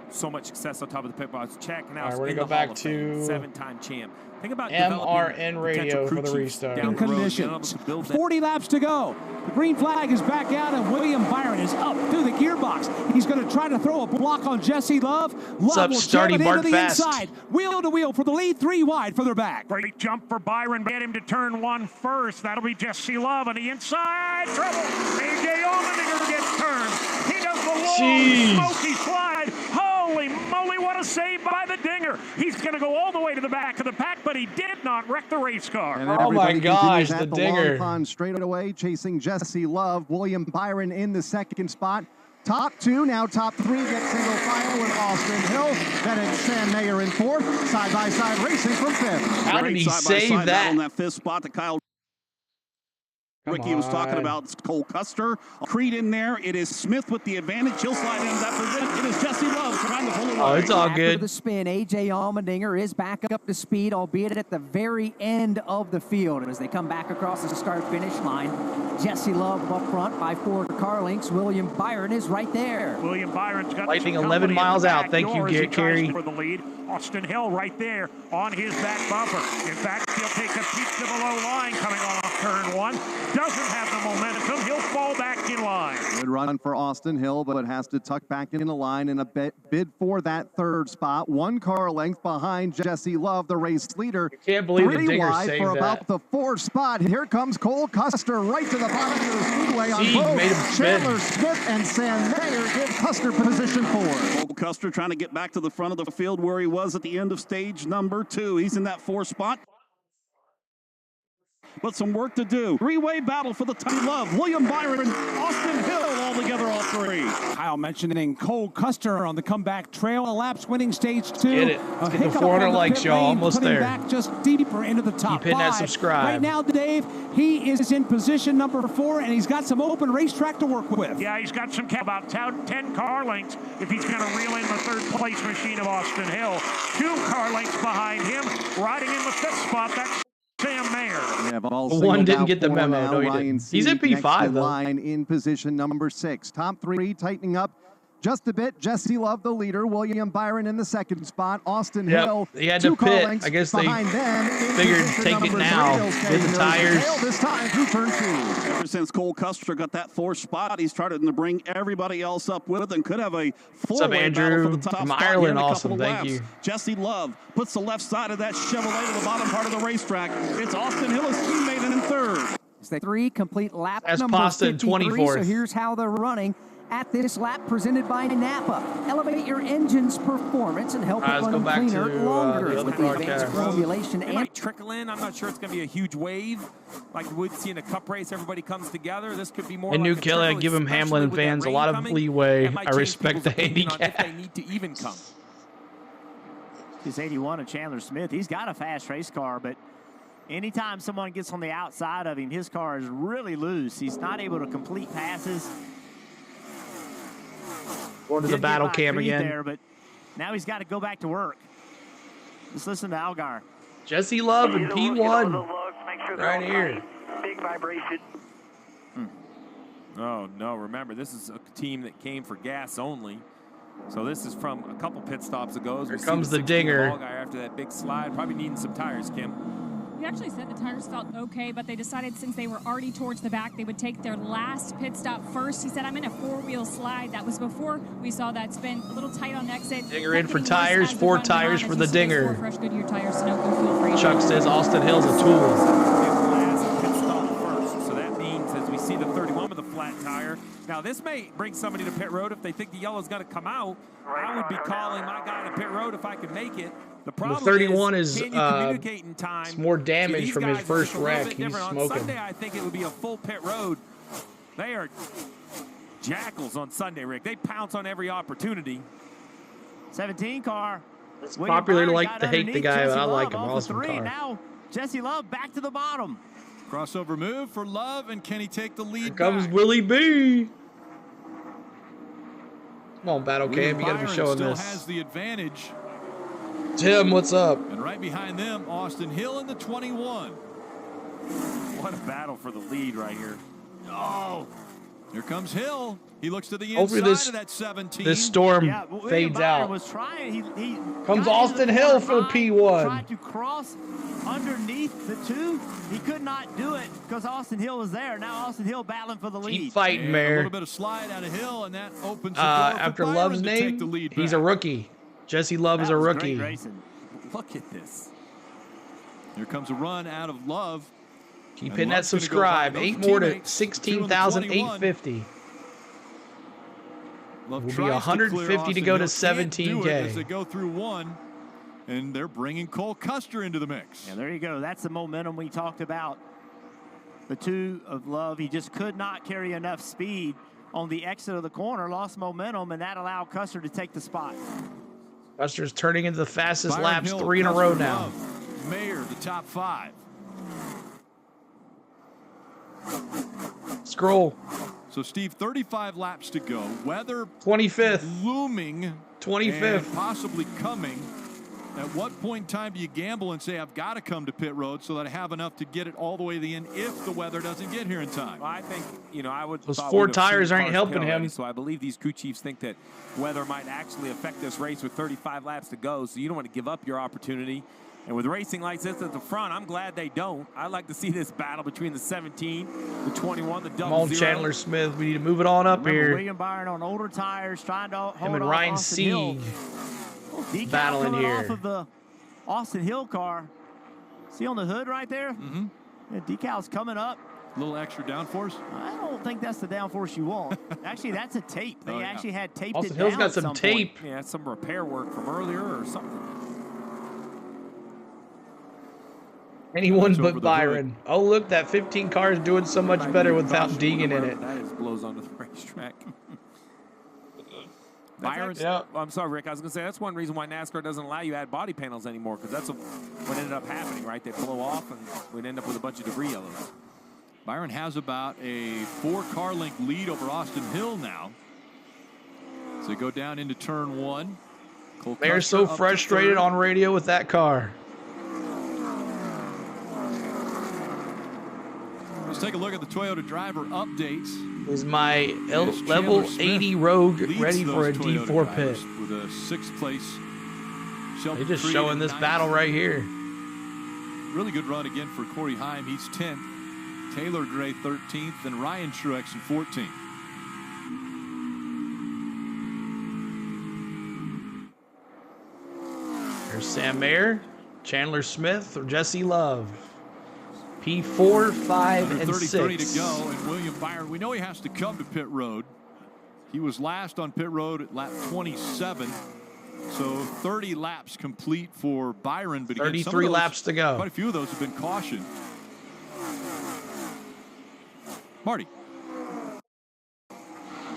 so much success on top of the pit box. Chad Canals, we're going to go back to 7-time champ. Think about MRN radio for the restart. In conditions. 40 laps to go. The green flag is back out, and William Byron is up through the gearbox. He's going to try to throw a block on Jesse Love. Love will jam it into the inside. Wheel to wheel for the lead, 3 wide for their back. Great jump for Byron. Get him to turn 1 first. That'll be Jesse Love on the inside. Trouble. A.J. Allmendinger gets turned. He does the long smoky slide. Holy moly, what a save by the Dinger. He's going to go all the way to the back of the pack, but he did not wreck the race car. Oh my gosh, the Dinger. Long Pond straightaway, chasing Jesse Love. William Byron in the second spot. Top 2, now top 3 get single file with Austin Hill. Then it's Sam Mayer in 4th. Side-by-side racing from 5th. How did he save that? On that 5th spot to Kyle. Ricky was talking about Cole Custer. Creed in there. It is Smith with the advantage. He'll slide into that position. It is Jesse Love trying to pull away. Oh, it's all good. After the spin, A.J. Allmendinger is back up to speed, albeit at the very end of the field. As they come back across the start-finish line, Jesse Love up front by 4 car lengths. William Byron is right there. William Byron's got lightning 11 miles out. Thank you, Garrett Carey. For the lead. Austin Hill right there on his back bumper. In fact, he'll take a peek to the low line coming off turn 1. Doesn't have the momentum. He'll fall back in line. Good run for Austin Hill, but has to tuck back in the line in a bid for that 3rd spot. 1 car length behind Jesse Love, the race leader. Can't believe the 3 Dinger wide saved for that. About the 4th spot. Here comes Cole Custer right to the bottom of the speedway on both. Chandler Smith and Sam Mayer give Custer position 4. Cole Custer trying to get back to the front of the field where he was at the end of stage number 2. He's in that 4th spot. But some work to do. 3-way battle for the Tony Love. William Byron, Austin Hill all together, all 3. Kyle mentioning Cole Custer on the comeback trail. A laps winning stage 2. Get it. Let's get to 400 likes, y'all. Almost there. Back just deeper into the top 5. Keep hitting that subscribe. Right now, Dave, he is in position number 4, and he's got some open racetrack to work with. Yeah, he's got some about 10 car lengths if he's going to reel in the 3rd place machine of Austin Hill. 2 car lengths behind him, riding in the 5th spot. That's Sam Mayer. One didn't get the memo. No, he didn't. He's at P5, though. Line in position number 6. Top 3 tightening up just a bit. Jesse Love, the leader. William Byron in the 2nd spot. Austin Hill. He had to pit. I guess they figured take it now. Get the tires. This time through turn 2. Ever since Cole Custer got that 4th spot, he's started to bring everybody else up with and could have a 4-way battle for the top from spot Ireland. here in a Awesome. couple of Thank laps. you. Jesse Love puts the left side of that Chevrolet to the bottom part of the racetrack. It's Austin Hill, his teammate, in 3rd. It's the 3 complete lap That's number Pasta in 53. 24th. So here's how they're running at this lap presented by Napa. Elevate your engine's performance and help it run cleaner, longer with the advanced formulation. It might trickle in. I'm not sure it's going to be a huge wave like we would see in a cup race. Everybody comes together. This could be more and like New Kelly, I give him Hamlin fans a lot of leeway. I respect the handicap. If they need to even come. He's 81 of Chandler Smith. He's got a fast race car, but anytime someone gets on the outside of him, his car is really loose. He's not able to complete passes. Going to the battle cam again. There, but now he's got to go back to work. Just listen to Algar. Jesse Love and P1 right here. Big vibration. Oh, no. Remember, this is a team that came for gas only. So this is from a couple pit stops ago. Here comes the Dinger. Guy after that big slide. Probably needing some tires, Kim. He actually said the tires felt okay, but they decided since they were already towards the back, they would take their last pit stop first. He said, I'm in a 4-wheel slide. That was before we saw that spin. A little tight on exit. Dinger in for tires, 4 tires for the Dinger. Fresh Goodyear tires, Sunoco fuel free. Chuck says Austin Hill's a tool. So that means as we see Now, this may bring somebody to pit road if they think the yellow's going to come out. I would be calling my guy to pit road if I could make it. The problem 31 is, is can you communicate in time? it's more damage from his first wreck. He's On smoking. Sunday, I think it would be a full pit road. They are jackals on Sunday, Rick. They pounce on every opportunity. 17 car. It's popular to like to hate the guy, but I like him. Awesome three. car. Now, Jesse Love back to the bottom. Crossover move for Love, and can he take the lead? Here comes back? Willie B. Come on, Battle Cam, you got to be showing still this. has the advantage. Tim, what's up? And right behind them, Austin Hill in the 21. What a battle for the lead right here. Oh, here comes Hill. He looks to the Hopefully inside of that 17. This storm fades out. Was trying. He comes Austin Hill for the P1. Tried to cross underneath the two. He could not do it because Austin Hill was there. Now Austin Hill battling for the lead. Keep fighting, And Mayor. a little bit of slide out of Hill, and that opens the door After for Love's Byron to take the name, lead he's back. a rookie. Jesse Love is a rookie. Look at this. Here comes a run out of Love. Keep And hitting that Love's gonna go subscribe. by 8 those more to teammates, 16,850. Love Will be tries to 150 clear to Austin go to Hill. Can't do it as 17K. they go through one, and they're bringing Cole Custer into the mix. And there you go. That's the momentum we talked about. The two of Love. He just could not carry enough speed on the exit of the corner. Lost momentum, and that allowed Custer to take the spot. Custer's turning into the fastest Byron laps Hill, 3 in a Custer, row now. Love, Mayer, the top 5. Scroll. So, Steve, 35 laps to go. Weather 25th. Looming. 25th. And possibly coming. At what point in time do you gamble and say, I've got to come to pit road so that I have enough to get it all the way to the end if the weather doesn't get here in time? Well, I think, I would. Those 4 tires aren't helping him. So I believe these crew chiefs think that weather might actually affect this race with 35 laps to go. So you don't want to give up your opportunity. And with racing like this at the front, I'm glad they don't. I'd like to see this battle between the 17, the 21, the double Come on, zero. Chandler Smith. We need to move it on up Remember, here. William Byron on older tires trying to hold Him and off Ryan Austin Hill. Sieg battling coming here. off of the Austin Hill car. See on the hood right there? Mm-hmm. Yeah, decal's coming up. A little extra downforce? I don't think that's the downforce you want. Actually, that's a tape. They actually had taped Austin it Hill's down got at some point. tape. Yeah, some repair work from earlier or something. Anyone It's over but the Byron. Oh, look, that 15 car is doing so much better without Deegan in it. That is blows onto the racetrack. Byron. Yeah. I'm sorry, Rick. I was going to say that's one reason why NASCAR doesn't allow you to add body panels anymore, because that's what ended up happening, right? They blow off, and we'd end up with a bunch of debris yellows. Byron has about a 4-car length lead over Austin Hill now. So they go down into turn 1. Cole They're Custer so up to frustrated third. on radio with that car. Let's take a look at the Toyota driver updates. Is my As level Chandler Smith 80 Rogue leads ready for a those Toyota D4 drivers pit? with a 6th place. They're just showing this battle right here. Really good run again for Corey Heim. He's 10th. Taylor Gray 13th, and Ryan Truex in 14th. There's Sam Mayer, Chandler Smith, or Jesse Love. P4, 5, Under and 30 6. to go, and William Byron, we know he has to come to pit road. He was last on pit road at lap 27. So 30 laps complete for Byron. But again, 33 laps to go. Quite a few of those have been cautioned. Marty.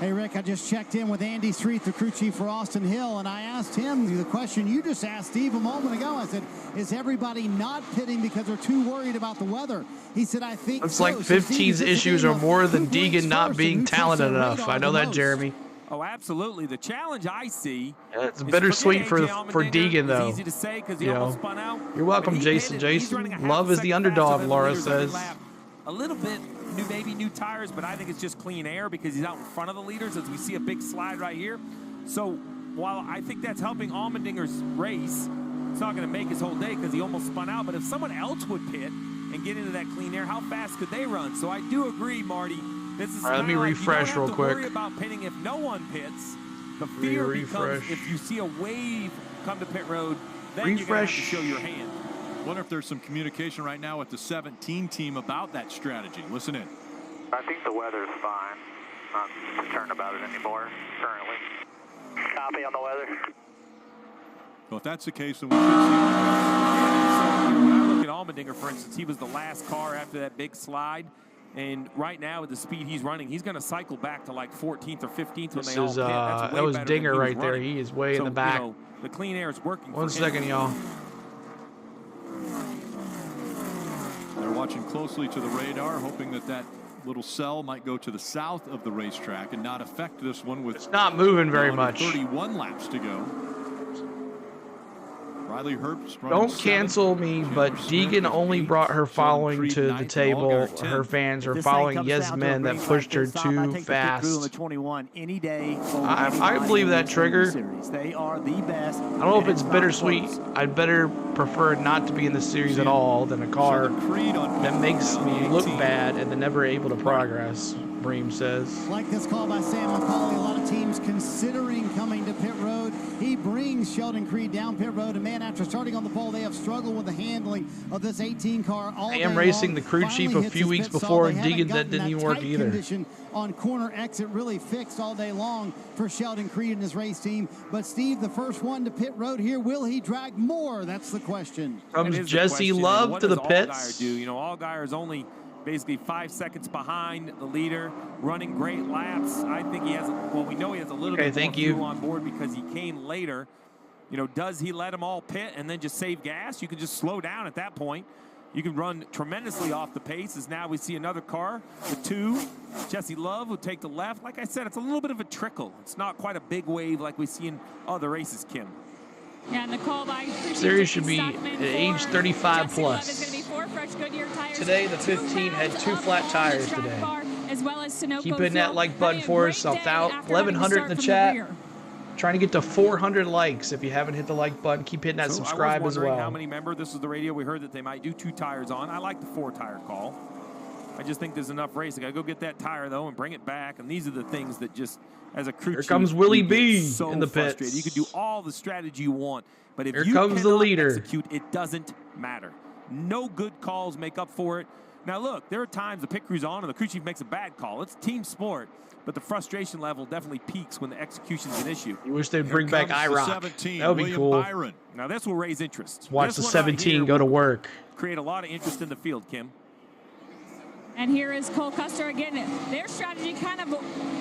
Hey, Rick, I just checked in with Andy Street, the crew chief for Austin Hill, and I asked him the question you just asked Steve a moment ago. I said, is everybody not pitting because they're too worried about the weather? He said, I think Looks so. like So, Steve, 15's is this a issues game are of more than who blinks Deegan not first being and who takes talented their enough. radar I know the that, most? Jeremy. Oh, absolutely. The challenge I see. Yeah, it's is bittersweet forget for AJ Allmendinger. Deegan, though. It's easy to say because he You almost know. spun out. You're welcome, But he Jason. did it. He's running a half Love a is the second faster underdog, than the Laura leaders every says. lap. A little bit new tires, but I think it's just clean air because he's out in front of the leaders as we see a big slide right here. So while I think that's helping Allmendinger's race, it's not going to make his whole day because he almost spun out. But if someone else would pit and get into that clean air, how fast could they run? So I do agree, Marty. This is All right, let me refresh real you don't have to quick. worry about pitting if no one pits. The fear becomes refresh. if you see a wave come to pit road, then you're going to have to show your hand. Wonder if there's some communication right now with the 17 team about that strategy. Listen in. I think the weather's fine. not concerned about it anymore currently. Copy on the weather. Well, if that's the case, then we should see. When I look at Allmendinger, for instance, he was the last car after that big slide. And right now, with the speed he's running, he's going to cycle back to like 14th or 15th when they all pit. That's way that was better Dinger than right there. running. He is way in the back. You know, the clean air is working. One second, y'all. They're watching closely to the radar, hoping that that little cell might go to the south of the racetrack and not affect this one with. It's not moving very much. 31 laps to go. Riley Herbst Don't cancel me, but Deegan only brought her following to the table. Her fans are following yes men that pushed her too fast. I believe that, Trigger. They are the best. I don't know if it's bittersweet. I'd better prefer not to be in the series at all than a car that makes me look bad and then never able to progress, Bream says. Like this call by Sam McCauley, a lot of teams considering coming to pit road. He brings Sheldon Creed down pit road, and man, after starting on the pole, they have struggled with the handling of this 18 car all day I am racing the crew chief a few weeks before, and Deegan, that didn't even work either. Condition on corner exit really fixed all day long for Sheldon Creed and his race team. But Steve, the first one to pit road here, will he drag more? That's the question. Comes Jesse Love to the pits. What does Allgaier do? You know, Allgaier is only basically 5 seconds behind the leader, running great laps. I think he has, well, we know he has a little bit more fuel on board because he came later. You know, does he let them all pit and then just save gas? You can just slow down at that point. You can run tremendously off the pace, as now we see another car, the 2. Jesse Love will take the left. Like I said, it's a little bit of a trickle. It's not quite a big wave like we see in other races, Kim. Yeah, and the call by series should be at age 35 plus. Today, the 15 had 2 flat tires today. Keep hitting that like button for us. 1,100 in the chat. Trying to get to 400 likes. If you haven't hit the like button, keep hitting that subscribe as well. How many remember this is the radio? We heard that they might do 2 tires on. I like the 4-tire call. I just think there's enough racing. I go get that tire though and bring it back. And these are the things that just, as a crew chief, here comes Willie B so in the pits. Frustrated. You can do all the strategy you want, but if here you comes the leader. Execute, it doesn't matter. No good calls make up for it. Now look, there are times the pit crew's on and the crew chief makes a bad call. It's team sport, but the frustration level definitely peaks when the execution's an issue. You wish they'd bring back IROC. That would be cool. Byron. Now this will raise interest. Watch the 17 go to work. Create a lot of interest in the field, Kim. And here is Cole Custer again. Their strategy kind of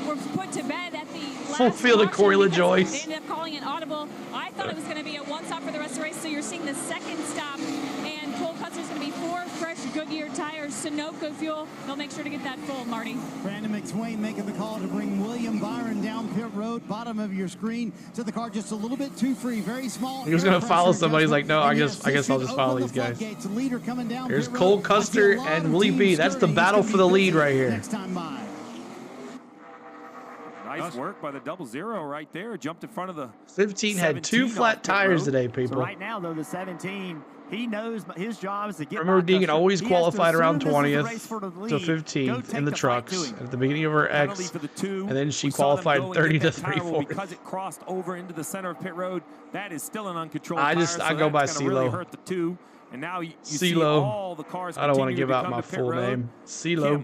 was put to bed at the last full field of Corey LaJoyce. They ended up calling it audible. I thought it was going to be a 1 stop for the rest of the race, so you're seeing the second stop. And Cole Custer's going to be 4 fresh Goodyear tires, Sunoco fuel. They'll make sure to get that full, Marty. Brandon McSwain making the call to bring William Byron down pit road, bottom of your screen. So the car just a little bit too free, very small. He was going to follow somebody. He's like, no, I guess I'll just follow these guys. Here's Cole Custer and Willie B. That's the battle for the lead right here. Nice work by the 00 right there. Jumped in front of the 15 had 2 flat tires today, people. So right now, though, the 17, he knows his job is to get. Remember, Deegan always qualified around 20th to 15th in the trucks at the beginning of her X, and then she qualified 30 to 34. Because it crossed over into the center of pit road, that is still an uncontrolled I go by CeeLo. Really hurt the 2, and now you see all the cars. I don't want to give out my full name. CeeLo.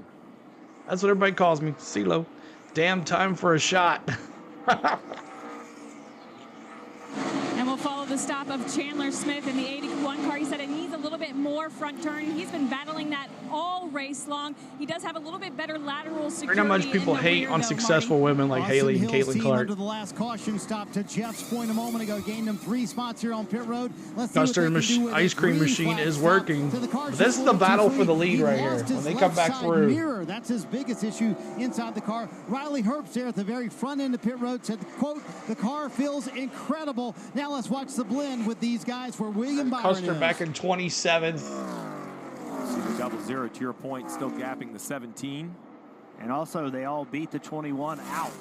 That's what everybody calls me. CeeLo. Damn time for a shot. And we'll follow the stop of Chandler Smith in the 81 car. He said it needs a little bit more front turn. He's been battling that all race long. He does have a little bit better lateral security. Not much people hate on successful women like Haley and Caitlin Clark. Under the last caution stop to Jeff's point a moment ago, gained him 3 spots here on pit road. Custer ice cream machine is working. But this is the battle for the lead right here. When they come back through. Mirror, that's his biggest issue inside the car. Riley Herbst there at the very front end of pit road said, quote, the car feels incredible. Now let's watch the blend with these guys where William Byron Custer back in 27th. See the 00 to your point, still gapping the 17. And also they all beat the 21 out.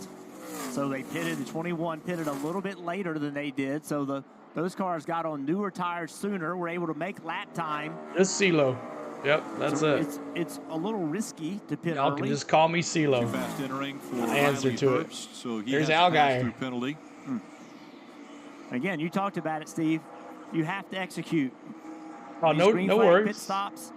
So they pitted, the 21 pitted a little bit later than they did. So those cars got on newer tires sooner, were able to make lap time. Just CeeLo. Yep, that's so it. It's a little risky to pit Y'all can just call me CeeLo. Fast entering for I answer to Herbst, it. So There's Allgaier. Penalty. Again, you talked about it, Steve. You have to execute. Oh, no worries. Pit stops.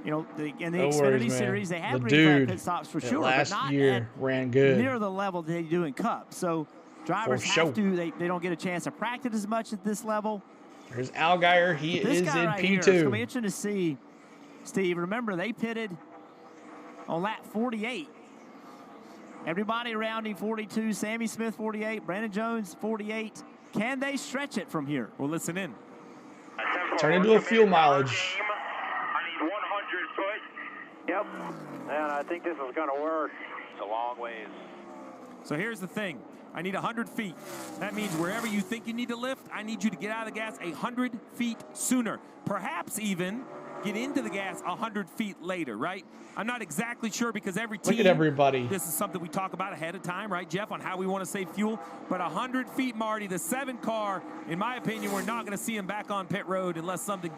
You know, in the No Xfinity worries, Series, they have the green flag dude pit stops for that sure, last but not year ran good. near the level they do in Cup. So drivers have to, they don't get a chance to practice as much at this level. There's Allgaier. He is in Right P2. here, it's going to be interesting to see, Steve. Remember, they pitted on lap 48. Everybody around him 42. Sammy Smith 48. Brandon Jones 48. Can they stretch it from here? Well, listen in. Turn into a fuel mileage. I need 100 foot. Yep. And I think this is going to work. It's a long ways. So here's the thing. I need 100 feet. That means wherever you think you need to lift, I need you to get out of the gas 100 feet sooner. Perhaps even get into the gas 100 feet later, right? I'm not exactly sure because every team... Look at everybody. This is something we talk about ahead of time, right, Jeff, on how we want to save fuel. But 100 feet, Marty, the 7 car, in my opinion, we're not going to see him back on pit road unless something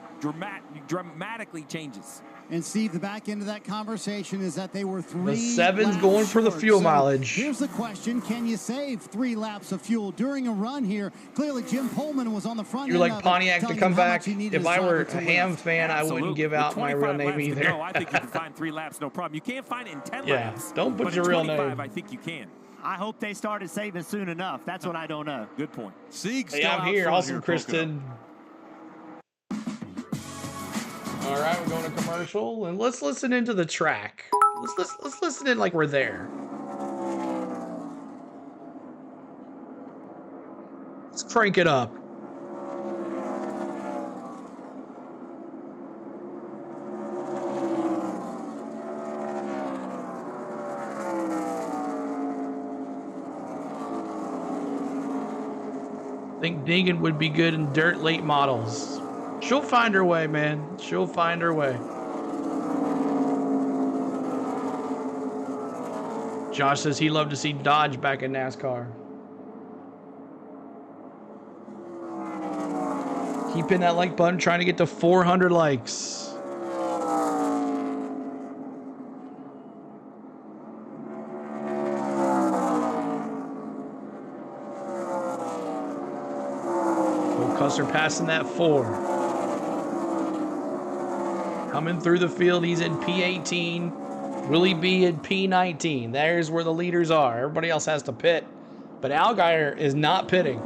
dramatically changes. And Steve, the back end of that conversation is that they were 3 The 7's laps going for the short. fuel So mileage. Here's the question. Can you save 3 laps of fuel during a run here? Clearly, Jim Pullman was on the front You're end like of it, Pontiac to telling come him how back. much he needed If his I were driver to a Ham lift. fan, I wouldn't give out my real name either. No, I think you can find 3 laps, no problem. You can't find it in 10 Yeah, laps. don't put but your in real 25, name. I think you can. I hope they started saving soon enough. That's what I don't know. Good point. Sieg Hey, I'm here. Awesome, Kristen. All right, we're going to commercial, and let's listen into the track. Let's listen in like we're there. Let's crank it up. I think Deegan would be good in dirt late models. She'll find her way, man. She'll find her way. Josh says he loved to see Dodge back in NASCAR. Keep hitting that like button, trying to get to 400 likes. Custer passing that 4. Coming through the field, he's in P18. Willie B in P19. There's where the leaders are. Everybody else has to pit. But Allgaier is not pitting.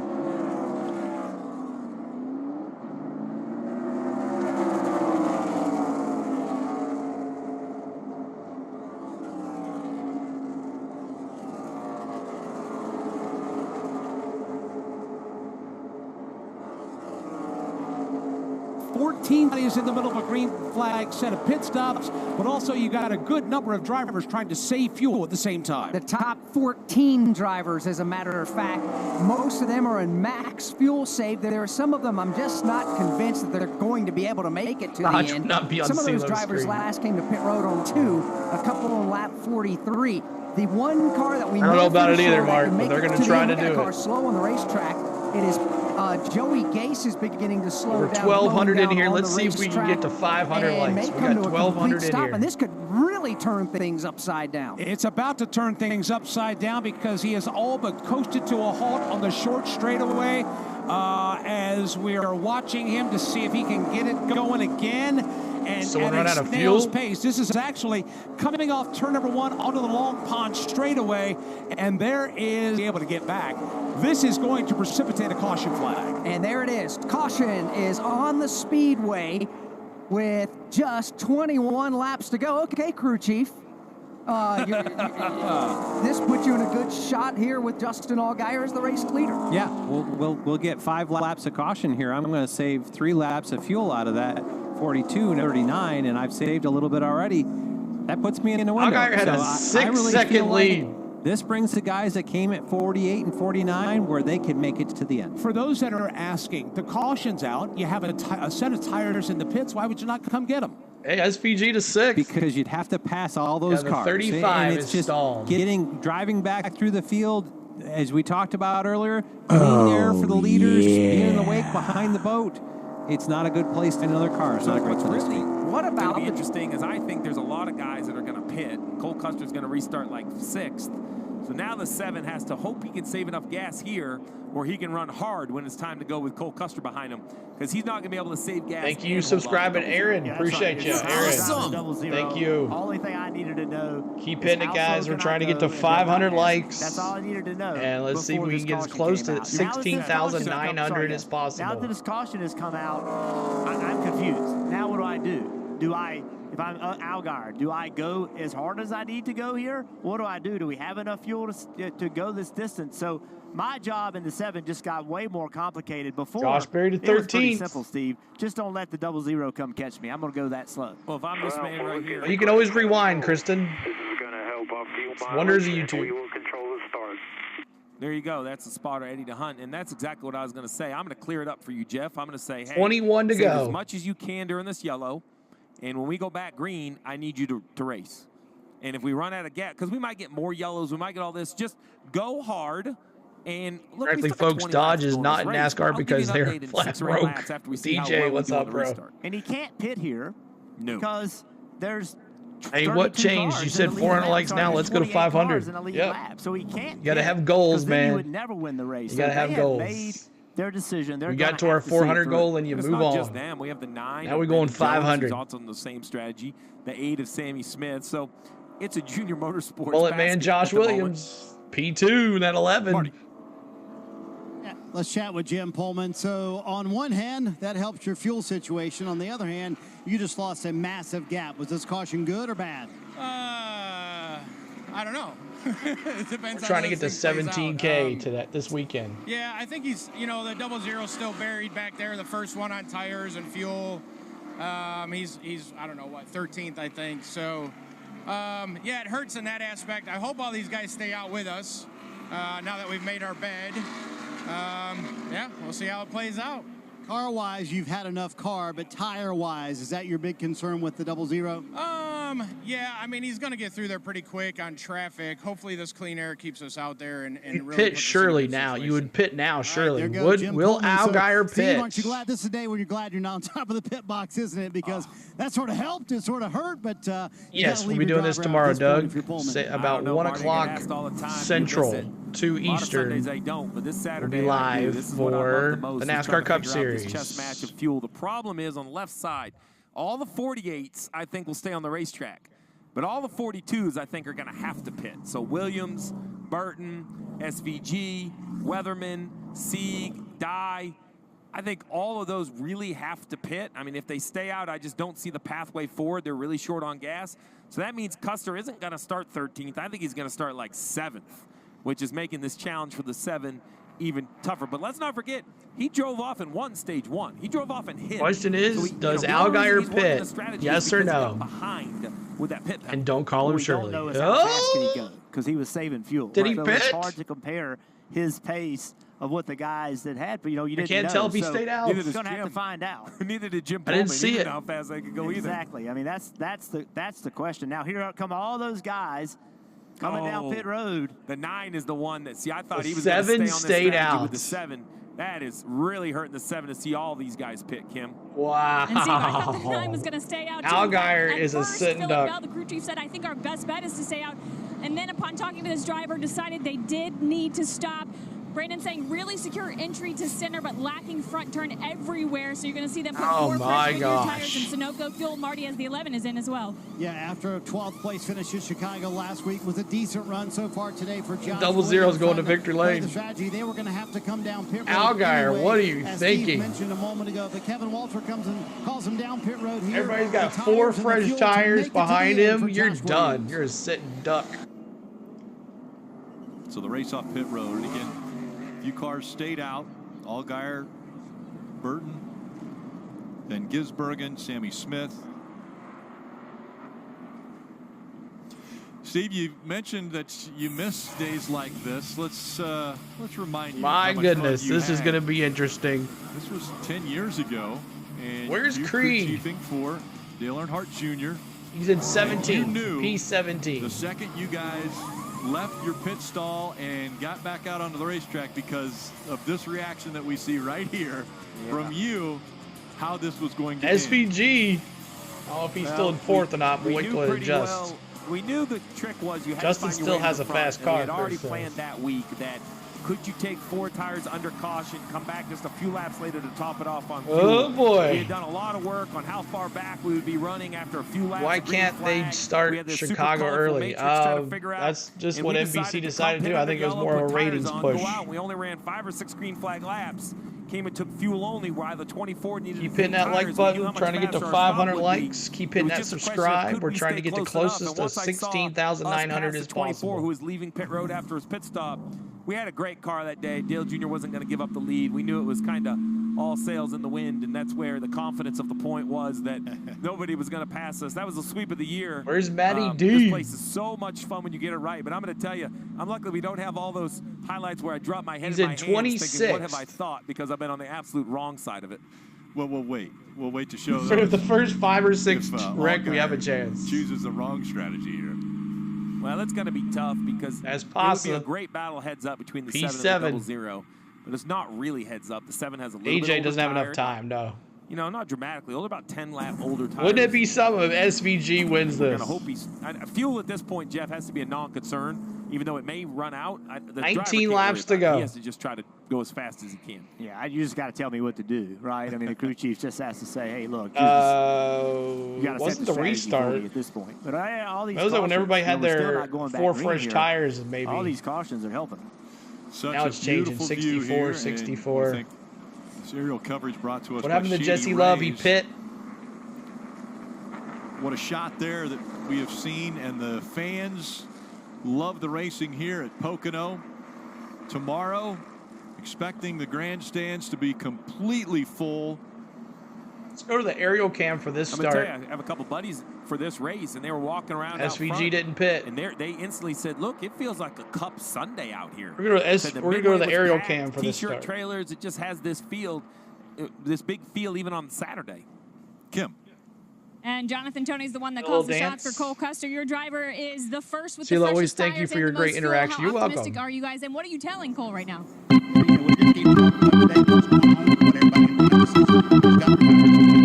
14 is in the middle of a green flag set of pit stops, but also you got a good number of drivers trying to save fuel at the same time. The top 14 drivers, as a matter of fact, most of them are in max fuel save. There are some of them I'm just not convinced that they're going to be able to make it to the end. Not be on some of those CeeLo's drivers screen. last came to pit road on 2, a couple on lap 43. The one car that we I don't know about it either, sure Mark, can but make they're it going to the try end. to We got do a car it. slow on the racetrack. It is Joey Gase is beginning to slow Over down. 1,200 in slowing here. down Let's on the see if we can racetrack, get to 500 and likes. may We come got to a 1,200 complete in stop, here. and this could really turn things upside down. It's about to turn things upside down because he has all but coasted to a halt on the short straightaway as we are watching him to see if he can get it going again. And So we're at running a out of snail's fuel? pace. This is actually coming off turn number 1 onto the long pond straightaway, and there is able to get back. This is going to precipitate a caution flag. And there it is. Caution is on the speedway with just 21 laps to go. Okay, crew chief. This puts you in a good shot here with Justin Allgaier as the race leader. Yeah, we'll get 5 laps of caution here. I'm going to save 3 laps of fuel out of that 42 and 39, and I've saved a little bit already. That puts me in the window. Allgaier had a I 6-second feel like lead. This brings the guys that came at 48 and 49 where they could make it to the end. For those that are asking, the caution's out. You have a set of tires in the pits. Why would you not come get them? Hey, SPG to 6. Because you'd have to pass all those the cars. 35 and it's is just stalled. driving back through the field, as we talked about earlier, being there for the leaders, being in the wake behind the boat. It's not a good place to another car. It's not a great place to be. What What's about going to be interesting is I think there's a lot of guys that are going to pit. Cole Custer's going to restart like 6th. So now the 7 has to hope he can save enough gas here where he can run hard when it's time to go with Cole Custer behind him, because he's not going to be able to save gas. Thank you, subscribing, Aaron. Appreciate you, Aaron. Thank you. Only thing I needed to know. Keep hitting it, guys. We're trying to get to 500 likes. That's all I needed to know. And let's see if we can get as close to 16,900 as possible. Now that this caution has come out, I'm confused. Now what do I do? If I'm Allgaier, do I go as hard as I need to go here? What do? Do we have enough fuel to go this distance? So my job in the 7 just got way more complicated before. Josh Berry to 13th. It was pretty simple, Steve. Just don't let the 00 come catch me. I'm going to go that slow. Well, if I'm this man right here. You can always rewind, Kristen. Wonders of YouTube. There you go. That's the spotter, Eddie DeHunt, and that's exactly what I was going to say. I'm going to clear it up for you, Jeff. I'm going to say, hey, 21 to save go. as much as you can during this yellow, and when we go back green, I need you to race. And if we run out of gas, because we might get more yellows, we might get all this, just go hard. And look, Frankly, folks, Dodge is not in NASCAR because they're flat broke. DJ, what's up, bro? And he can't pit here because there's Hey, what changed? You said 400 likes now. Let's go to 500. Yep. So he can't. You got to have goals, man. He would never win the race. You got to have goals. Made their decision. We got to our 400 goal and you move on. Just them. We have the 9. Now we're going 500. Also on the same strategy. The 8 of Sammy Smith. So it's a junior motorsports. Bullet man Josh Williams. P2 that 11. Marty. Let's chat with Jim Pullman. So on one hand, that helps your fuel situation. On the other hand, you just lost a massive gap. Was this caution good or bad? I don't know. It depends. We're trying to get to 17K to this weekend. Yeah, I think he's, the 00 still buried back there. The first one on tires and fuel. He's I don't know what, 13th, I think. So, yeah, it hurts in that aspect. I hope all these guys stay out with us now that we've made our bed. Yeah, we'll see how it plays out. Car-wise, you've had enough car, but tire-wise, is that your big concern with the 00? Yeah, I mean, he's going to get through there pretty quick on traffic. Hopefully this clean air keeps us out there and really pit surely now. You would pit now, surely. Will Allgaier pit? Steve, aren't you glad this is a day when you're glad you're not on top of the pit box, isn't it? Because that sort of helped, it sort of hurt, but yes, we'll be doing this tomorrow, Doug. About 1 o'clock Central, 2 Eastern. They don't, but this Saturday we'll be live for the NASCAR Cup Series. Chess match of fuel. The problem is on the left side, all the 48s I think will stay on the racetrack, but all the 42s I think are going to have to pit. So Williams, Burton, SVG, Weatherman, Sieg, Dye, I think all of those really have to pit. I mean, if they stay out, I just don't see the pathway forward. They're really short on gas. So that means Custer isn't going to start 13th. I think he's going to start like 7th, which is making this challenge for the 7 even tougher. But let's not forget, he drove off and won stage 1. He drove off and hit. Question is, does Allgaier pit? Yes or no? Behind with that pit. And don't call him Shirley. Because he was saving fuel. Did he pit? It's hard to compare his pace of what the guys that had, but you didn't can't know. tell if he stayed out. You're going to have to find out. Neither did Jim I didn't Pullman. see He it. didn't know how fast they could go either. Exactly. I mean, that's the question. Now here come all those guys coming down pit road. The 9 is the one that, see, I thought he was 7 going to stay on this stayed strategy out. with the 7. That is really hurting the 7 to see all these guys pit, Kim. Wow. And Steve, I thought the 9 was going to stay out. Allgaier At is a first, sitting Philip duck. Bell, the crew chief, said, I think our best bet is to stay out. And then upon talking to this driver, decided they did need to stop. Brandon saying really secure entry to center, but lacking front turn everywhere. So you're going to see them put more pressure in their tires. And Sunoco fuel. Marty, as the 11 is in as well. Yeah, after a 12th place finish in Chicago last week was a decent run so far today for Josh. 00's going to victory lane. The strategy, they were going to have to come down pit road. Allgaier, anyway, what are you as thinking? Steve mentioned a moment ago, but Kevin Walter comes and calls him down pit road here. Everybody's got 4 fresh tires behind him. You're done. You're a sitting duck. So the race off pit road, and again, a few cars stayed out. Allgaier, Burton, then Gisbergen, Sammy Smith. Steve, you mentioned that you miss days like this. Let's remind you. My how much goodness, fun you this is had. going to be interesting. This was 10 years ago. And Where's you Creed? crew chiefing for Dale Earnhardt Jr. He's in 17. You knew He's 17. the second you guys left your pit stall and got back out onto the racetrack because of this reaction that we see right here from you, how this was going to end. SVG. I don't know if he's still in 4th or not, but wait till it adjusts. we knew the trick was you had Justin to find your still way to has the a front, fast and we car, had already Chris, planned that week that could you take 4 tires under caution, come back just a few laps later to top it off on fuel. Oh, boy. We had done a lot of work on how far back we would be running after a few laps. Why can't they start Chicago early? That's just what NBC decided to do. I think it was more of a ratings push. We only ran 5 or 6 green flag laps. Came and took fuel only, while the 24 needed Keep hitting that like button, trying to get to 500 likes. Keep hitting that subscribe. We're trying to get the closest to 16,900 as possible. Who was leaving pit road after his pit stop. We had a great car that day. Dale Jr. wasn't going to give up the lead. We knew it was kind of all sails in the wind, and that's where the confidence of the point was that nobody was going to pass us. That was the sweep of the year. Where's Matty D? This place is so much fun when you get it right, but I'm going to tell you, I'm lucky we don't have all those highlights where I drop my head in my hands thinking, what have I thought, because I've been on the absolute wrong side of it. Well, we'll wait. We'll wait to show For the first 5 or 6 wreck, we have a chance. Chooses the wrong strategy here. Well, it's going to be tough because That's it would possible. be a great battle heads up between the P7. 7 and the 0. But it's not really heads up. The 7 has a little bit AJ older doesn't have enough tire. time, no. You know, not dramatically. Only about 10 lap older tires. Wouldn't it be some if SVG wins We're this? going to hope he's... Fuel at this point, Jeff, has to be a non-concern, even though it may run out. The 19 laps to go. He has to just try to go as fast as he can. Yeah, you just got to tell me what to do, right? I mean, the crew chief just has to say, hey, look. You gotta set wasn't the restart at this point. But all these that was when everybody had we're still their not going back 4 green fresh here. tires, maybe. All these cautions are helping. Now it's changing 64, 64. Serial coverage brought to us. What happened to Jesse Love? He pit. What a shot there that we have seen, and the fans love the racing here at Pocono. Tomorrow, expecting the grandstands to be completely full. Let's go to the aerial cam for this I'm start. gonna tell you, I have a couple buddies for this race, and they were walking around out SVG front, didn't pit. and they instantly said, look, it feels like a Cup Sunday out here. We're going to go to the aerial cam for this T-shirt start. trailers, it just has this field, this big feel even on Saturday. Kim. And Jonathan Tony's the one that Little calls the dance. shots for Cole Custer. Your driver is the first with Sheila, the always freshest thank you tires for and your the great most fuel. interaction. How You're optimistic welcome. are you guys, and what are you telling Cole right now?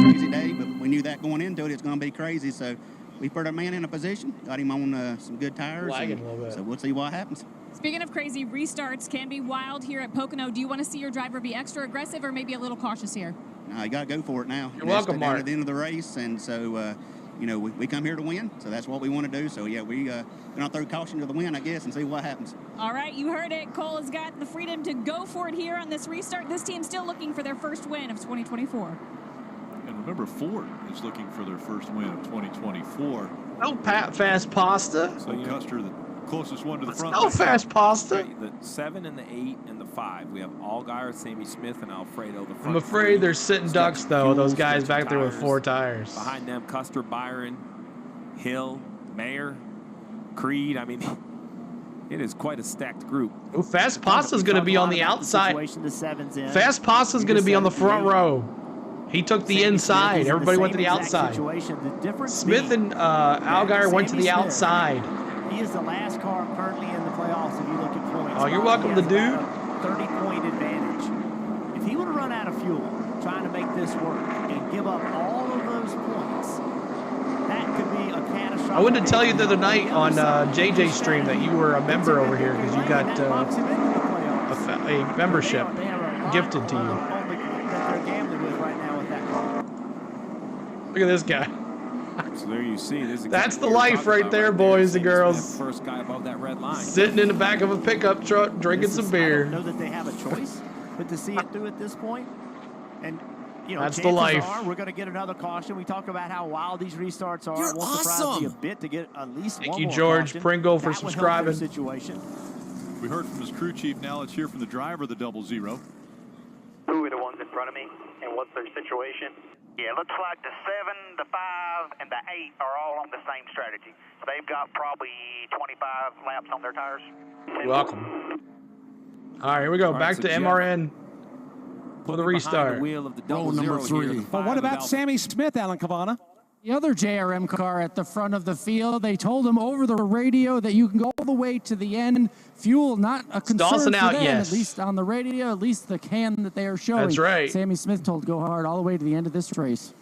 Crazy day, but we knew that going into it, it's going to be crazy. So we put our man in a position, got him on some good tires. Lagging a little bit. So we'll see what happens. Speaking of crazy, restarts can be wild here at Pocono. Do you want to see your driver be extra aggressive or maybe a little cautious here? No, you got to go for it now. You're welcome, down Mark. at the end of the race, and so you know we come here to win, so that's what we want to do. So yeah, we gonna throw caution to the wind, I guess, and see what happens. All right, you heard it. Cole has got the freedom to go for it here on this restart. This team's still looking for their first win of 2024. And remember, Ford is looking for their first win of 2024. No fast pasta. So Custer, the closest one to the front. No fast pasta. The 7 and the 8 and the 5. We have Allgaier, Sammy Smith, and Alfredo. The front I'm afraid they're sitting ducks, though, fuel, those guys stretching back there with tires. 4 tires. Behind them, Custer, Byron, Hill, Mayer, Creed. I mean, it is quite a stacked group. Oh, Fast Pasta's going to be on the outside. Situation the 7's in. Fast Pasta's going to be on the front row. He took the inside. Everybody went to the outside. Smith and Allgaier went to the outside. He is the last car currently in the playoffs if you look at points. Oh, you're welcome to do. 30-point advantage. If he would have run out of fuel trying to make this work and give up all of those points, that could be a catastrophic. I wanted to tell you the other night on JJ's stream that you were a member over here because you got a membership gifted to you. Look at this guy. So there you see. That's the life right there, boys and girls. First guy above that red line. Sitting in the back of a pickup truck, drinking some beer. I don't know that they have a choice, but to see it through at this point, and you know, That's the chances life. are we're going to get another caution. We talk about how wild these restarts are. You're It won't surprise me a awesome. bit to get at least Thank one you, more George caution. Pringle, for That would help their subscribing. situation. We heard from his crew chief. Now let's hear from the driver of the 00. Who are the ones in front of me, and what's their situation? Yeah, it looks like the 7, the 5, and the 8 are all on the same strategy. So they've got probably 25 laps on their tires. You're welcome. All right, here we go. All right, Back so to Jeff, MRN for the behind restart. The wheel of the Roll 00 number here, 3. the But 5 what of about Alfa. Sammy Smith, Alan Cavana? The other JRM car at the front of the field, they told him over the radio that you can go all the way to the end. Fuel, not a concern Dawson for out, them, yes. at least on the radio, at least the can that they are showing. That's right. Sammy Smith told go hard all the way to the end of this race.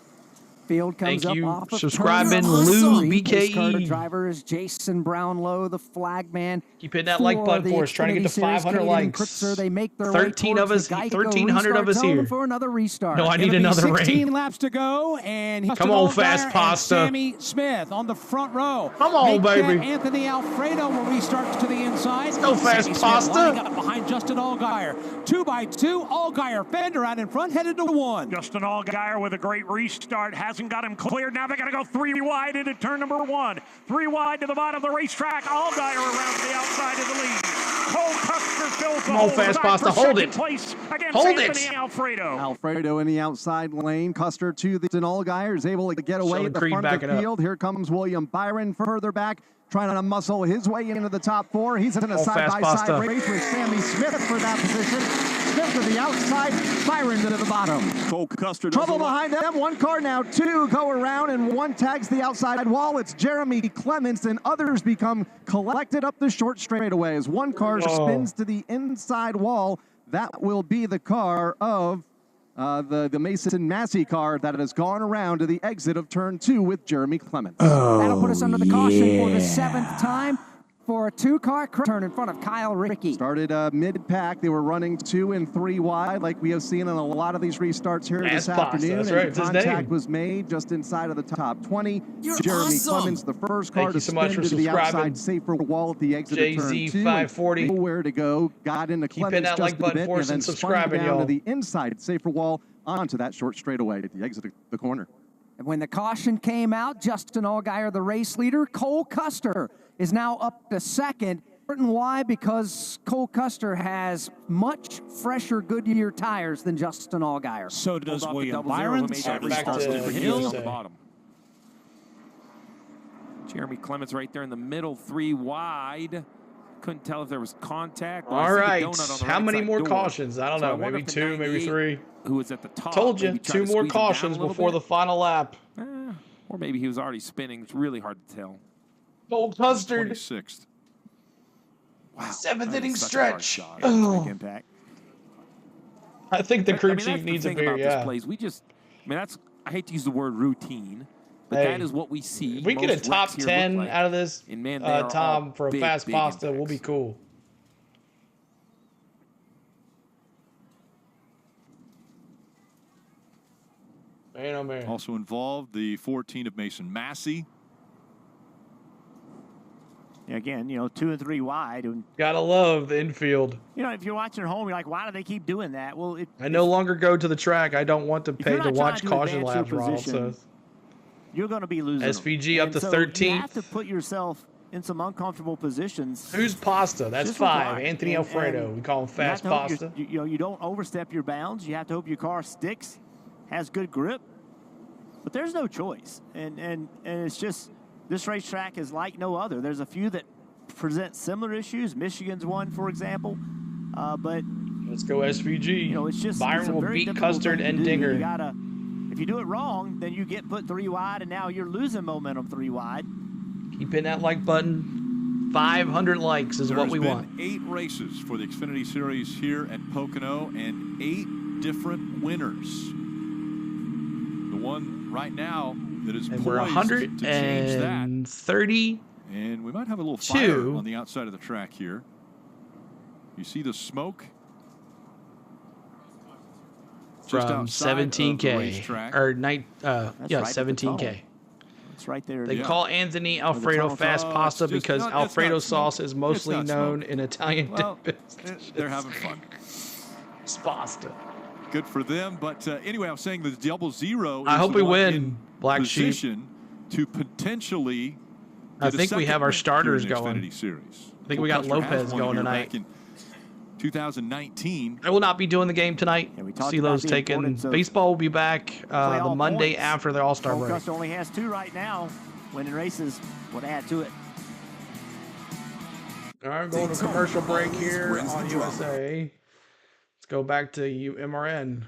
Field comes Thank you. up off of Subscribing, turn Lou, three. Race car BKE. drivers Jason Brownlow, the flag man. Keep hitting that like button for us. Trying to get to 500 likes. They make their 1,300 of us here. For another restart. No, I need another 16 rain. laps to go, and Come on, Fast Pasta. Sammy Smith on the front row. Come on, baby. Anthony Alfredo will restart to the inside. Let's go, Fast Sammy Pasta. Smith lining up behind Justin Allgaier. 2x2, Allgaier, Fender out in front, headed to 1. Justin Allgaier with a great restart. Hasn't got him cleared. Now they got to go 3 wide into turn number 1. 3 wide to the bottom of the racetrack. Allgaier around to the outside of the lead. Cole Custer fills the hole. Fast Pasta, hold it. Place against Hold Anthony it. Alfredo. Alfredo in the outside lane. Custer to the Allgaier is able to get away at the front of the field. Here comes William Byron further back, trying to muscle his way into the top 4. He's in a side-by-side race with Sammy Smith for that position. Smith to the outside, Byron to the bottom. Cole Custer. Trouble behind them. 1 car now, 2 go around, and 1 tags the outside wall. It's Jeremy Clements, and others become collected up the short straightaway as 1 car spins to the inside wall. That will be the car of the Mason Massey car that has gone around to the exit of turn 2 with Jeremy Clements. That'll put us under the caution for the 7th time for a 2-car turn in front of Kyle Rickey. Started mid-pack. They were running 2 and 3 wide, like we have seen in a lot of these restarts here this afternoon. That's right. And contact was made just inside of the top 20. Jeremy Clements, the first car to spin to the outside safer wall at the exit of turn 2. JZ540. Nowhere to go. Got into Clements that just like a button bit, for and us then and spun subscribing, down y'all. to the inside safer wall onto that short straightaway at the exit of the corner. And when the caution came out, Justin Allgaier, the race leader, Cole Custer is now up to 2nd. Why? Because Cole Custer has much fresher Goodyear tires than Justin Allgaier. So does William Byron. Back to the bottom. Jeremy Clements right there in the middle, 3 wide. Couldn't tell if there was contact. All right. How many more cautions? I don't know. Maybe 2, maybe 3. Who was at the top? Told you. 2 more cautions before the final lap. Or maybe he was already spinning. It's really hard to tell. Cole Custer. 26th. Wow. 7th inning stretch. Impact. I think the crew chief needs a beer, This place. We just, I hate to use the word routine, but that is what we see. If we get a top 10 out of this, and man, Tom, for a Fast Pasta, we'll be cool. Man, oh man. Also involved, the 14 of Mason Massey. Again, 2 and 3 wide. And, gotta love the infield. If you're watching at home, you're like, why do they keep doing that? Well, I no longer go to the track. I don't want to pay to watch caution laps, Rob says. You're going to be losing. SVG up to 13th. You have to put yourself in some uncomfortable positions. Who's Pasta? That's 5. Anthony Alfredo. We call him Fast Pasta. You don't overstep your bounds. You have to hope your car sticks, has good grip. But there's no choice. And it's just, this racetrack is like no other. There's a few that present similar issues. Michigan's one, for example. But let's go SVG. It's just Byron will beat Custard and Dinger. You gotta, if you do it wrong, then you get put 3 wide, and now you're losing momentum 3 wide. Keep hitting that like button. 500 likes is what we want. 8 races for the Xfinity Series here at Pocono, and 8 different winners. The one right now that is and poised we're to change that. 130. And we might have a little fire on the outside of the track here. You see the smoke? From 17K. Or night, yeah, 17K. It's right there. They call Anthony Alfredo Fast Pasta because Alfredo sauce is mostly known in Italian business. They're having fun. It's pasta. Good for them. But anyway, I'm saying the 00 I hope we win, Black Sheep. To potentially I think we have our starters going. Series. I think we got Lopez going tonight. 2019. I will not be doing the game tonight. CeeLo's taking. Baseball will be back the Monday after the All-Star break. Custer only has 2 right now. Winning races would add to it. All right, going to commercial break here on USA. Let's go back to MRN.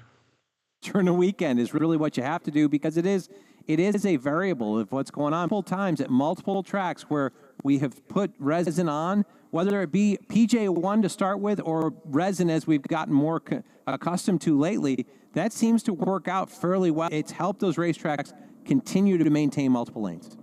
During the weekend is really what you have to do because it is a variable of what's going on. Multiple times at multiple tracks where we have put resin on, whether it be PJ1 to start with or resin as we've gotten more accustomed to lately, that seems to work out fairly well. It's helped those racetracks continue to maintain multiple lanes.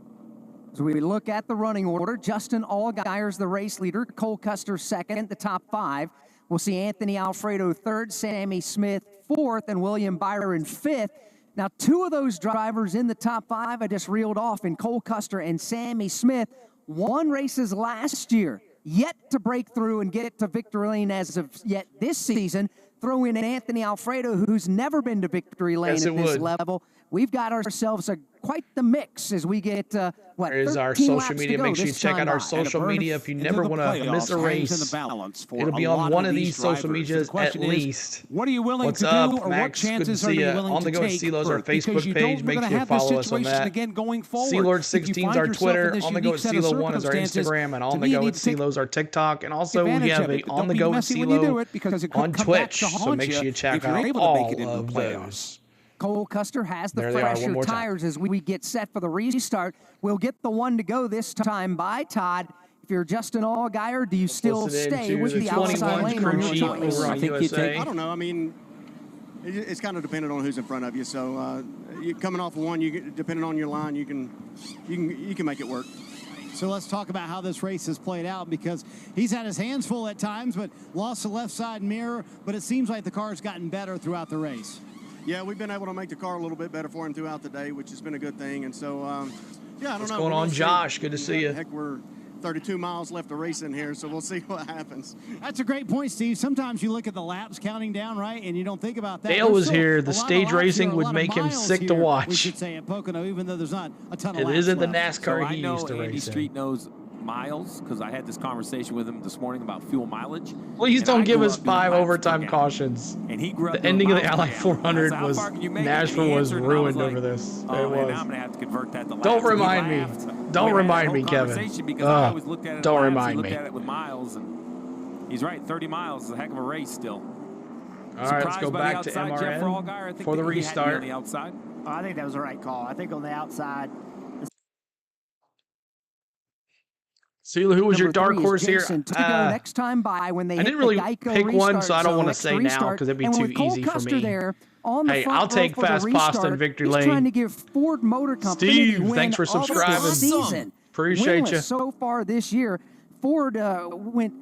As we look at the running order, Justin Allgaier's the race leader, Cole Custer second, the top 5. We'll see Anthony Alfredo third, Sammy Smith fourth, and William Byron fifth. Now, 2 of those drivers in the top 5 I just reeled off in Cole Custer and Sammy Smith won races last year, yet to break through and get it to victory lane as of yet this season. Throw in Anthony Alfredo, who's never been to victory lane at this level. We've got ourselves quite the mix as we get, There's our social media. Make sure you check out our social media if you never want to miss a race. It'll be on one of these social medias at least. What are you willing What's to up, do, or Max? what chances are you willing On the to Go take? CeeLo's our Because Facebook page. Make sure you follow us on that. CeeLord16's our Twitter. On the Go CeeLo1 is our Instagram, and On the Go CeeLo's our TikTok. And also we have a On the Go CeeLo on Twitch. So make sure you check out all of those. Cole Custer has the fresher tires as we get set for the restart. We'll get the one to go this time by Todd. If you're Justin Allgaier, do you still stay with the outside lane or your choice? I think you take. I don't know. I mean, it's kind of dependent on who's in front of you. So you coming off of one, depending on your line, you can make it work. So let's talk about how this race has played out, because he's had his hands full at times, but lost the left side mirror. But it seems like the car's gotten better throughout the race. Yeah, we've been able to make the car a little bit better for him throughout the day, which has been a good thing. And so, yeah, I don't know. What's going on, Josh? Good to see you. Heck, we're 32 miles left to race in here, so we'll see what happens. That's a great point, Steve. Sometimes you look at the laps counting down, right, and you don't think about that. Dale was here. The stage racing would make him sick to watch. We should say at Pocono, even though there's not a ton of laps. It isn't the left. NASCAR he used to Andy race Street in. knows miles because I had this conversation with him this morning about fuel mileage. Please don't give us 5 overtime cautions. And he grew up the ending of the Ally 400 was Nashville was ruined over this. Oh, it man, was. I'm gonna have to convert that to laps. Don't remind me. Don't remind me, Kevin. Because I always looked at it don't laps, remind looked me. at it with miles, and he's right. 30 miles is a heck of a race still. All right, let's go back to MRN for the restart. On the outside. I think that was the right call. I think on the outside. See, who was your dark horse here? Next time by when they I didn't really pick one, so I don't want to say now because it'd be too easy for me. Hey, I'll take Fast Pasta and Victory Lane. Trying to give Ford Motor Company Steve, thanks for subscribing. Season. Appreciate you. So far this year, Ford went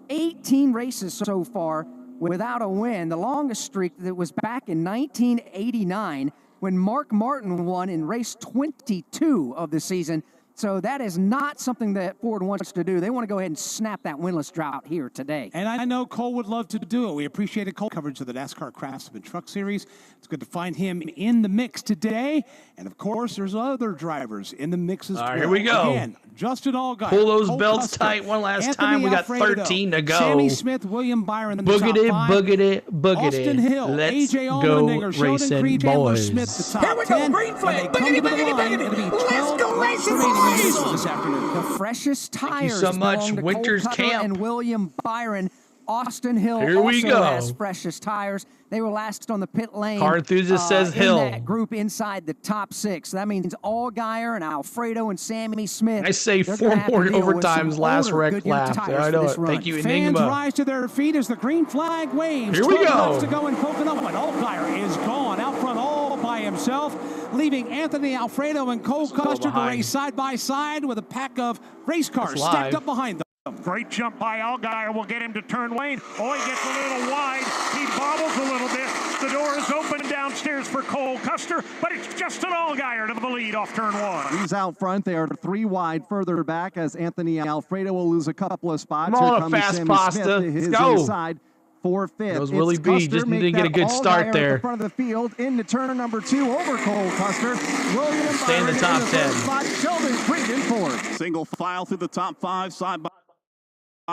18 races so far without a win. The longest streak that was back in 1989 when Mark Martin won in race 22 of the season. So that is not something that Ford wants to do. They want to go ahead and snap that winless drought here today. And I know Cole would love to do it. We appreciated Cole's coverage of the NASCAR Craftsman Truck Series. It's good to find him in the mix today. And, of course, there's other drivers in the mix as well. All right, here we go. Again, Justin Allgaier. Pull those Cole belts Custer, tight one last Anthony time. We got Alfredo, 13 to go. Sammy Smith, William Byron in the top Boogity, 5. boogity, boogity. Austin Hill, Let's AJ go Allmendinger, Sheldon racing, Creed, Chandler boys. Smith, the top Here we go, 10. green flag. When they come Boogity, to the line, boogity, it'll be boogity. 12 Let's go racing, remaining races boys. this afternoon. The freshest tires Thank you so much, belong to Winter's Cole Cutter Camp. and William Byron. Austin Hill Here we also go. has freshest tires. They were last on the pit lane. Car enthusiast says Hill. In that group inside the top 6. So that means Allgaier and Alfredo and Sammy Smith. I say They're 4 gonna have more to deal with overtimes some last older wreck Goodyear lap. tires I for know this it. run. Thank you, Fans Enigma. rise to their feet as the green flag waves. Here we 12 go. laps to go in Pocono, and Allgaier is gone out front all by himself, leaving Anthony Alfredo and Cole Custer to race side by side with a pack of race cars stacked up behind them. Great jump by Allgaier will get him to turn lane. Oh, he gets a little wide. He bobbles a little bit. The door is open downstairs for Cole Custer, but it's Justin Allgaier to the lead off turn 1. He's out front. They are 3 wide further back as Anthony Alfredo will lose a couple of spots. Come on, Here comes Fast Sammy Pasta. Smith to his Let's go. inside for 5th. That was Willie B. Just needed to get a good start there. At the front of the field into turn number 2 over Cole Custer. William Stay in the Byron top in the 10. first spot. Sheldon Creed in 4th. Single file through the top 5, side by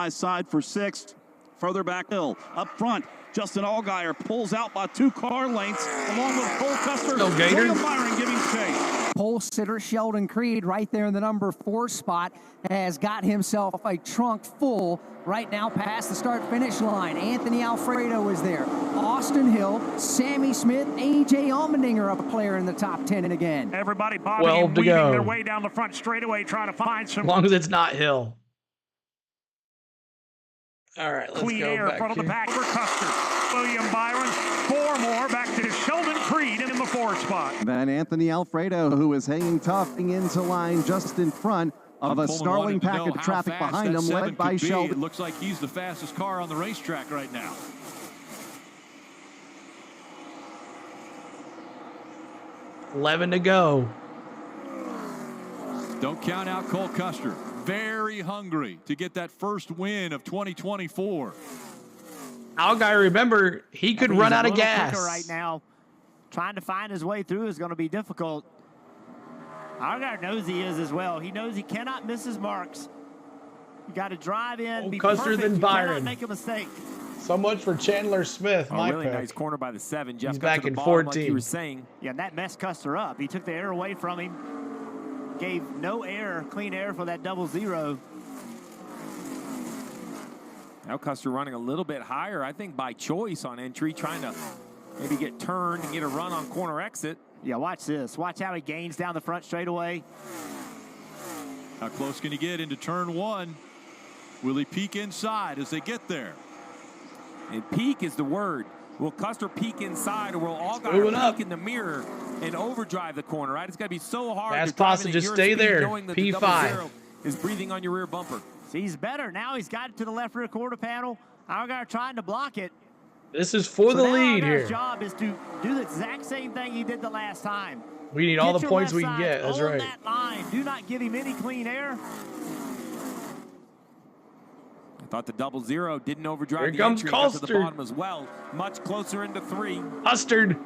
side for 6th. Further back hill. Up front, Justin Allgaier pulls out by 2 car lengths along with Cole Custer. No gator. William Byron giving chase. Pole sitter Sheldon Creed right there in the number 4 spot has got himself a trunk full right now past the start-finish line. Anthony Alfredo is there. Austin Hill, Sammy Smith, AJ Allmendinger a player in the top 10 again. Everybody bobbing and weaving their way down the front straightaway trying to find some As long as it's not Hill. All right, let's clean go air back front of here. the pack for Custer. William Byron, 4 more back to Sheldon Creed. Creed in the 4th spot. Then Anthony Alfredo, who is hanging tough into line just in front of a snarling pack of traffic behind him, led by Sheldon. It looks like he's the fastest car on the racetrack right now. $11 to go. Don't count out Cole Custer. Very hungry to get that first win of 2024. Allgaier, remember, he could run out of gas. Right now, trying to find his way through is going to be difficult. Allgaier knows he is as well. He knows he cannot miss his marks. You got to drive in, be Custer perfect. than You Byron. cannot make a mistake. So much for Chandler Smith. My really pick. nice corner by the 7. Jeff He's got back to the in bottom 14. like you were saying. Yeah, and that messed Custer up. He took the air away from him. Gave no air, clean air for that 0-0. Now Custer running a little bit higher, I think by choice on entry, trying to maybe get turned and get a run on corner exit. Yeah, watch this. Watch how he gains down the front straightaway. How close can he get into turn 1? Will he peek inside as they get there? And peek is the word. Will Custer peek inside, or will Allgaier peek in the mirror and overdrive the corner, right? It's got to be so hard. Fast Pasta, just stay there. P5. Is breathing on your rear bumper. See, he's better. Now he's got it to the left rear quarter panel. Allgaier trying to block it. This is for the lead here. His job is to do the exact same thing he did the last time. We need all the points we can get. That's right. That line. Do not give him any clean air. I thought the 0-0 didn't overdrive Here the comes entry. Got to the Custard. bottom as well. Much closer into 3. Custard.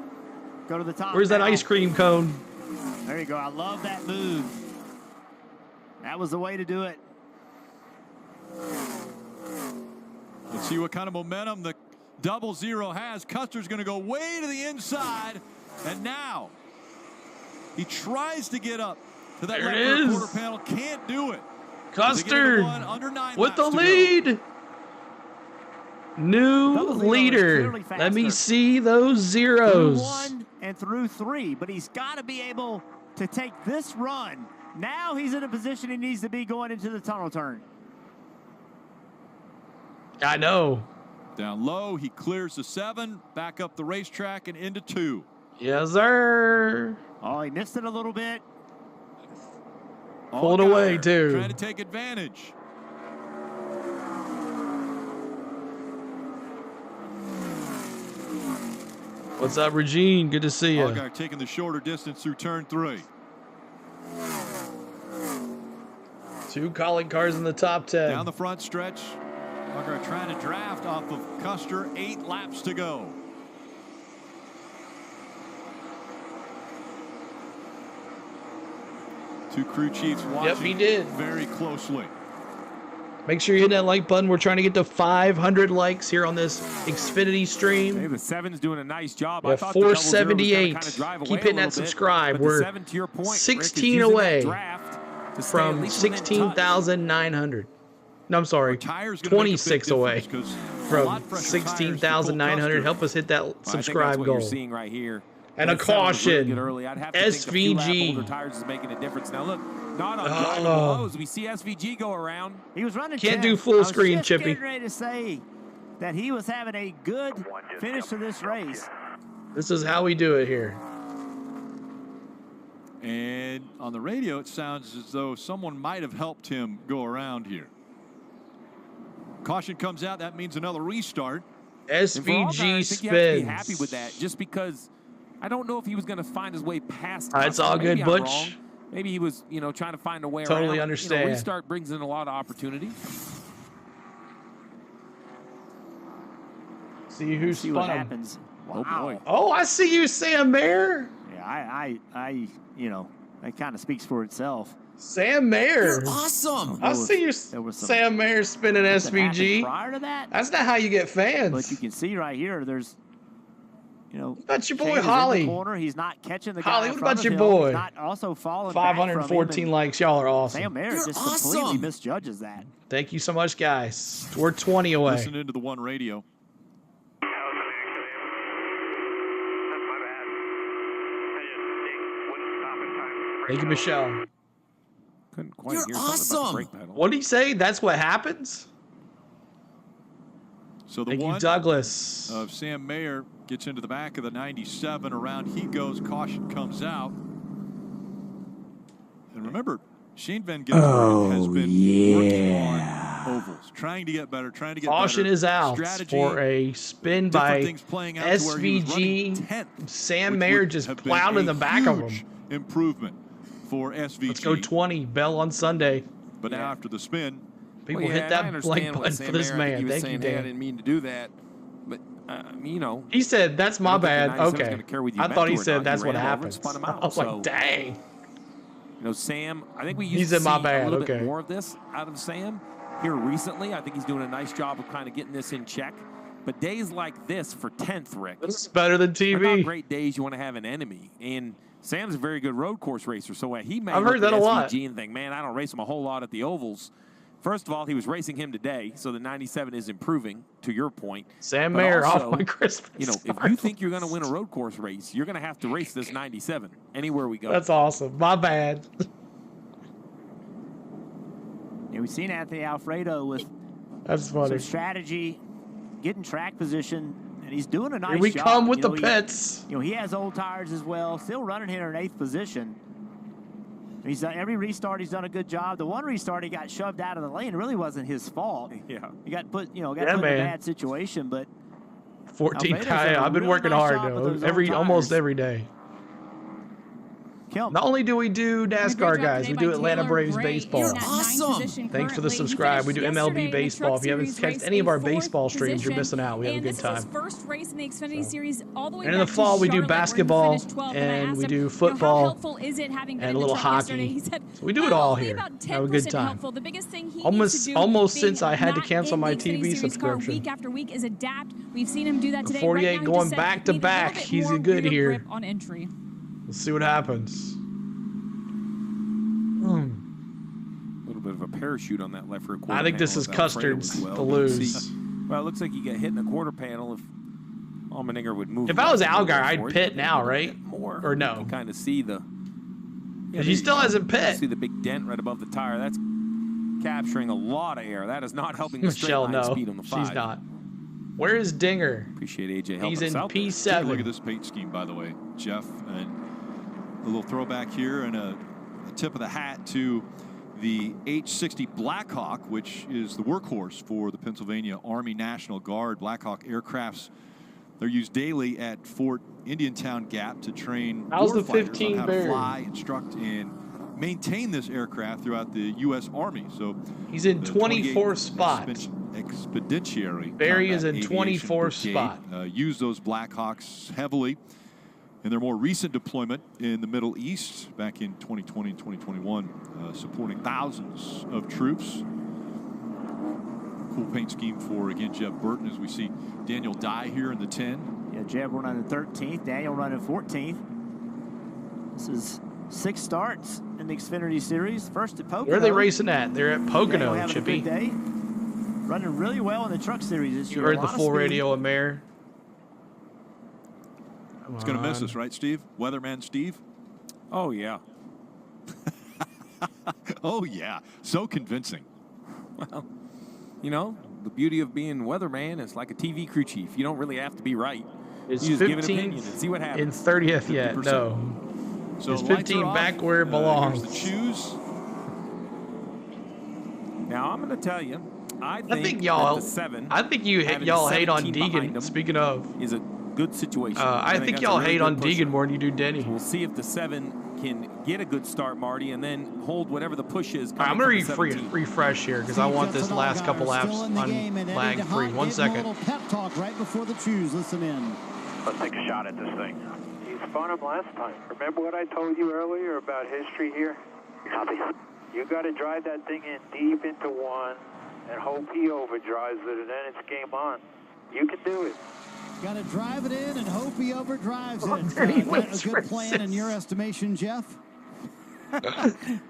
Go to the top. Where's that now. ice cream cone? There you go. I love that move. That was the way to do it. Let's see what kind of momentum the 0-0 has. Custer's going to go way to the inside. And now he tries to get up to that left rear quarter panel. Can't do it. Custer with the lead. New leader. Let me see those zeros. Through 1 and through 3, but he's got to be able to take this run. Now he's in a position he needs to be going into the tunnel turn. I know. Down low, he clears the 7, back up the racetrack and into 2. Yes, sir. Oh, he missed it a little bit. Pulled away, too. Trying to take advantage. What's up, Regine? Good to see you. Allgaier taking the shorter distance through turn 3. 2 calling cars in the top 10. Down the front stretch. Allgaier trying to draft off of Custer. 8 laps to go. Two crew chiefs watching Yep, he did. very closely. Make sure you hit that like button. We're trying to get to 500 likes here on this Xfinity stream. Hey, the 7's doing a nice job. Yeah, I thought the 0-0 was gonna 478. kind of drive away Keep a hitting that little bit, subscribe. but the We're 7, to your point, Rick, is 16 using that away draft to stay at from least within touch. 16,900. No, I'm sorry. 26 away from 16,900. Help us hit that Well, I think that's subscribe what goal. you're seeing right here. And a That 7 was really caution. good early. I'd have to think a few lap SVG. older tires is making a difference. Now look, not on drivable lows. We see SVG go around. He was running. Can't 10. do full I was screen, just Chippy. getting ready to say that he was having a good finish to this race. This is how we do it here. And on the radio, it sounds as though someone might have helped him go around here. Caution comes out. That means another restart. SVG I think you have to be spins. happy with that, just because I don't know if he was going to find his way past. It's all Maybe good, I'm Butch. wrong. Maybe he was, trying to find a way around. Totally understand. Restart brings in a lot of opportunity. See who See what spun him. happens. Oh boy. Oh, I see you, Sam Mayer. Yeah, that kind of speaks for itself. Sam Mayer. You're awesome. I see you, Sam Mayer spinning SVG. Prior to that, That's not how you get fans. but you can see right here, there's, That's your boy Chandler's in Holly. the corner. He's not catching the guy Holly, in what front about of your him. boy? He's not also falling back from him, 514 and likes. Y'all are awesome. Sam Mayer just completely misjudges that. Thank you so much, guys. We're 20 away. Listen into the one radio. Thank you, Michelle. Couldn't quite You're hear something about the awesome. brake pedal. What did he say? That's what happens? So the Thank one you, Douglas. of Sam Mayer gets into the back of the 97. Around he goes. Caution comes out. And remember, Shane Van Gisbergen has been working on ovals, trying to get better, trying to get Caution better. is out Strategy, for a spin by SVG. Sam Mayer just plowed in the back of him. Improvement for SVG. Let's go 20. Bell on Sunday. But now after the spin, people hit that like button for this man. Thank you, Dan. I didn't mean to do that, but you know. He said, "That's my bad." Okay. I thought he said that's what happened. I was like, "Dang." You know, Sam, I think we used to see a little bit more of this out of Sam here recently. I think he's doing a nice job of kind of getting this in check. But days like this for 10th, Rick. This is better than TV. They're not great days you want to have an enemy. And Sam's a very good road course racer. So he may I've heard that a lot. and think, man, I don't race him a whole lot at the ovals. First of all, he was racing him today, so the 97 is improving, to your point. Sam Mayer off my Christmas. You know, if you think you're going to win a road course race, you're going to have to race this 97 anywhere we go. That's awesome. My bad. We've seen Anthony Alfredo with some strategy, getting track position, and he's doing a nice job. Here we come with the pits. He has old tires as well, still running here in 8th position. He's done every restart. He's done a good job. The one restart he got shoved out of the lane. It really wasn't his fault. Yeah, he got put in a bad situation. But 14. I've been working hard though. Almost every day. Not only do we do NASCAR, guys, we do Atlanta Braves baseball. Awesome! Thanks for the subscribe. We do MLB baseball. If you haven't catched any of our baseball streams, you're missing out. We have a good time. First race in the Xfinity Series all the way and in the fall, we do basketball and we do football and a little hockey. So we do it all here. Have a good time. Almost since I had to cancel my TV subscription. Week after week is adapt. We've seen him do that today. 48 going back to back. He's good here. On entry. Let's see what happens. A little bit of a parachute on that left rear quarter. I think this is Custard's to lose. Well, it looks like you get hit in the quarter panel if Allmendinger would move. If I was Allgaier, I'd pit now, right? Or no? You can kind of see the. Yeah, he still hasn't pit. See the big dent right above the tire. That's capturing a lot of air. That is not helping the straight line speed on the 5. She's not. Where is Dinger? Appreciate AJ helping He's in us out P7. Take a look at this paint scheme, by the way, Jeff, and a little throwback here and a tip of the hat to the H-60 Blackhawk, which is the workhorse for the Pennsylvania Army National Guard. Blackhawk aircrafts, they're used daily at Fort Indiantown Gap to train How's the warfighters 15 on how to Bear? fly, instruct, and maintain this aircraft throughout the U.S. Army. So he's in 24th spot. Expeditionary. Barry is in Aviation 24th Brigade, spot. Use those Blackhawks heavily in their more recent deployment in the Middle East back in 2020 and 2021, supporting thousands of troops. Cool paint scheme for, again, Jeb Burton, as we see Daniel Dye here in the 10. Yeah, Jeb running 13th, Daniel running 14th. This is 6 starts in the Xfinity Series. First at Pocono. Where are they racing at? They're at Pocono, Chippy. A good day. Running really well in the Truck Series this year. You heard the full radio of Mayer. It's going to miss us, right, Steve? Weatherman Steve? Oh, yeah. Oh, yeah. So convincing. Well, you know, the beauty of being weatherman is like a TV crew chief. You don't really have to be right. Is you just give an 15th opinion and see what happens. in 30th yet? No. So is 15 back where it belongs? Here's the choose. Now, I'm going to tell you, I think y'all. the 7. I think y'all hate on Deegan. Speaking of, is a good situation. I think y'all hate on Deegan more than you do Denny. We'll see if the 7 can get a good start, Marty, and then hold whatever the push is. I'm going to refresh here because I want this last couple laps on lag free. 1 second. A little pep talk right before the choose. Listen in. Let's take a shot at this thing. You spun him last time. Remember what I told you earlier about history here? Copy. You got to drive that thing in deep into 1 and hope he overdrives it, and then it's game on. You can do it. Got to drive it in and hope he overdrives it. A good plan in your estimation, Jeff?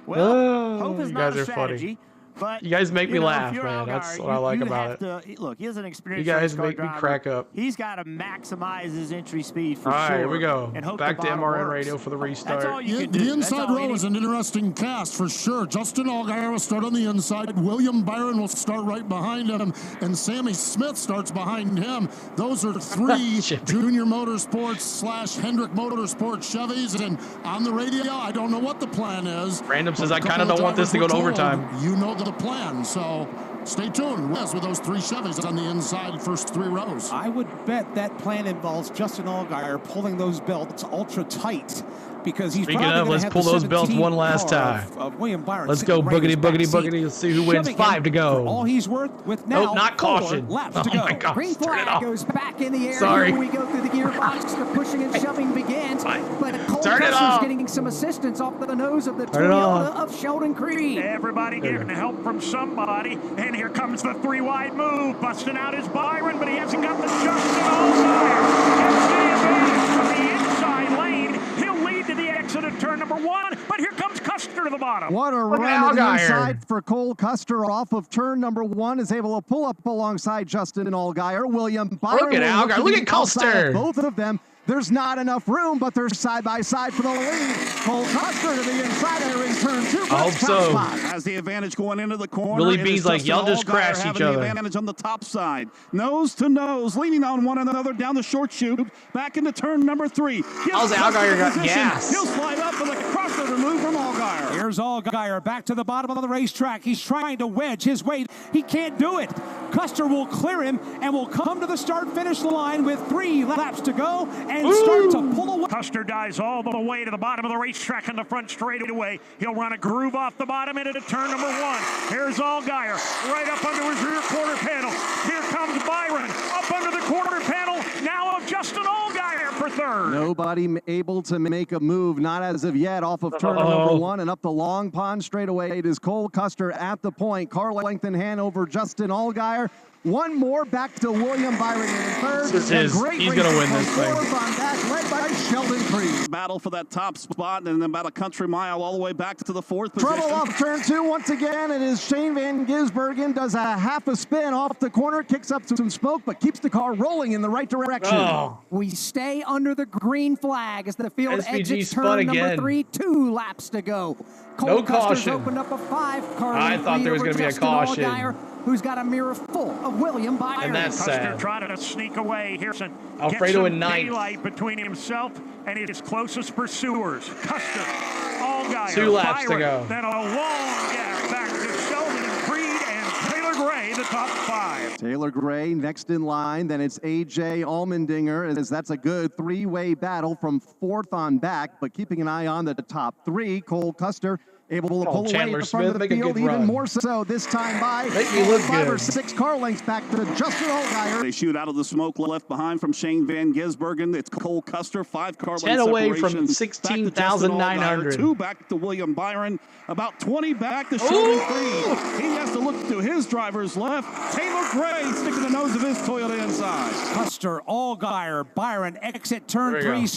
Well, hope is not a strategy. But, you guys make me laugh, if man. Allgaier, That's what I like about it. Look, he is an experienced You guys race car make me driver. crack up. He's got to maximize his entry speed for All right, sure. here we go. And hope Back the to bottom MRN works. radio for the restart. That's all you can do. The inside row is an interesting cast for sure. Justin Allgaier will start on the inside. William Byron will start right behind him. And Sammy Smith starts behind him. Those are three Junior Motorsports / Hendrick Motorsports Chevys. And on the radio, I don't know what the plan is. Random says, I kind of don't want this to go to overtime. You know the plan, so stay tuned with those three Chevys on the inside first three rows. I would bet that plan involves Justin Allgaier pulling those belts ultra tight because he's Speaking probably of, going let's to have pull the those belts 17 one last car time. of William Byron. Let's go boogity, boogity, boogity. Let's see who wins. 5 to go. All he's worth with now. Nope, not caution. Laps Oh to go. my gosh, Green turn it flag off. goes back in the air. Sorry. Here we go through the gearbox. The pushing and shoving begins. But Cole Turn it Custer's off. getting some assistance off the nose of the Turn it off. Toyota of Sheldon Creed. Everybody getting help from somebody, and here comes the 3-wide move, busting out his Byron, but he hasn't got the Justin Allgaier. Gets the advantage from the inside lane. He'll lead to the exit of turn number 1, but here comes Custer to the bottom. What a run to the inside for Cole Custer off of turn number 1, is able to pull up alongside Justin Allgaier. William Byron. Look at Allgaier. Look at Custer. Both of them. There's not enough room, but they're side by side for the lead. Cole Custer to the inside there in turn 2. I hope so. Has the advantage going into the corner. Billy It B's is like, Justin y'all just Allgaier crashed each having other. the advantage on the top side. Nose to nose, leaning on one another down the short chute. Back into turn number 3. How's Allgaier got gas? He'll slide up with a crossover move from Allgaier. Here's Allgaier back to the bottom of the racetrack. He's trying to wedge his way. He can't do it. Custer will clear him and will come to the start-finish line with 3 laps to go and start to pull away. Custer dives all the way to the bottom of the racetrack in the front straightaway. He'll run a groove off the bottom into turn number 1. Here's Allgaier right up under his rear quarter panel. Here comes Byron up under the quarter panel. Now of Justin Allgaier for 3rd. Nobody able to make a move, not as of yet, off of turn number 1 and up the Long Pond straightaway. It is Cole Custer at the point. Car length in hand over Justin Allgaier. One more back to William Byron in 3rd. This is his. He's going to win this thing. On back, led by Sheldon Creed. Battle for that top spot and about a country mile all the way back to the 4th position. Trouble off turn 2 once again. It is Shane Van Gisbergen, does a half a spin off the corner, kicks up some smoke, but keeps the car rolling in the right direction. Oh. We stay under the green flag as the field SVG exits spun turn again. number 3. 2 laps to go. Cole No Custer's caution. opened up a 5-car I thought there was going to be a caution. Allgaier, who's got a mirror full of William Byron. And that's Custer sad. trying to sneak away. Here's Alfredo in 9th. daylight between himself and his closest pursuers. Custer, Allgaier, 2 laps Byron, to go. Then a long gap back to Sheldon and Creed and Taylor Gray, the top 5. Taylor Gray next in line. Then it's A.J. Allmendinger, as that's a good 3-way battle from 4th on back, but keeping an eye on the top 3. Cole Custer able to pull away Chandler at the front of the Smith, make a field, good even run. more so this time by Make me look 5 or good. 6 car lengths back to Justin Allgaier. They shoot out of the smoke left behind from Shane Van Gisbergen. It's Cole Custer, 5 car 10 length away from separation. 16,900. 2 back to William Byron. About 20 back to Sheldon Creed. He has to look to his driver's left. Taylor Gray sticking the nose of his Toyota inside. Custer, Allgaier, Byron exit turn There 3. we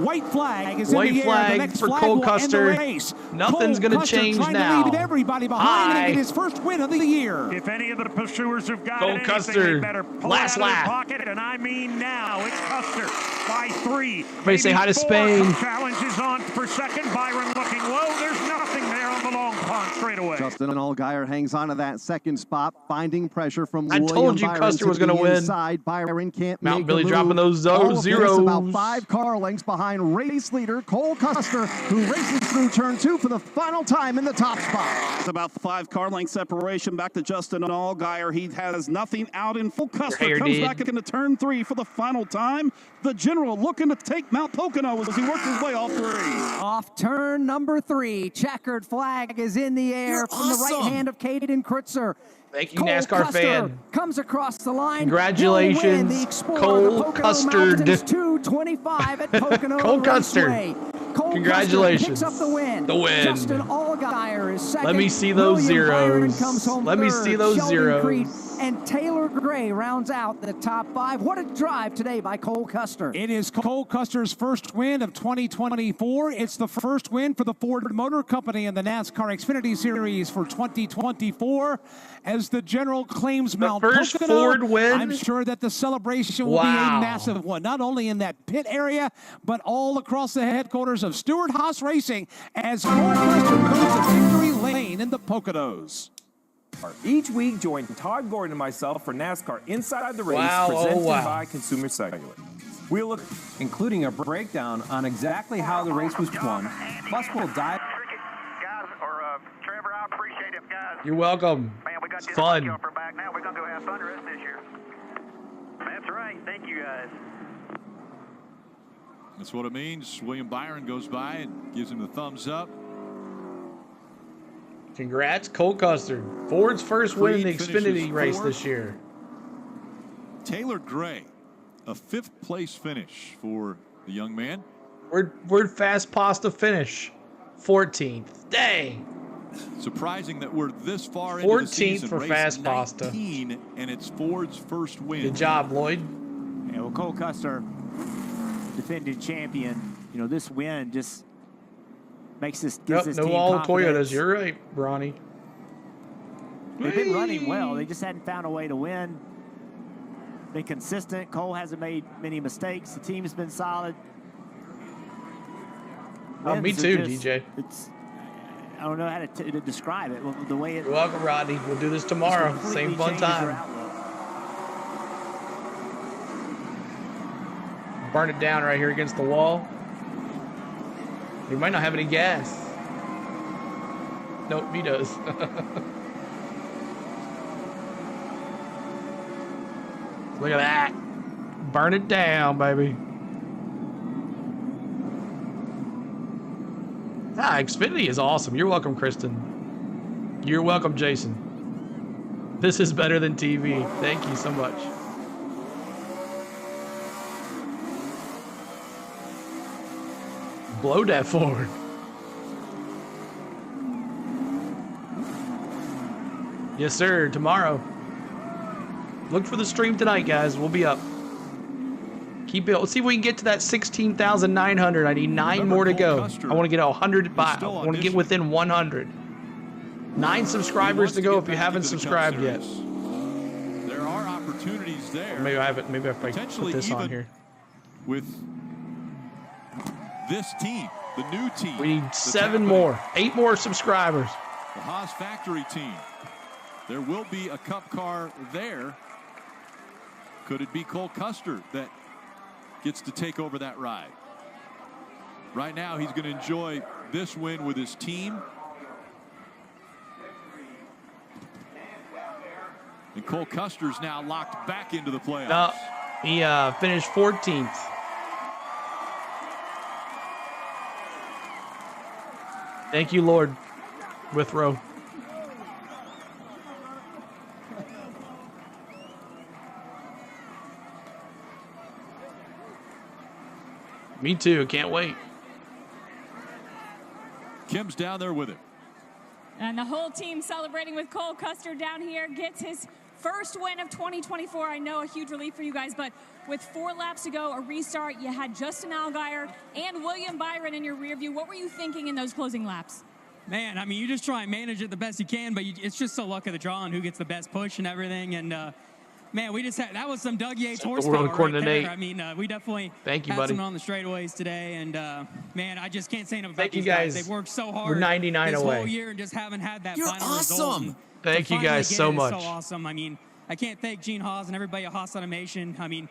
White flag is White in the air. flag The next for flag Cole will end the Custer. race. Nothing's Cole gonna Custer change trying now. to lead everybody behind Hi. and get his first win of the year. If any of the pursuers have got Cole anything, Custer, they better pull last it out lap. of their pocket, and I mean now. It's Custer by 3. Everybody say maybe hi to 4. Spain. Challenge is on for 2nd. Byron looking low. There's nothing there on the long pond straightaway. Justin Allgaier hangs on to that 2nd spot, finding pressure from I William told you Byron Custer to was gonna the win. inside. Byron can't Mountain make Billy a move. dropping those All of this zeros. about 5 car lengths behind race leader Cole Custer, who races through turn 2 for the final time in the top spot. It's about 5 car length separation back to Justin Allgaier. He has nothing out in full. Custer hair comes did. back into turn 3 for the final time. The general looking to take Mount Pocono as he works his way off 3. Off turn number 3, checkered flag is in the air from the right hand of Caden Krutzer. Thank you, Cole NASCAR Custer fan. comes across the line. Congratulations, He'll win the Explore Cole the Pocono Custard. Mountains 225 at Pocono Cole Custard. Raceway. Cole Congratulations. Custer picks up the win. The win. Justin Allgaier is second. Let me see those William Byron zeros. comes home Let me third. see those Sheldon zeros. Creed and Taylor Gray rounds out the top 5. What a drive today by Cole Custer. It is Cole Custer's first win of 2024. It's the first win for the Ford Motor Company in the NASCAR Xfinity Series for 2024. As the general claims Mount first Pocono, Ford win? I'm sure that the celebration will be a massive one, not only in that pit area, but all across the headquarters of Stewart Haas Racing as Cole Custer goes to victory lane in the Poconos. Each week, join Todd Gordon and myself for NASCAR Inside the Race, presented by Consumer Cellular. We'll look, including a breakdown on exactly how the race was won. Plus, we'll dive. Trevor, I appreciate it, guys. You're welcome. Man, we got it's fun. Back now. We're going to go have fun the rest this year. That's right. Thank you, guys. That's what it means. William Byron goes by and gives him the thumbs up. Congrats, Cole Custer. Ford's first win in the Xfinity race this year. Taylor Gray, a 5th place finish for the young man. Where'd Fast Pasta finish? 14th. Dang. Surprising that we're this far into the season. 14th for Fast Pasta. 19, and it's Ford's first win. Good job, Lloyd. Yeah, well, Cole Custer, defending champion. You know, this win just makes this gives this team all confidence. Toyotas. You're right, Ronnie. They've been running well. They just hadn't found a way to win. Been consistent. Cole hasn't made many mistakes. The team's been solid. Oh, me too, just, DJ. I don't know how to describe it. The way it. You're welcome, Rodney. We'll do this tomorrow. Same fun time. Burn it down right here against the wall. We might not have any gas. Nope, he does. Look at that. Burn it down, baby. Xfinity is awesome. You're welcome, Kristen. You're welcome, Jason. This is better than TV. Thank you so much. Blow that forward. Yes, sir. Tomorrow. Look for the stream tonight, guys. We'll be up. Keep it. Let's see if we can get to that 16,900. I need 9 more to go. I want to get 100 by. I want to get within 100. 9 subscribers to go if you haven't subscribed yet. There are opportunities there. Or maybe I haven't. Maybe if I put this on here. With this team, the new team. We need 7 more. 8 more subscribers. The Haas Factory team. There will be a cup car there. Could it be Cole Custer that gets to take over that ride? Right now, he's going to enjoy this win with his team. And Cole Custer's now locked back into the playoffs. No, he finished 14th. Thank you, Lord. Withrow. Me too. Can't wait. Kim's down there with it. And the whole team celebrating with Cole Custer down here. Gets his first win of 2024. I know, a huge relief for you guys, but with 4 laps to go, a restart, you had Justin Allgaier and William Byron in your rear view. What were you thinking in those closing laps? Man, I mean, you just try and manage it the best you can, but it's just so luck of the draw and who gets the best push and everything. And, man, we just had, that was some Doug Yates horsepower right there. I mean, we definitely had some on the straightaways today. And, man, I just can't say enough about these guys. They've worked so hard. We're 99 this away. whole year and just haven't had that You're final awesome. result. Thank you guys so much. It's so awesome. I mean, I can't thank Gene Haas and everybody at Haas Automation. I mean,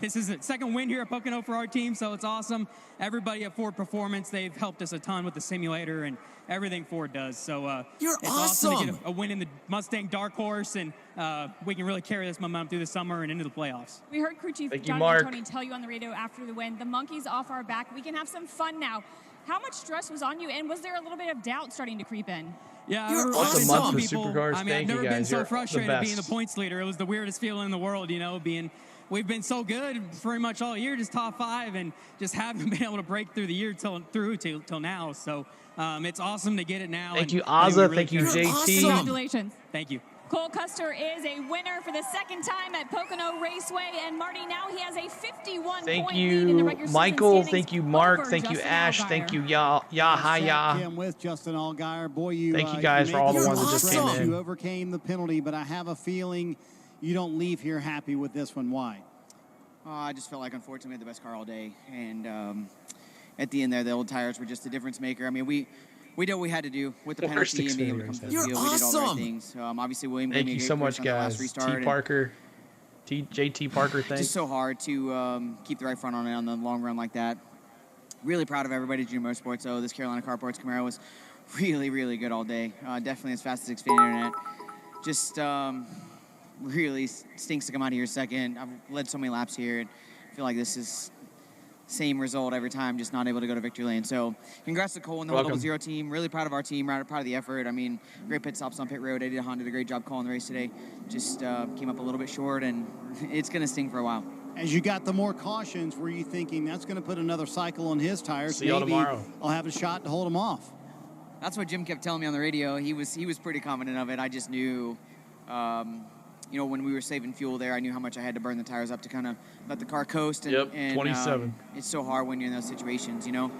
this is the second win here at Pocono for our team, so it's awesome. Everybody at Ford Performance, they've helped us a ton with the simulator and everything Ford does. So it's awesome to get a win in the Mustang Dark Horse, and we can really carry this momentum through the summer and into the playoffs. We heard crew chief John Tony tell you on the radio after the win, the monkey's off our back. We can have some fun now. How much stress was on you, and was there a little bit of doubt starting to creep in? Yeah, You're awesome. some people. I mean, I've never been so frustrated being the points leader. It was the weirdest feeling in the world, you know, we've been so good pretty much all year, just top 5, and just haven't been able to break through the year till now. So it's awesome to get it now. Thank you, Ozza. Thank you, JT. Congratulations. Thank you. Cole Custer is a winner for the second time at Pocono Raceway, and Marty, now he has a 51-point lead in the regular season Michael. standings. Thank you, Mark. Thank you, Justin Ash. Allgaier. Thank you, Yahya. Kim with Justin Allgaier. Boy, you thank you guys for all the ones that just came in. You overcame the penalty, but I have a feeling you don't leave here happy with this one. Why? I just felt like, unfortunately, we had the best car all day, and at the end there, the old tires were just a difference maker. I mean, we did what we had to do with the penalty and being able to come to the field. We did all the right things. Obviously, William gave me a great so much, push on the last guys. restart. T. Parker, JT Parker, thanks. Just so hard to keep the right front on it on the long run like that. Really proud of everybody at Junior Motorsports. So this Carolina Carports Camaro was really, really good all day. Definitely as fast as Xfinity Internet. Just really stinks to come out of here second. I've led so many laps here. And I feel like this is same result every time, just not able to go to victory lane. So congrats to Cole and the whole 0 team. Really proud of our team, proud of the effort. I mean, great pit stops on pit road. Eddie DeHaan did a great job calling the race today. Just came up a little bit short, and it's going to sting for a while. As you got the more cautions, were you thinking that's going to put another cycle on his tires? See y'all tomorrow. I'll have a shot to hold him off. That's what Jim kept telling me on the radio. He was pretty confident of it. I just knew, you know, when we were saving fuel there, I knew how much I had to burn the tires up to kind of let the car coast. And, yep, 27. It's so hard when you're in those situations, you know.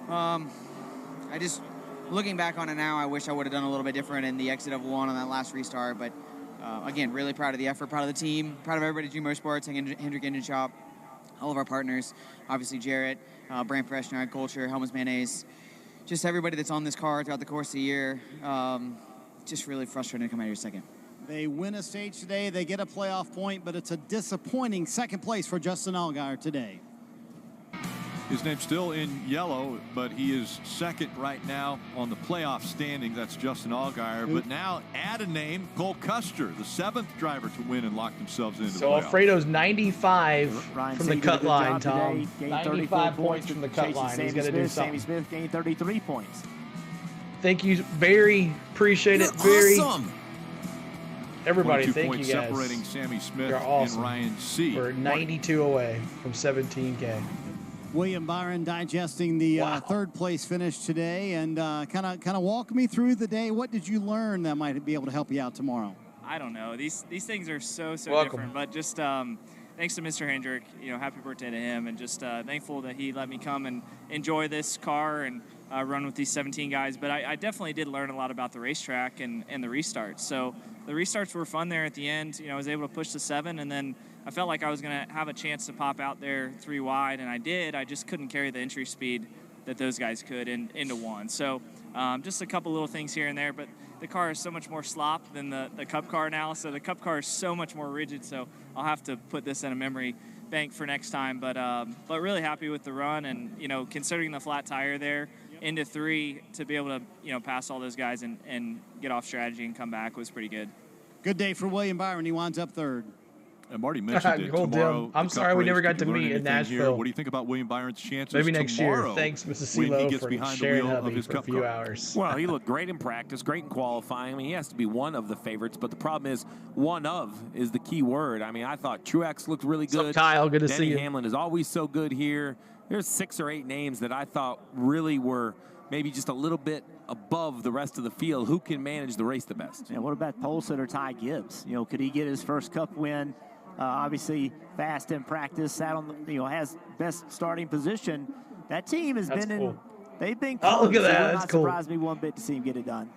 I just, looking back on it now, I wish I would have done a little bit different in the exit of one on that last restart. But, again, really proud of the effort, proud of the team, proud of everybody at Junior Motorsports, Hendrick Engine Shop, all of our partners, obviously Jarrett, Brand Freshener, Culture, Helmets Mayonnaise, just everybody that's on this car throughout the course of the year. Just really frustrating to come out here second. They win a stage today. They get a playoff point, but it's a disappointing second place for Justin Allgaier today. His name's still in yellow, but he is second right now on the playoff standings. That's Justin Allgaier. But now add a name, Cole Custer, the 7th driver to win and lock themselves into the playoff. Alfredo's 95 Ryan from the Seaver cut did a good line, job Tom. today. 95 points from the cut line. He's going to do something. Sammy Smith gained 33 points. Thank you, Barry. Appreciate it, Barry. Awesome. Everybody, thank you guys. Separating Sammy Smith You're awesome. and Ryan C. We're 92 away from 17K. William Byron digesting the third place finish today, and kind of walk me through the day. What did you learn that might be able to help you out tomorrow? I don't know. These things are so Welcome. different, but just thanks to Mr. Hendrick. You know, happy birthday to him, and just thankful that he let me come and enjoy this car and run with these 17 guys. But I definitely did learn a lot about the racetrack and the restarts. So the restarts were fun there at the end. You know, I was able to push the 7, and then I felt like I was going to have a chance to pop out there 3 wide, and I did. I just couldn't carry the entry speed that those guys could into 1. So just a couple little things here and there, but the car is so much more slop than the Cup car now. So the Cup car is so much more rigid, so I'll have to put this in a memory bank for next time. But really happy with the run, and, you know, considering the flat tire there, into 3 to be able to, you know, pass all those guys and get off strategy and come back was pretty good. Good day for William Byron. He winds up 3rd. And Marty mentioned it tomorrow. I'm sorry we never got to meet in Nashville. Here? What do you think about William Byron's chances Maybe next tomorrow year. Thanks, Mrs. when he CeeLo, gets for behind the sharing wheel of hubby his for a Cup few car? hours. Well, he looked great in practice, great in qualifying. I mean, he has to be one of the favorites, but the problem is one of is the key word. I mean, I thought Truex looked really good. What's up, Kyle? Good to Denny see you. Hamlin is always so good here. There's 6 or 8 names that I thought really were maybe just a little bit above the rest of the field. Who can manage the race the best? And what about pole sitter Ty Gibbs? You know, could he get his first Cup win? Obviously, fast in practice, sat on the, you know, has best starting position. That team has been in. They've been close. Oh, look at that. It would That's not cool. surprise me one bit to see him get it done.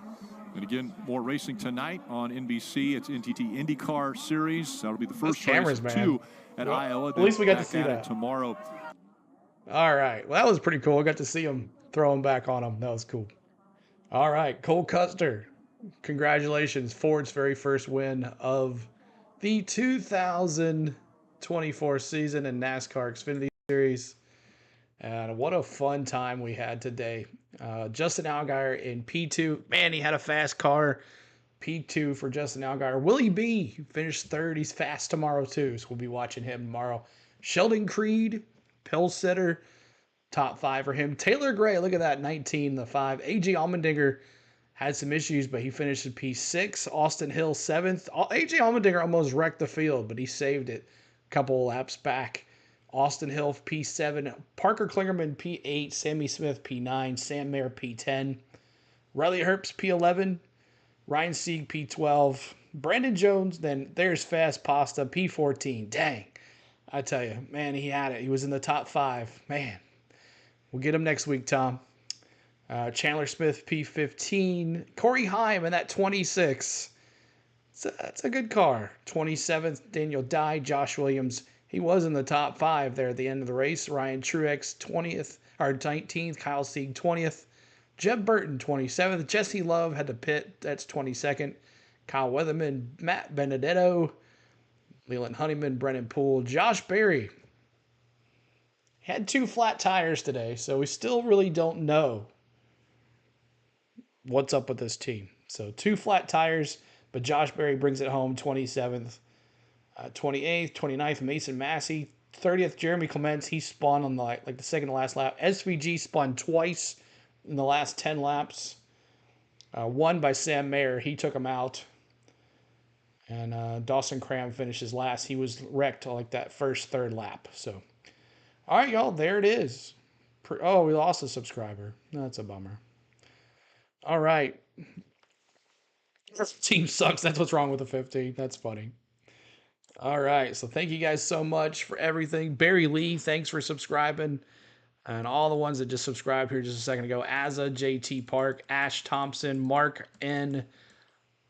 And again, more racing tonight on NBC. It's NTT IndyCar Series. That'll be the first cameras, race, man. 2 at Well, Iowa. at least we got to Back see at it that. tomorrow. All right. Well, that was pretty cool. I got to see him throwing back on him. That was cool. All right. Cole Custer. Congratulations. Ford's very first win of the 2024 season in NASCAR Xfinity Series. And what a fun time we had today. Justin Allgaier in P2. Man, he had a fast car. P2 for Justin Allgaier. Willie B finished 3rd. He's fast tomorrow, too. So we'll be watching him tomorrow. Sheldon Creed, Pill Sitter, top 5 for him. Taylor Gray, look at that, 19, the 5. A.J. Allmendinger had some issues, but he finished in P6. Austin Hill, 7th. A.J. Allmendinger almost wrecked the field, but he saved it a couple of laps back. Austin Hill, P7. Parker Klingerman, P8. Sammy Smith, P9. Sam Mayer, P10. Riley Herbst, P11. Ryan Sieg, P12. Brandon Jones, then there's Fast Pasta, P14. Dang. I tell you, man, he had it. He was in the top 5. Man, we'll get him next week, Tom. Chandler Smith, P15. Corey Heim in that 26. That's a good car. 27th, Daniel Dye. Josh Williams, he was in the top 5 there at the end of the race. Ryan Truex, 20th, or 19th. Kyle Sieg, 20th. Jeb Burton, 27th. Jesse Love had to pit. That's 22nd. Kyle Weatherman, Matt Benedetto. Leland Honeyman, Brennan Poole. Josh Berry had 2 flat tires today, so we still really don't know what's up with this team. So 2 flat tires, but Josh Berry brings it home, 27th. 28th, 29th, Mason Massey. 30th, Jeremy Clements. He spun on the second to last lap. SVG spun twice in the last 10 laps. Won by Sam Mayer. He took him out. And Dawson Cram finishes last. He was wrecked like that first third lap. So, all right, y'all, there it is. Oh, we lost a subscriber. That's a bummer. All right. This team sucks. That's what's wrong with the 15. That's funny. All right, so thank you guys so much for everything. Barry Lee, thanks for subscribing. And all the ones that just subscribed here just a second ago. Azza, JT Park, Ash Thompson, Mark N,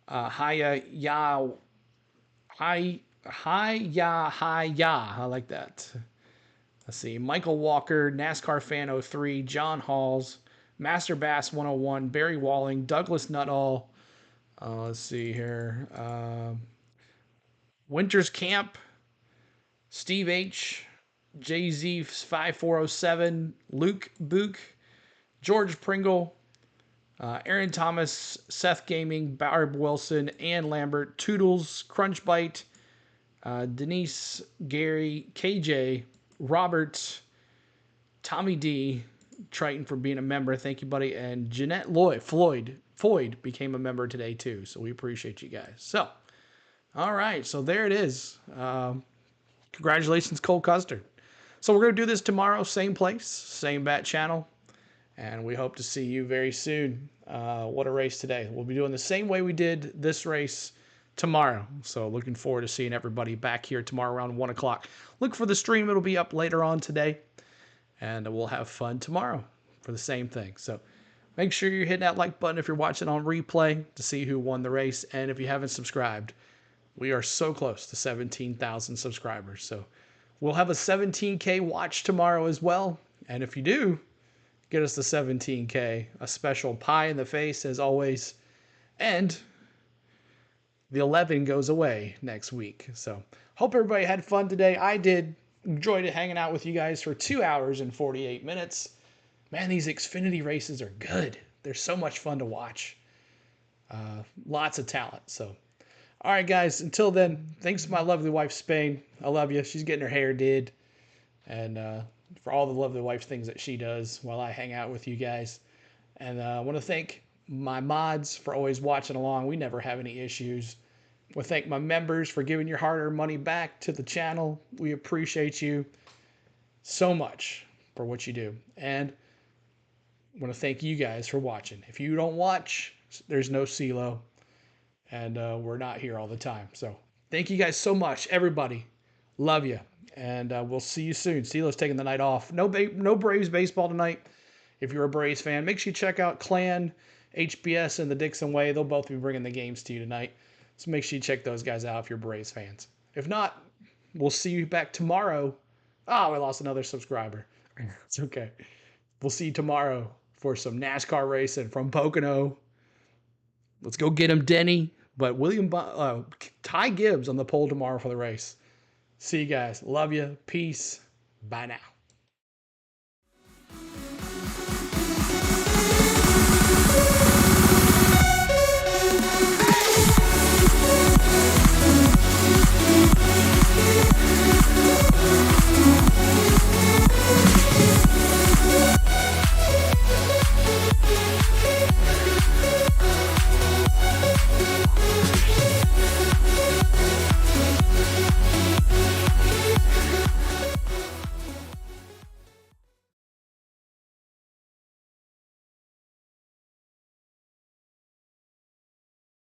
Hiya Ya. I like that. Let's see. Michael Walker, NASCAR Fan 03, John Halls, Master Bass 101, Barry Walling, Douglas Nuttall. Let's see here. Winters Camp, Steve H, JZ5407, Luke Book, George Pringle, Aaron Thomas, Seth Gaming, Barb Wilson, Ann Lambert, Toodles, Crunchbite, Denise, Gary, KJ, Robert, Tommy D, Triton for being a member. Thank you, buddy. And Jeanette Floyd became a member today, too. So we appreciate you guys. So, all right. So there it is. Congratulations, Cole Custer. So we're going to do this tomorrow. Same place, same bat channel. And we hope to see you very soon. What a race today. We'll be doing the same way we did this race tomorrow. So looking forward to seeing everybody back here tomorrow around 1 o'clock. Look for the stream. It'll be up later on today. And we'll have fun tomorrow for the same thing. So make sure you're hitting that like button if you're watching on replay to see who won the race. And if you haven't subscribed, we are so close to 17,000 subscribers. So we'll have a 17K watch tomorrow as well. And if you do, get us the 17K, a special pie in the face as always. And the 11 goes away next week. So hope everybody had fun today. I did. Enjoyed it hanging out with you guys for 2 hours and 48 minutes. Man, these Xfinity races are good. They're so much fun to watch. Lots of talent. So, all right, guys. Until then, thanks to my lovely wife, Spain. I love you. She's getting her hair did. And for all the lovely wife things that she does while I hang out with you guys. And I want to thank my mods for always watching along. We never have any issues. I want to thank my members for giving your hard-earned money back to the channel. We appreciate you so much for what you do. And I want to thank you guys for watching. If you don't watch, there's no CeeLo. And we're not here all the time. So thank you guys so much, everybody. Love you. And we'll see you soon. CeeLo's taking the night off. No Braves baseball tonight. If you're a Braves fan, make sure you check out Clan, HBS, and the Dixon Way. They'll both be bringing the games to you tonight. So make sure you check those guys out if you're Braves fans. If not, we'll see you back tomorrow. Oh, we lost another subscriber. It's okay. We'll see you tomorrow for some NASCAR racing from Pocono. Let's go get him, Denny. But Ty Gibbs on the pole tomorrow for the race. See you guys. Love you. Peace. Bye now.